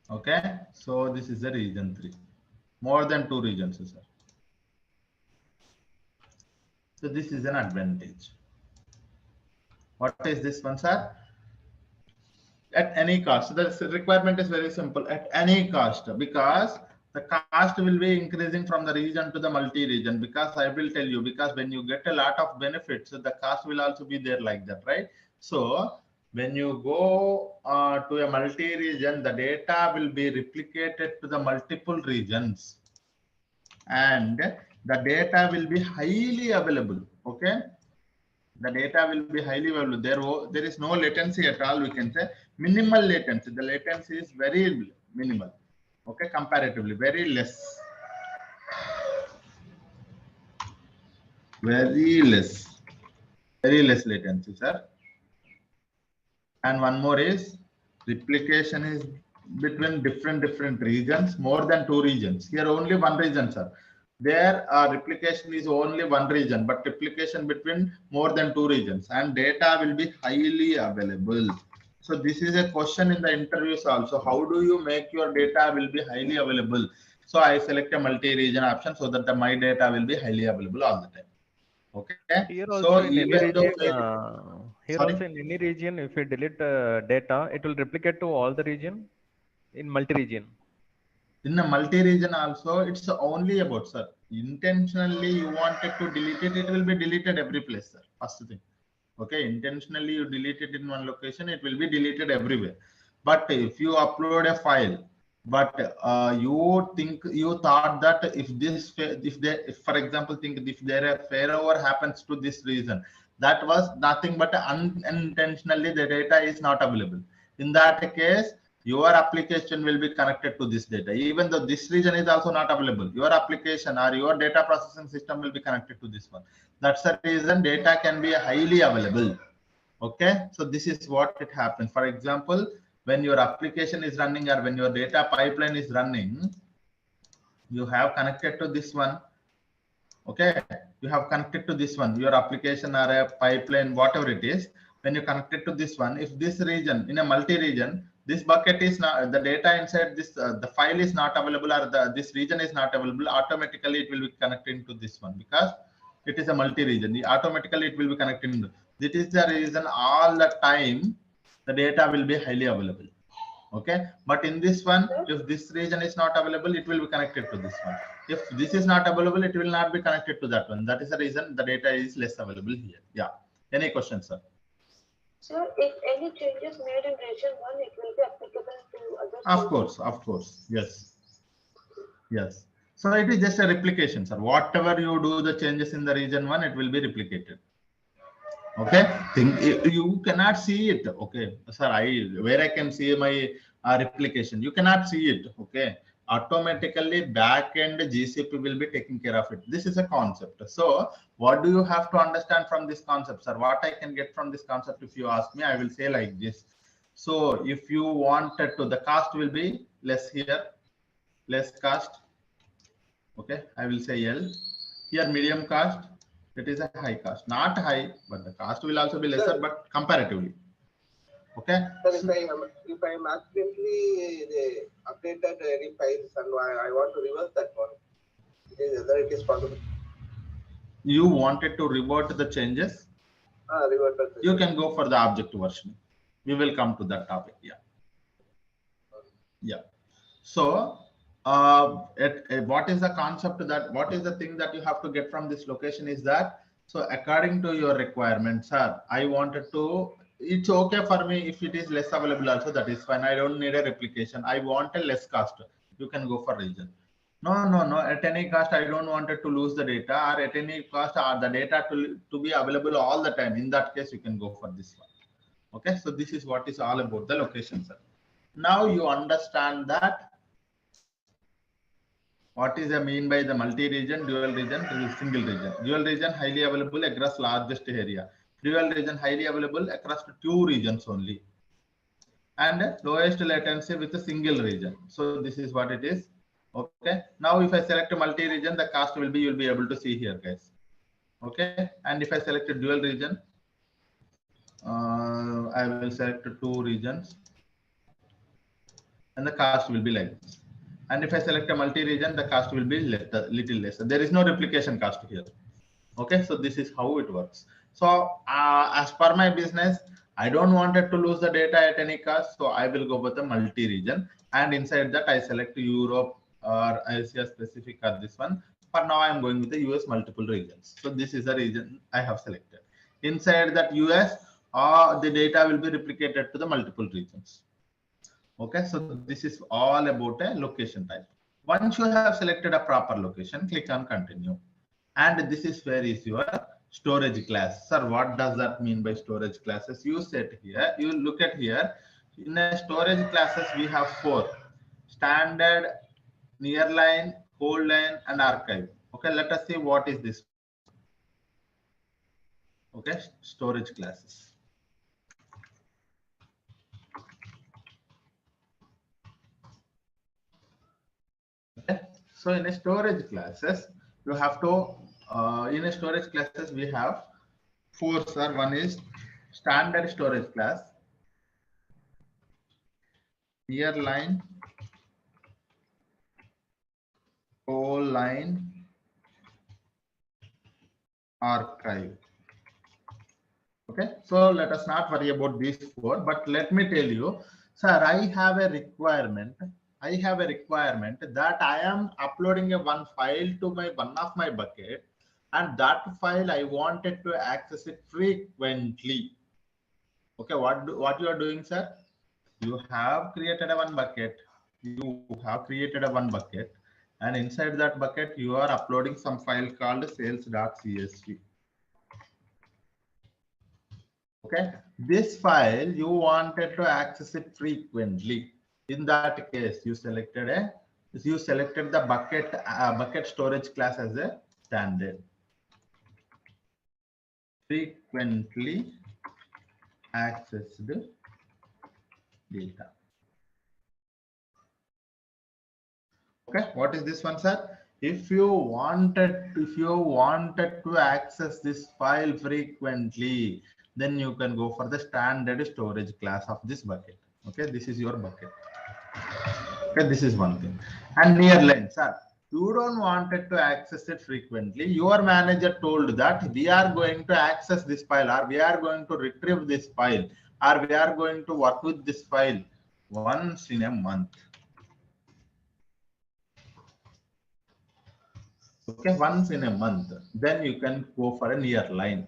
Okay, so this is the region 3. More than 2 regions, sir. So this is an advantage. What is this one, sir? At any cost. The requirement is very simple. At any cost, because the cost will be increasing from the region to the multi-region. Because I will tell you, because when you get a lot of benefits, the cost will also be there like that, right? So when you go to a multi-region, the data will be replicated to the multiple regions, and the data will be highly available. Okay, the data will be highly available. There is no latency at all. We can say minimal latency. The latency is very minimal. Okay, comparatively very less. Very less latency, sir. And one more is replication is between different regions, more than 2 regions. Here only 1 region, sir. There replication is only 1 region, but replication between more than 2 regions, and data will be highly available. So this is a question in the interviews also. How do you make your data will be highly available? So I select a multi-region option so that my data will be highly available all the time. Okay. Here So also in any even though region, also in any region, if you delete data, it will replicate to all the region in multi-region. In a multi-region also, it's only about, sir, intentionally you wanted to delete it, it will be deleted every place, sir. First thing. Okay, intentionally you delete it in one location, it will be deleted everywhere. But if you upload a file, but you thought that if for example, if there a failover happens to this region, that was nothing but unintentionally the data is not available. In that case, your application will be connected to this data, even though this region is also not available. Your application or your data processing system will be connected to this one. That's the reason data can be highly available. Okay, so this is what it happens. For example, when your application is running or when your data pipeline is running, you have connected to this one. Okay, you have connected to this one, your application or a pipeline, whatever it is. When you connected to this one, if this region in a multi-region, this bucket is not, the data inside this, the file is not available, or this region is not available, automatically it will be connecting to this one, because it is a multi-region. Automatically it will be connecting. This is the reason all the time the data will be highly available. Okay, but in this one, if this region is not available, it will be connected to this one. If this is not available, it will not be connected to that one. That is the reason the data is less available here. Yeah. Any questions, sir? Sir, if any changes made in region 1, it will be applicable to other. Of course. Yes. Yes. So it is just a replication, sir. Whatever you do the changes in the region 1, it will be replicated. Okay, you cannot see it. Okay, sir, where I can see my replication, you cannot see it. Okay, automatically backend GCP will be taking care of it. This is a concept. So what do you have to understand from this concept, sir? What I can get from this concept, if you ask me, I will say like this. So if you wanted to, the cost will be less here, less cost. Okay, I will say L. Here medium cost. It is a high cost, not high, but the cost will also be lesser, but comparatively. Okay. Sir, if I am accidentally updated any files and I want to reverse that one, whether it is possible. You wanted to revert the changes? Revert the you can go for the object version. We will come to that topic. Yeah. Yeah. So what is the concept that, what is the thing that you have to get from this location is that, so according to your requirements, sir, I wanted to, it's okay for me if it is less available also, that is fine. I don't need a replication. I want a less cost. You can go for region. No, at any cost, I don't want it to lose the data, or at any cost, the data to be available all the time. In that case, you can go for this one. Okay, so this is what is all about the location, sir. Now you understand that what is the mean by the multi-region, dual region, single region. Dual region highly available across largest area. Dual region highly available across 2 regions only. And lowest latency with a single region. So this is what it is. Okay. Now if I select a multi-region, the cost will be, you'll be able to see here, guys. Okay. And if I select a dual region, I will select 2 regions. And the cost will be like this. And if I select a multi-region, the cost will be little less. There is no replication cost here. Okay, so this is how it works. So as per my business, I don't want it to lose the data at any cost. So I will go with the multi-region, and inside that I select Europe or Asia specific or this one. For now, I am going with the US multiple regions. So this is the region I have selected. Inside that US, the data will be replicated to the multiple regions. Okay, so this is all about a location type. Once you have selected a proper location, click on continue. And this is where is your storage class. Sir, what does that mean by storage classes? You set here, you look at here. In a storage classes, we have 4: standard, nearline, hold line, and archive. Okay, let us see what is this. Okay, storage classes. Okay. So in a storage classes, you have to, in a storage classes, we have 4, sir. One is standard storage class, nearline, whole line, archive. Okay, so let us not worry about these 4, but let me tell you, sir, I have a requirement that I am uploading one file to one of my bucket, and that file I wanted to access it frequently. Okay, what you are doing, sir? You have created one bucket. And inside that bucket, you are uploading some file called sales.csv. Okay, this file you wanted to access it frequently. In that case, you selected the bucket storage class as a standard. Frequently accessed data. Okay, what is this one, sir? If you wanted to access this file frequently, then you can go for the standard storage class of this bucket. Okay, this is your bucket. Okay, this is one thing. And nearline, sir, you don't want it to access it frequently. Your manager told that we are going to access this file, or we are going to retrieve this file, or we are going to work with this file once in a month. Okay, once in a month, then you can go for a nearline.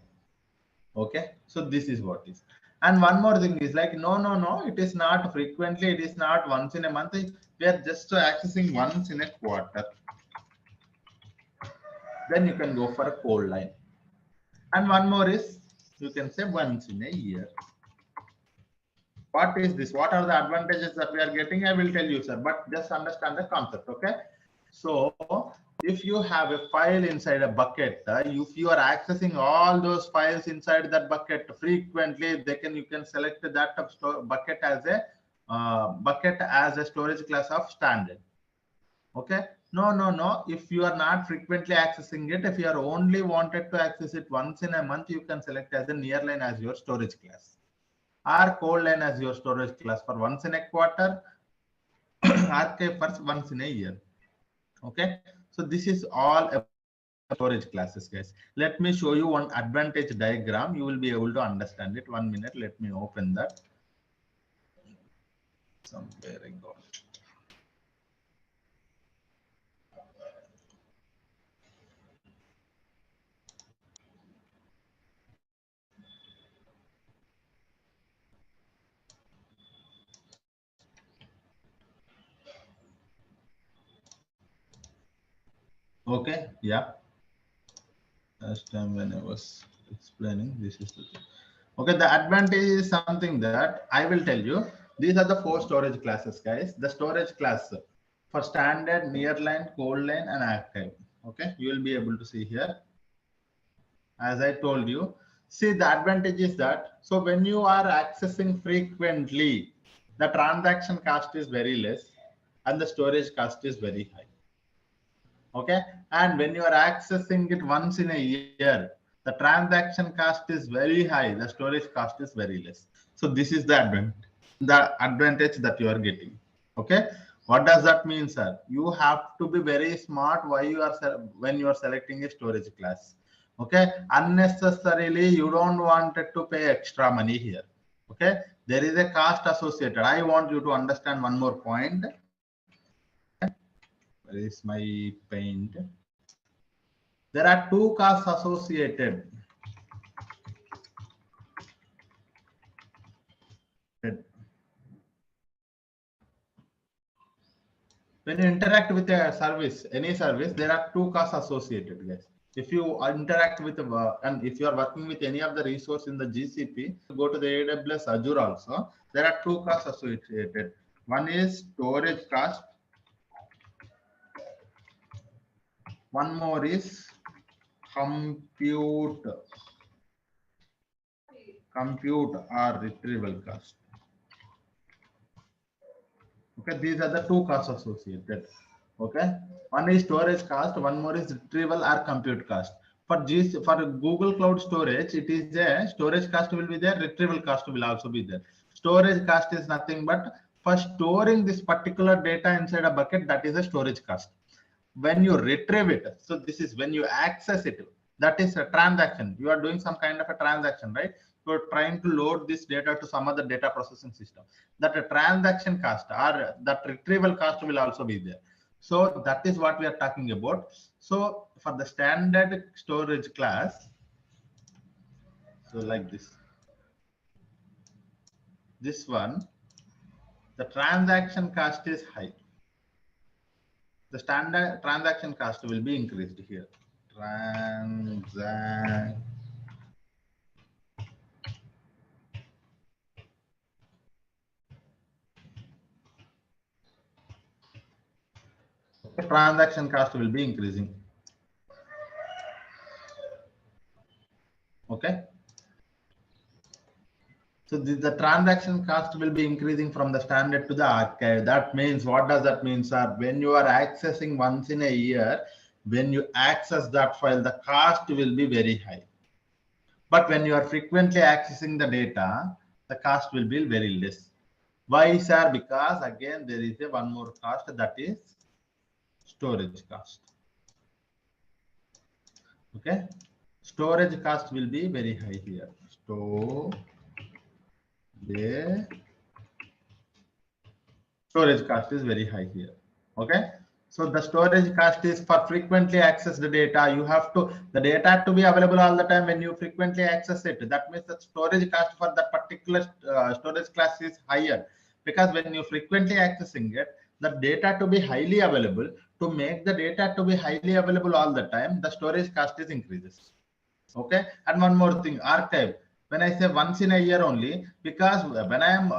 Okay, so this is what is. And one more thing is like, no, it is not frequently, it is not once in a month. We are just accessing once in a quarter. Then you can go for a cold line. And one more is, you can say once in a year. What is this? What are the advantages that we are getting? I will tell you, sir, but just understand the concept. Okay, so if you have a file inside a bucket, if you are accessing all those files inside that bucket frequently, you can select that bucket as a storage class of standard. Okay, no, if you are not frequently accessing it, if you are only wanted to access it once in a month, you can select as a nearline as your storage class, or cold line as your storage class for once in a quarter, archive for once in a year. Okay, so this is all about storage classes, guys. Let me show you one advantage diagram. You will be able to understand it. 1 minute, let me open that. Somewhere I got it. Okay, yeah. Last time when I was explaining, this is the thing. Okay, the advantage is something that I will tell you. These are the 4 storage classes, guys. The storage class for standard, nearline, cold line, and archive. Okay, you will be able to see here. As I told you, see, the advantage is that, so when you are accessing frequently, the transaction cost is very less and the storage cost is very high. Okay, and when you are accessing it once in a year, the transaction cost is very high, the storage cost is very less. So this is the advantage that you are getting. Okay, what does that mean, sir? You have to be very smart when you are selecting a storage class. Okay, unnecessarily you don't want it to pay extra money here. Okay, there is a cost associated. I want you to understand one more point. Where is my paint? There are 2 costs associated. When you interact with a service, any service, there are 2 costs associated, guys. If you interact with and if you are working with any of the resource in the GCP, go to the AWS Azure also, there are 2 costs associated. One is storage cost. One more is compute or retrieval cost. Okay, these are the 2 costs associated. Okay, one is storage cost, one more is retrieval or compute cost. For Google Cloud Storage, it is a storage cost will be there, retrieval cost will also be there. Storage cost is nothing but for storing this particular data inside a bucket, that is a storage cost. When you retrieve it, so this is when you access it, that is a transaction. You are doing some kind of a transaction, right? You're trying to load this data to some other data processing system. That a transaction cost or that retrieval cost will also be there. So that is what we are talking about. So for the standard storage class, so like this one, the transaction cost is high. The standard transaction cost will be increased here. Transaction cost will be increasing. Okay. So the transaction cost will be increasing from the standard to the archive. That means, what does that mean, sir? When you are accessing once in a year, when you access that file, the cost will be very high. But when you are frequently accessing the data, the cost will be very less. Why, sir? Because again, there is a one more cost, that is storage cost. Okay. Storage cost will be very high here. Storage cost is very high here. Okay. So the storage cost is for frequently accessed data. You have to, the data to be available all the time when you frequently access it. That means the storage cost for that particular storage class is higher, because when you frequently accessing it, the data to be highly available, to make the data to be highly available all the time, the storage cost is increases. Okay. And one more thing, archive. When I say once in a year only, because when I am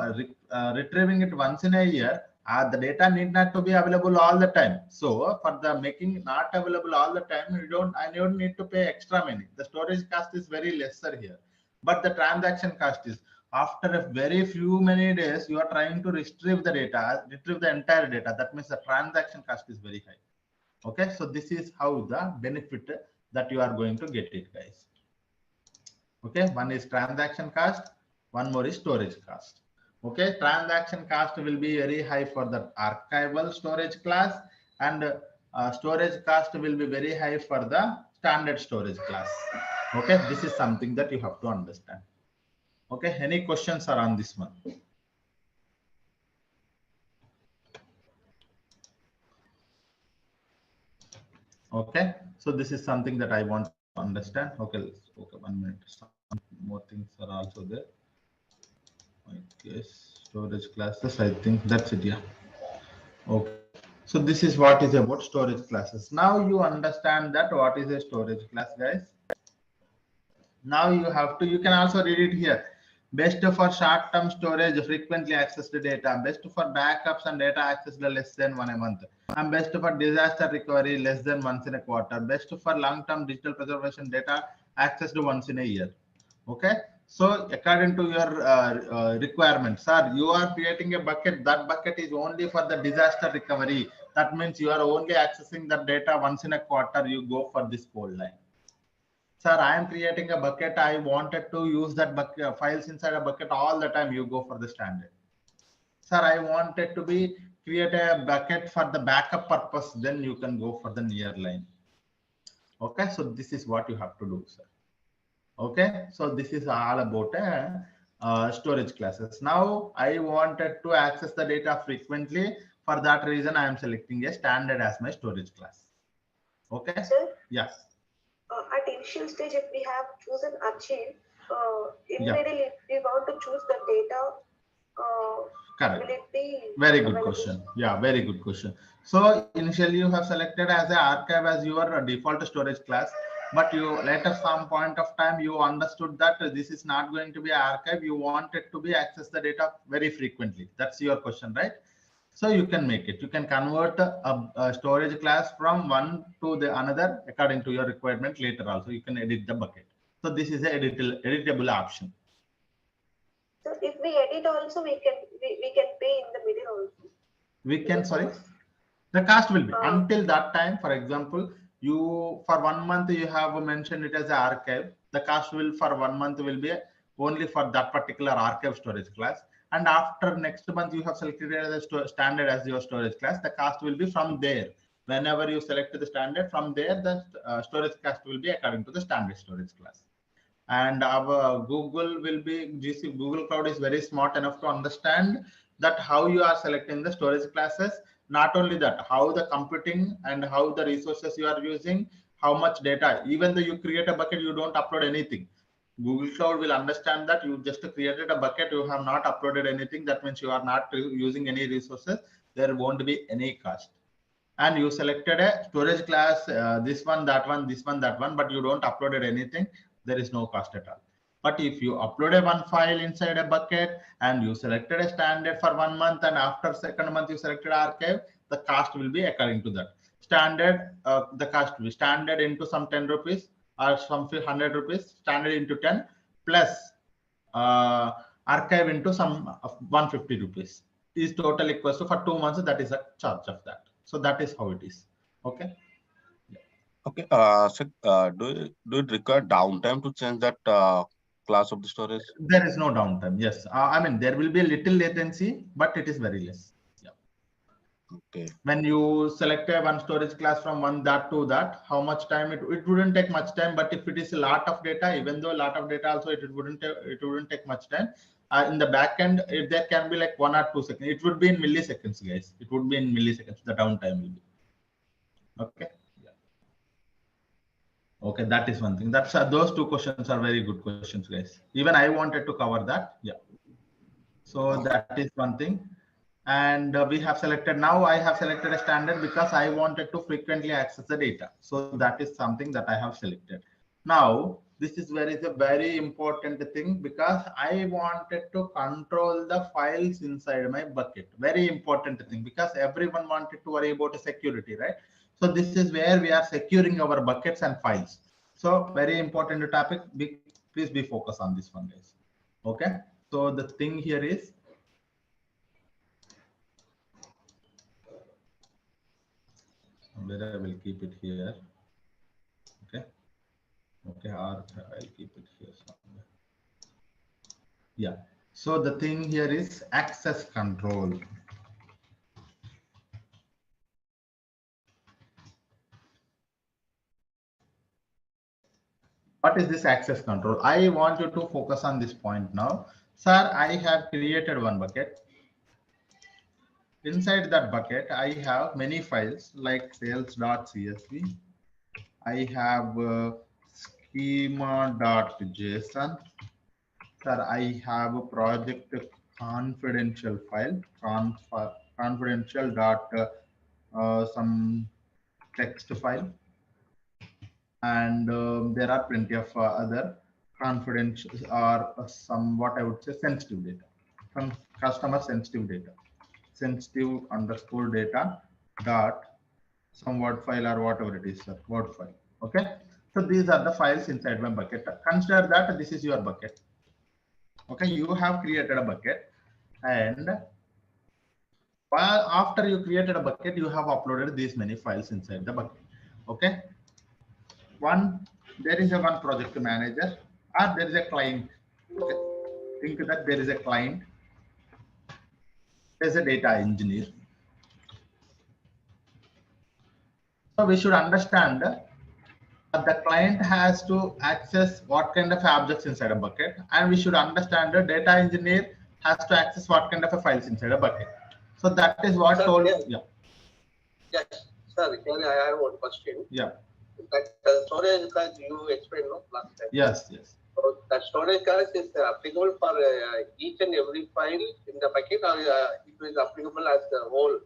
retrieving it once in a year, the data need not to be available all the time. So for the making not available all the time, I don't need to pay extra money. The storage cost is very lesser here, but the transaction cost is, after a very few many days, you are trying to retrieve the data, retrieve the entire data. That means the transaction cost is very high. Okay, so this is how the benefit that you are going to get it, guys. Okay, one is transaction cost, one more is storage cost. Okay, transaction cost will be very high for the archival storage class, and storage cost will be very high for the standard storage class. Okay, this is something that you have to understand. Okay, any questions are on this one? Okay, so this is something that I want to understand. Okay, okay, 1 minute. Some more things are also there. Okay, storage classes, I think that's it. Yeah. Okay, so this is what is about storage classes. Now you understand that what is a storage class, guys. Now you have to, you can also read it here. Best for short-term storage, frequently accessed data. Best for backups and data accessed less than 1 a month. And best for disaster recovery, less than once in a quarter. Best for long-term digital preservation data, accessed once in a year. Okay. So according to your requirements, sir, you are creating a bucket. That bucket is only for the disaster recovery. That means you are only accessing the data once in a quarter. You go for this code line. Sir, I am creating a bucket. I wanted to use that bucket files inside a bucket all the time. You go for the standard. Sir, I wanted to be create a bucket for the backup purpose. Then you can go for the near line. Okay, so this is what you have to do, sir. Okay, so this is all about storage classes. Now I wanted to access the data frequently. For that reason, I am selecting a standard as my storage class. Okay. Sir? Yes. At initial stage, if we have chosen a chain, immediately if we want to choose the data, correct. Will it be very good question? Yeah, very good question. So initially you have selected as an archive as your default storage class, but you later some point of time you understood that this is not going to be an archive. You wanted to be access the data very frequently. That's your question, right? So you can make it. You can convert a storage class from one to the another according to your requirement later. Also, you can edit the bucket. So this is a editable option. So if we edit also, we can pay in the middle also. We can, sorry, the cost will be until that time. For example, you for 1 month you have mentioned it as an archive. The cost will for 1 month will be only for that particular archive storage class. And after next month you have selected as a standard as your storage class, the cost will be from there. Whenever you select the standard, from there the storage cost will be according to the standard storage class. And our Google will be GCP. Google Cloud is very smart enough to understand that how you are selecting the storage classes. Not only that, how the computing and how the resources you are using, how much data. Even though you create a bucket, you don't upload anything. Google Cloud will understand that you just created a bucket, you have not uploaded anything. That means you are not using any resources. There won't be any cost. And you selected a storage class, this one, that one, this one, that one, but you don't uploaded anything. There is no cost at all. But if you uploaded one file inside a bucket and you selected a standard for 1 month, and after 2nd month you selected archive, the cost will be according to that. Standard, the cost will be standard into some 10 rupees or some 100 rupees, standard into 10 plus archive into some 150 rupees is total equals to for 2 months. That is a charge of that. So that is how it is. Okay. Okay. So do it require downtime to change that class of the storage? There is no downtime. Yes. I mean, there will be a little latency, but it is very less. Yeah. Okay. When you select a one storage class from one that to that, how much time it wouldn't take much time. But if it is a lot of data, even though a lot of data also, it wouldn't take much time. In the back end, if there can be like 1 or 2 seconds, it would be in milliseconds, guys. It would be in milliseconds. The downtime will be. Okay. Yeah. Okay, that is one thing. That's those two questions are very good questions, guys. Even I wanted to cover that. Yeah. So that is one thing. And we have selected, now I have selected a standard because I wanted to frequently access the data. So that is something that I have selected. Now, this is where is a very important thing because I wanted to control the files inside my bucket. Very important thing because everyone wanted to worry about the security, right? So this is where we are securing our buckets and files. So very important topic. Please be focused on this one, guys. Okay. So the thing here is, where I will keep it here. Okay. Okay, or I'll keep it here somewhere. Yeah. So the thing here is access control. What is this access control? I want you to focus on this point now. Sir, I have created one bucket. Inside that bucket, I have many files like sales.csv. I have schema.json. Sir, I have a project confidential file, confidential dot some text file, and there are plenty of other confidential or some what I would say sensitive data, some customer sensitive data, sensitive underscore data dot some word file or whatever it is, sir, word file. Okay, so these are the files inside my bucket. Consider that this is your bucket. Okay, you have created a bucket, and while after you created a bucket, you have uploaded these many files inside the bucket. Okay, there is a one project manager, or there is a client. Okay, think that there is a client, there's a data engineer. So we should understand the client has to access what kind of objects inside a bucket, and we should understand the data engineer has to access what kind of a files inside a bucket. So that is what Sir, told. yes. Yeah. Yes, sir. Here I have one question. Yeah. That storage class you explained no, last time. Yes. Yes. So that storage class is applicable for each and every file in the bucket, or it is applicable as the whole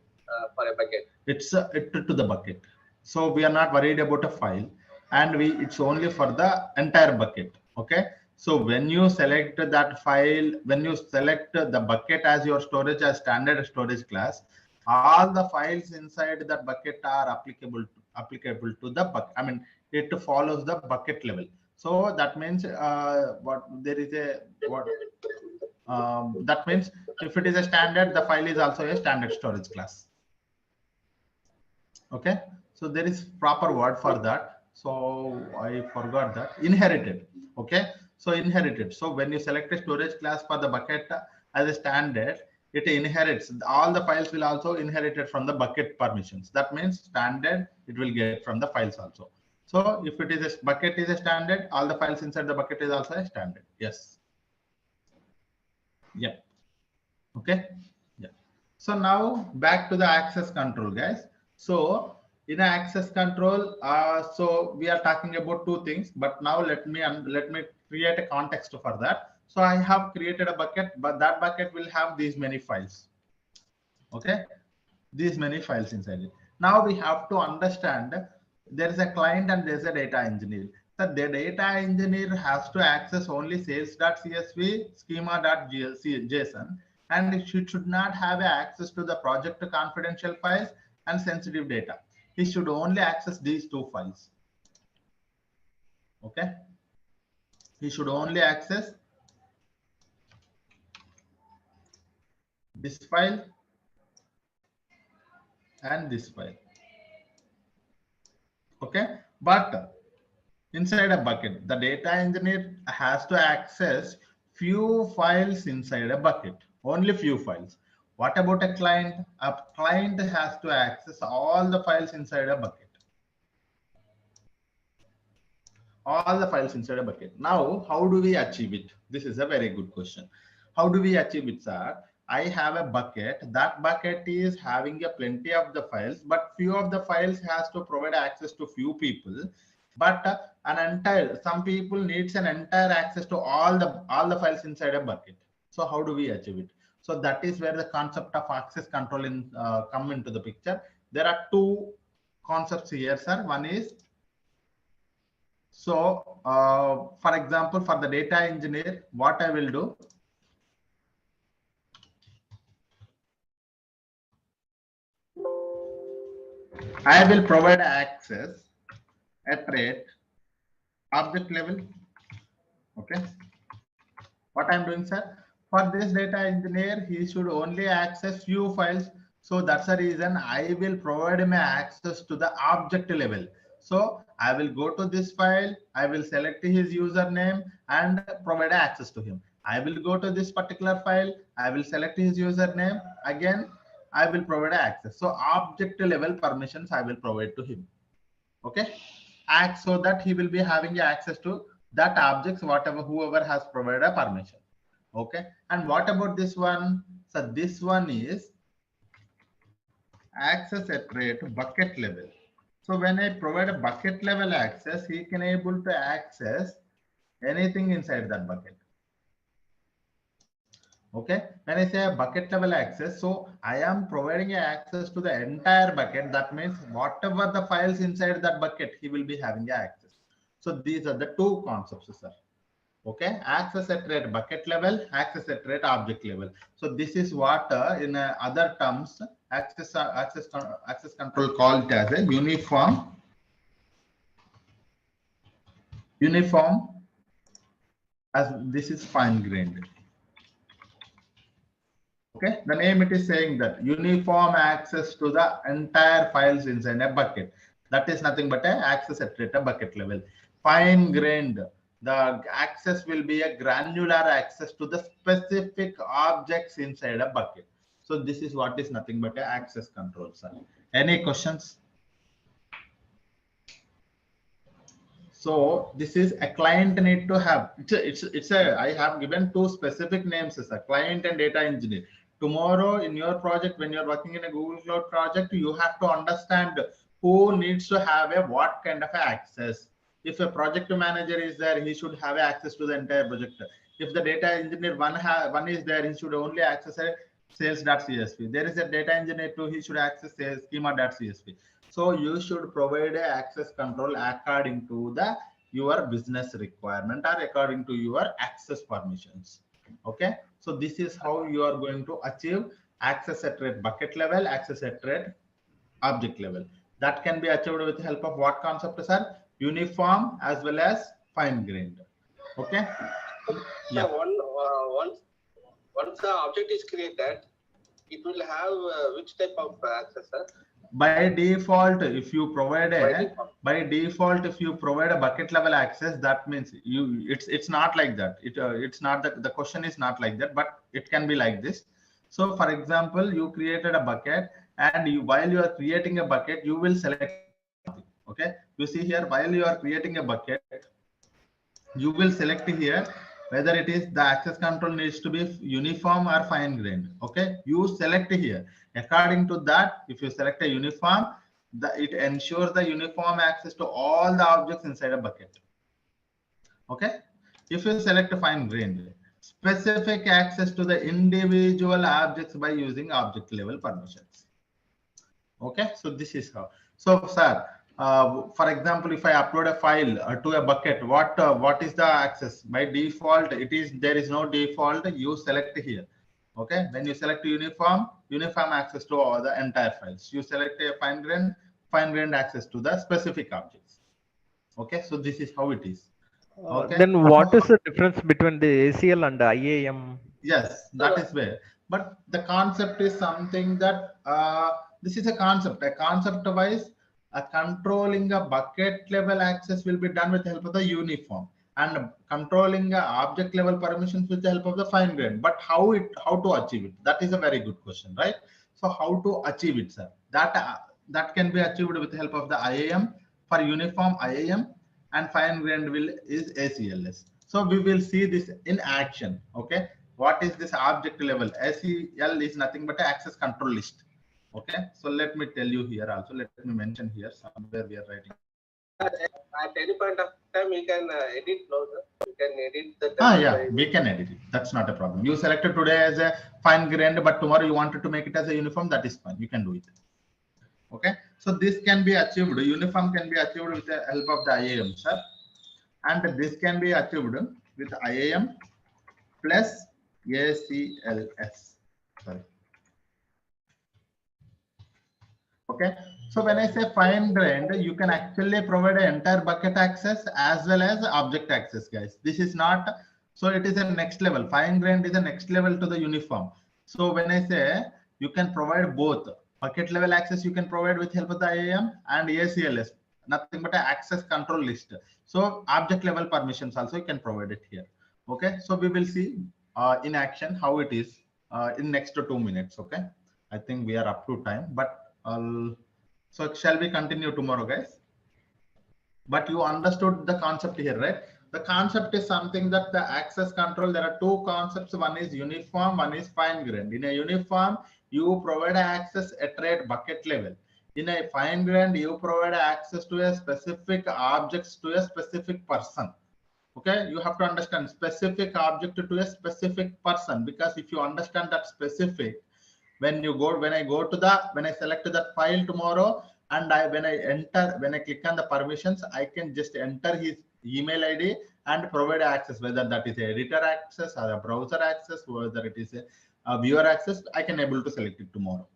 for a bucket? It's to the bucket. So we are not worried about a file, and it's only for the entire bucket. Okay. So when you select that file, when you select the bucket as your storage as standard storage class, all the files inside that bucket are applicable to the bucket. I mean, it follows the bucket level. So that means that means if it is a standard, the file is also a standard storage class. Okay, so there is proper word for that. So I forgot that. Inherited. Okay, so inherited. So when you select a storage class for the bucket as a standard, it inherits all the files will also inherited from the bucket permissions. That means standard it will get from the files also. So if it is a bucket is a standard, all the files inside the bucket is also a standard. Yes. Yeah. Okay. Yeah. So now back to the access control, guys. So in access control, so we are talking about two things, but now let me create a context for that. So I have created a bucket, but that bucket will have these many files. Okay, these many files inside it. Now we have to understand there is a client and there is a data engineer. So the data engineer has to access only sales.csv, schema.json, and it should not have access to the project confidential files and sensitive data. He should only access these two files. Okay, he should only access this file and this file. Okay, but inside a bucket. The data engineer has to access few files inside a bucket, only few files. What about a client? A client has to access all the files inside a bucket. All the files inside a bucket. Now, how do we achieve it? This is a very good question. How do we achieve it, sir? I have a bucket. That bucket is having a plenty of the files, but few of the files has to provide access to few people. But some people needs an entire access to all the files inside a bucket. So how do we achieve it? So that is where the concept of access control come into the picture. There are two concepts here, sir. One is, so for example, for the data engineer, what I will do, I will provide access at rate object level. Okay. What I'm doing, sir? For this data engineer, he should only access few files. So that's the reason I will provide him access to the object level. So I will go to this file, I will select his username and provide access to him. I will go to this particular file, I will select his username, again I will provide access. So object level permissions I will provide to him. Okay, so that he will be having access to that objects, whoever has provided a permission. Okay, and what about this one? So this one is access at rate bucket level. So when I provide a bucket level access, he can able to access anything inside that bucket. Okay, when I say a bucket level access, so I am providing access to the entire bucket. That means whatever the files inside that bucket, he will be having access. So these are the two concepts, sir. Okay, access at rate bucket level, access at rate object level. So this is what in other terms access control called as a uniform as this is fine grained. Okay, the name it is saying that uniform access to the entire files inside a bucket. That is nothing but a access at rate a bucket level. Fine grained, the access will be a granular access to the specific objects inside a bucket. So this is what is nothing but a access control, sir. Any questions? So this is a client need to have. I have given two specific names as a client and data engineer. Tomorrow in your project, when you're working in a Google Cloud project, you have to understand who needs to have a what kind of access. If a project manager is there, he should have access to the entire project. If the data engineer one is there, he should only access a sales.csv. There is a data engineer too, he should access a schema.csv. So you should provide a access control according to your business requirement or according to your access permissions. Okay, so this is how you are going to achieve access at rate bucket level, access at rate object level. That can be achieved with the help of what concepts are uniform as well as fine grained. Okay. Yeah. Once the object is created, it will have which type of access, sir? By default, if you provide if you provide a bucket level access, that means it's not like that. It's not that the question is not like that, but it can be like this. So for example, you created a bucket and while you are creating a bucket, you will select something. Okay, you see here, while you are creating a bucket, you will select here whether it is the access control needs to be uniform or fine grained. Okay, you select here. According to that, if you select a uniform, it ensures the uniform access to all the objects inside a bucket. Okay, if you select a fine grained, specific access to the individual objects by using object level permissions. Okay, so this is how. So sir, for example, if I upload a file to a bucket, what is the access? By default, there is no default. You select here. Okay, when you select uniform access to all the entire files. You select a fine grained access to the specific objects. Okay, so this is how it is. Okay. Then what is the difference between the ACL and the IAM? Yes, that is where. But the concept is something that this is a concept. A concept wise, controlling a bucket level access will be done with the help of the uniform, and controlling object level permissions with the help of the fine grained. But how to achieve it? That is a very good question, right? So how to achieve it, sir? That can be achieved with the help of the IAM. For uniform, IAM, and fine grained is ACLS. So we will see this in action. Okay, what is this object level? ACL is nothing but an access control list. Okay, so let me tell you here also. Let me mention here somewhere we are writing. At any point of time, we can edit now. We can edit the. Yeah, we can edit it. That's not a problem. You selected today as a fine grained, but tomorrow you wanted to make it as a uniform. That is fine. You can do it. Okay, so this can be achieved. Uniform can be achieved with the help of the IAM, sir, and this can be achieved with IAM plus ACLS. Sorry. Okay, so when I say fine grained, you can actually provide an entire bucket access as well as object access, guys. This is not, so it is a next level. Fine grained is a next level to the uniform. So when I say you can provide both bucket level access, you can provide with help of the IAM, and ACLS, nothing but an access control list. So object level permissions also you can provide it here. Okay, so we will see in action how it is in next 2 minutes. Okay, I think we are up to time, but so shall we continue tomorrow, guys? But you understood the concept here, right? The concept is something that the access control, there are two concepts. One is uniform, one is fine grained. In a uniform, you provide access at rate bucket level. In a fine grained, you provide access to a specific objects to a specific person. Okay, you have to understand specific object to a specific person, because if you understand that specific, when I select that file tomorrow, and when I click on the permissions, I can just enter his email ID and provide access, whether that is a editor access or a browser access, whether it is a viewer access, I can able to select it tomorrow.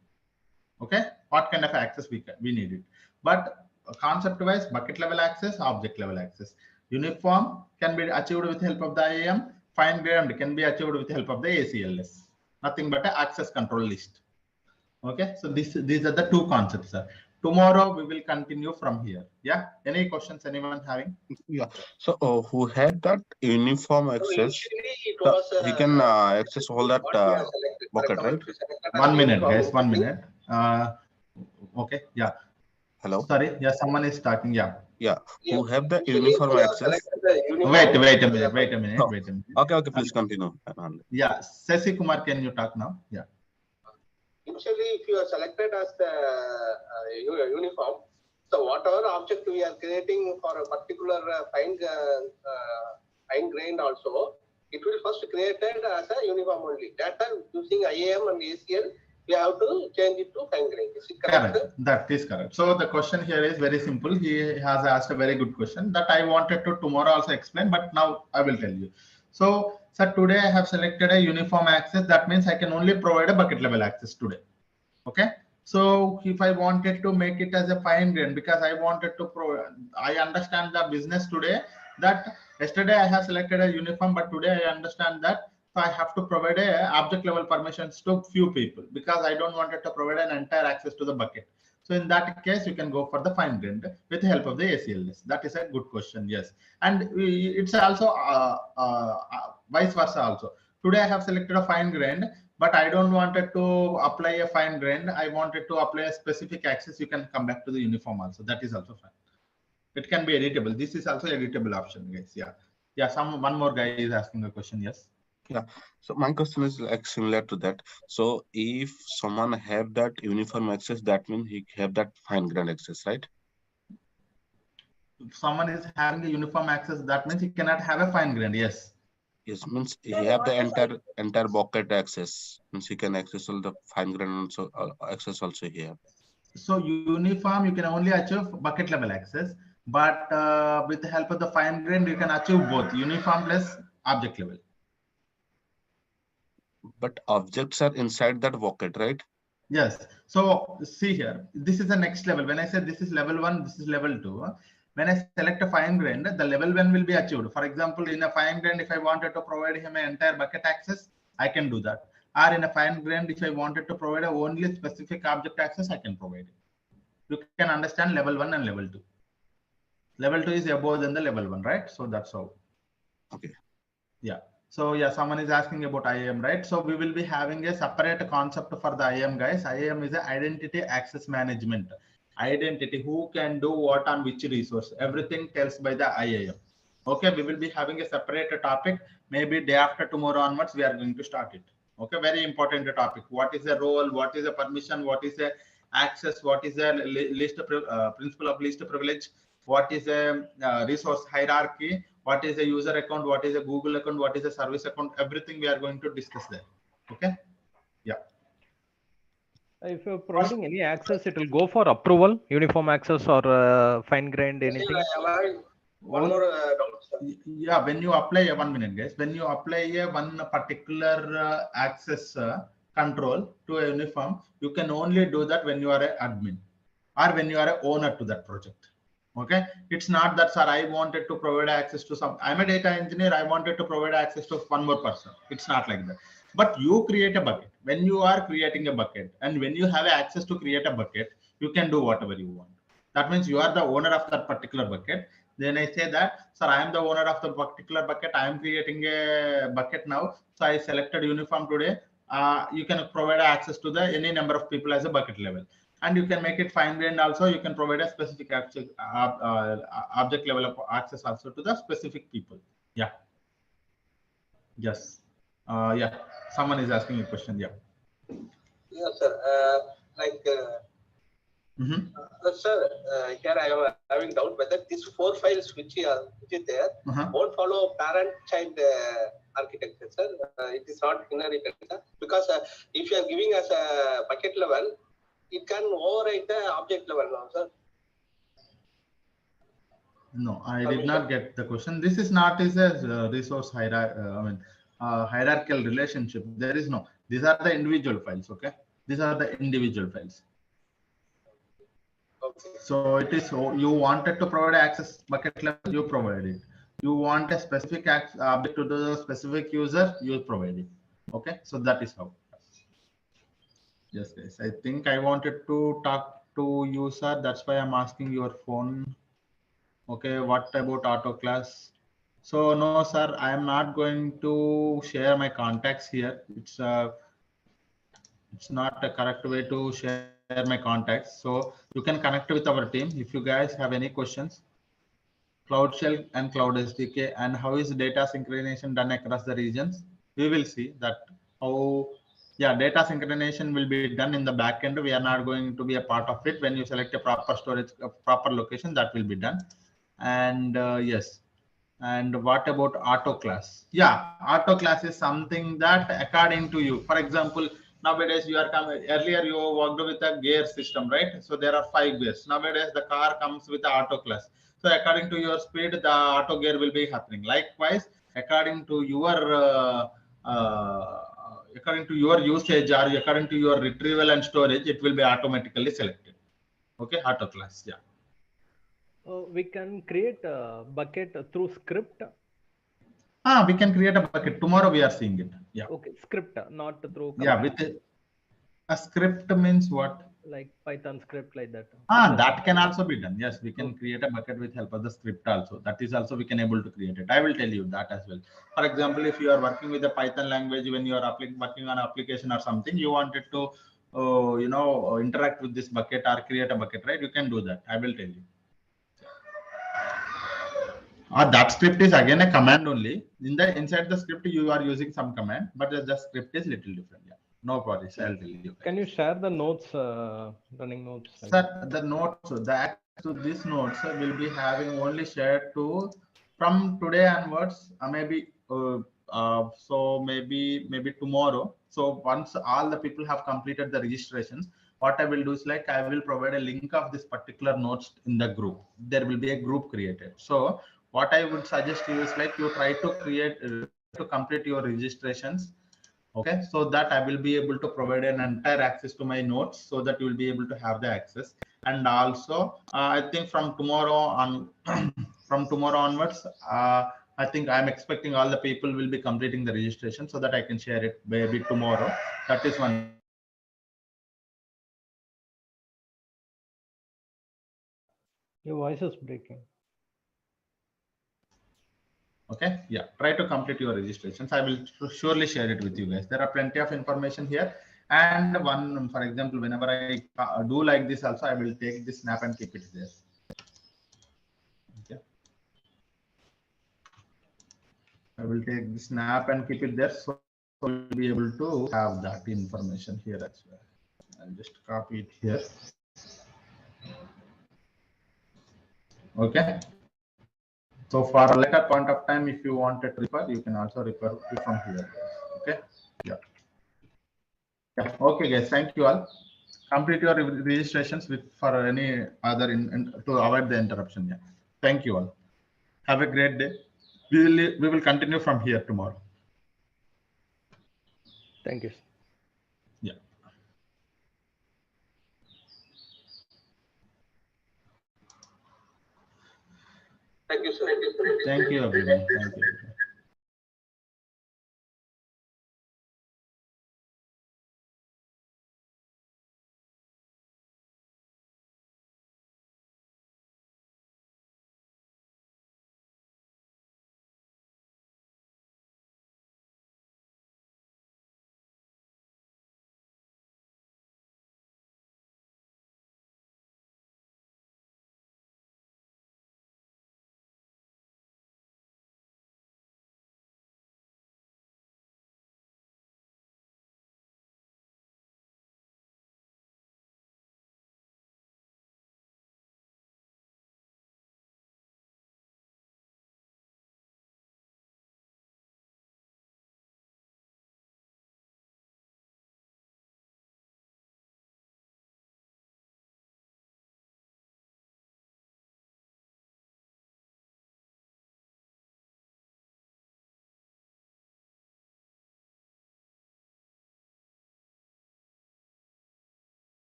Okay, what kind of access we need it. But concept wise, bucket level access, object level access. Uniform can be achieved with help of the IAM, fine grained can be achieved with help of the ACLS. Nothing but an access control list. Okay, so these are the two concepts, sir. Tomorrow we will continue from here. Yeah, any questions anyone having? Yeah, so who had that uniform access, he can access all that bucket, right? 1 minute, guys, 1 minute. Okay, yeah. Hello. Sorry, yeah, someone is talking. Yeah, who have the uniform access. Wait a minute. Okay, please continue. Yeah, Sesi Kumar, can you talk now? Yeah. Initially, if you are selected as the uniform, so whatever object we are creating for a particular fine grained also, it will first created as a uniform only. That time using IAM and ACL, we have to change it to fine grained. Is it correct? Correct. That is correct. So the question here is very simple. He has asked a very good question that I wanted to tomorrow also explain, but now I will tell you. So, sir, today I have selected a uniform access. That means I can only provide a bucket level access today. Okay. So if I wanted to make it as a fine grained, because I wanted to provide, I understand the business today that yesterday I have selected a uniform, but today I understand that so I have to provide a object level permissions to few people, because I don't want it to provide an entire access to the bucket. So in that case, you can go for the fine grained with the help of the ACLS. That is a good question. Yes. And it's also vice versa also. Today I have selected a fine grained, but I don't wanted to apply a fine grained. I wanted to apply a specific access. You can come back to the uniform also. That is also fine. It can be editable. This is also editable option, guys. Yeah. One more guy is asking a question. Yes. Yeah. So my question is like similar to that. So if someone have that uniform access, that means he have that fine grained access, right? If someone is having a uniform access, that means he cannot have a fine grained. Yes. Yes, means he have the entire bucket access. Means he can access all the fine grained also access also here. So uniform, you can only achieve bucket level access, but with the help of the fine grained, you can achieve both uniform plus object level. But objects are inside that bucket, right? Yes. So see here, this is the next level. When I say this is level 1, this is level 2. When I select a fine grained, the level 1 will be achieved. For example, in a fine grained, if I wanted to provide him an entire bucket access, I can do that. Or in a fine grained, if I wanted to provide only specific object access, I can provide it. you can understand level 1 and level 2. Level 2 is above than the level 1, right? So that's how. Okay. Yeah. So yeah, someone is asking about IAM, right? So we will be having a separate concept for the IAM, guys. IAM is a identity access management. Identity, who can do what on which resource, everything tells by the IAM. Okay, we will be having a separate topic. Maybe day after tomorrow onwards, we are going to start it. Okay, very important topic. What is the role? What is the permission? What is the access? What is the principle of least privilege? What is a resource hierarchy? What is a user account? What is a Google account? What is a service account? Everything we are going to discuss there. Okay. Yeah. If you're providing any access, it will go for approval, uniform access or fine-grained anything. One more doubt, sir. Yeah, when you apply 1 minute, guys, when you apply one particular access control to a uniform, you can only do that when you are an admin or when you are an owner to that project. Okay, it's not that, sir, I wanted to provide access to some, I'm a data engineer, I wanted to provide access to one more person. It's not like that. But you create a bucket. When you are creating a bucket and when you have access to create a bucket, you can do whatever you want. That means you are the owner of that particular bucket. Then I say that, sir, I am the owner of the particular bucket. I am creating a bucket now. So I selected uniform today. You can provide access to the any number of people as a bucket level. And you can make it fine-grained also. You can provide a specific object level of access also to the specific people. Yeah. Yes. Yeah. Someone is asking a question. Yeah. Yeah, sir. Sir, here I am having doubt whether these 4 files which is there won't follow parent-child architecture, sir. It is not inherited, sir. Because if you are giving us a bucket level, it can override the object level now, sir. No, I did not get the question. This is not a resource hierarchical relationship. There is no. These are the individual files. Okay, these are the individual files. Okay. So it is. You wanted to provide access bucket level, you provide it. You want a specific object to the specific user, you provide it. Okay, so that is how. Yes, guys. I think I wanted to talk to you, sir. That's why I'm asking your phone. Okay, what about auto class? So no, sir, I am not going to share my contacts here. It's not a correct way to share my contacts. So you can connect with our team if you guys have any questions. Cloud Shell and Cloud SDK, and how is data synchronization done across the regions? We will see that how, yeah, data synchronization will be done in the back end. We are not going to be a part of it. When you select a proper storage, a proper location, that will be done. And yes. And what about auto class? Yeah, auto class is something that according to you, for example, nowadays you are coming, earlier you worked with a gear system, right? So there are 5 gears. Nowadays the car comes with the auto class. So according to your speed, the auto gear will be happening. Likewise, according to your usage or according to your retrieval and storage, it will be automatically selected. Okay, auto class. Yeah. We can create a bucket through script. We can create a bucket. Tomorrow we are seeing it. Yeah. Okay, script, not through command. Yeah, with a script means what? Like Python script like that. That can also be done. Yes, we can create a bucket with help of the script also. That is also we can able to create it. I will tell you that as well. For example, if you are working with the Python language, when you are working on application or something, you wanted to, interact with this bucket or create a bucket, right? You can do that. I will tell you. That script is again a command only. Inside the script, you are using some command, but the script is little different. Yeah, no worries. I'll tell you. Can you share the notes, running notes? Sir, the notes, the access to these notes will be having only shared to from today onwards. So maybe tomorrow. So once all the people have completed the registrations, what I will do is like I will provide a link of this particular notes in the group. There will be a group created. So what I would suggest you is like you try to complete your registrations. Okay, so that I will be able to provide an entire access to my notes so that you will be able to have the access. And also, I think from tomorrow on, from tomorrow onwards, I think I'm expecting all the people will be completing the registration so that I can share it maybe tomorrow. That is one. Your voice is breaking. Okay, yeah, try to complete your registrations. I will surely share it with you guys. There are plenty of information here. And one, for example, whenever I do like this also, I will take this snap and keep it there. Okay. I will take the snap and keep it there. So we'll be able to have that information here as well. I'll just copy it here. Okay. So for a later point of time, if you wanted to refer, you can also refer from here. Okay. Yeah. Yeah. Okay, guys. Thank you all. Complete your registrations with for any other to avoid the interruption. Yeah. Thank you all. Have a great day. We will continue from here tomorrow. Thank you. Yeah. Thank you, sir. Thank you, everyone. Thank you.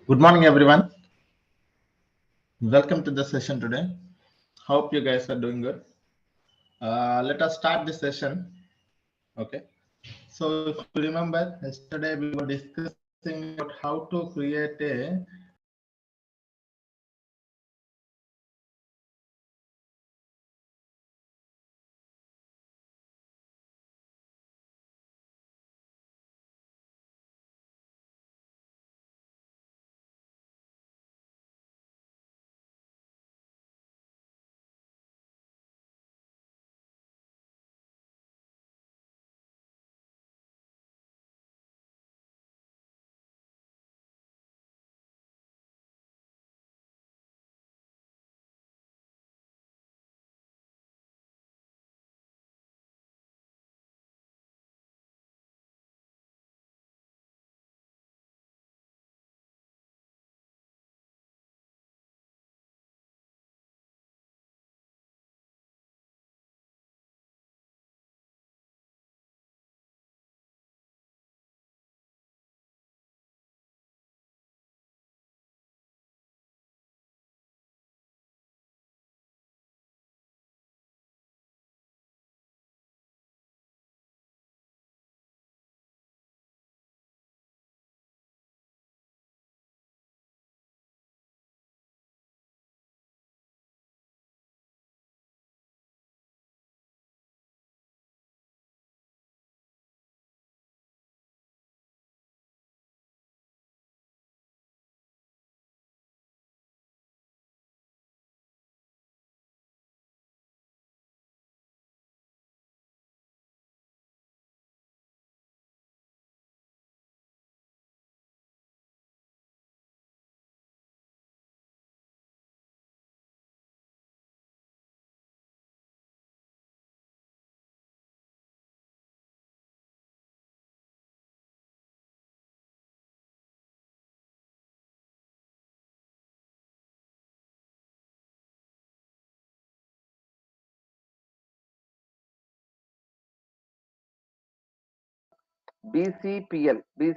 Good morning, everyone. Welcome to the session today. Hope you guys are doing good. Let us start the session. Okay. So if you remember, yesterday we were discussing about how to create a BCPL. B is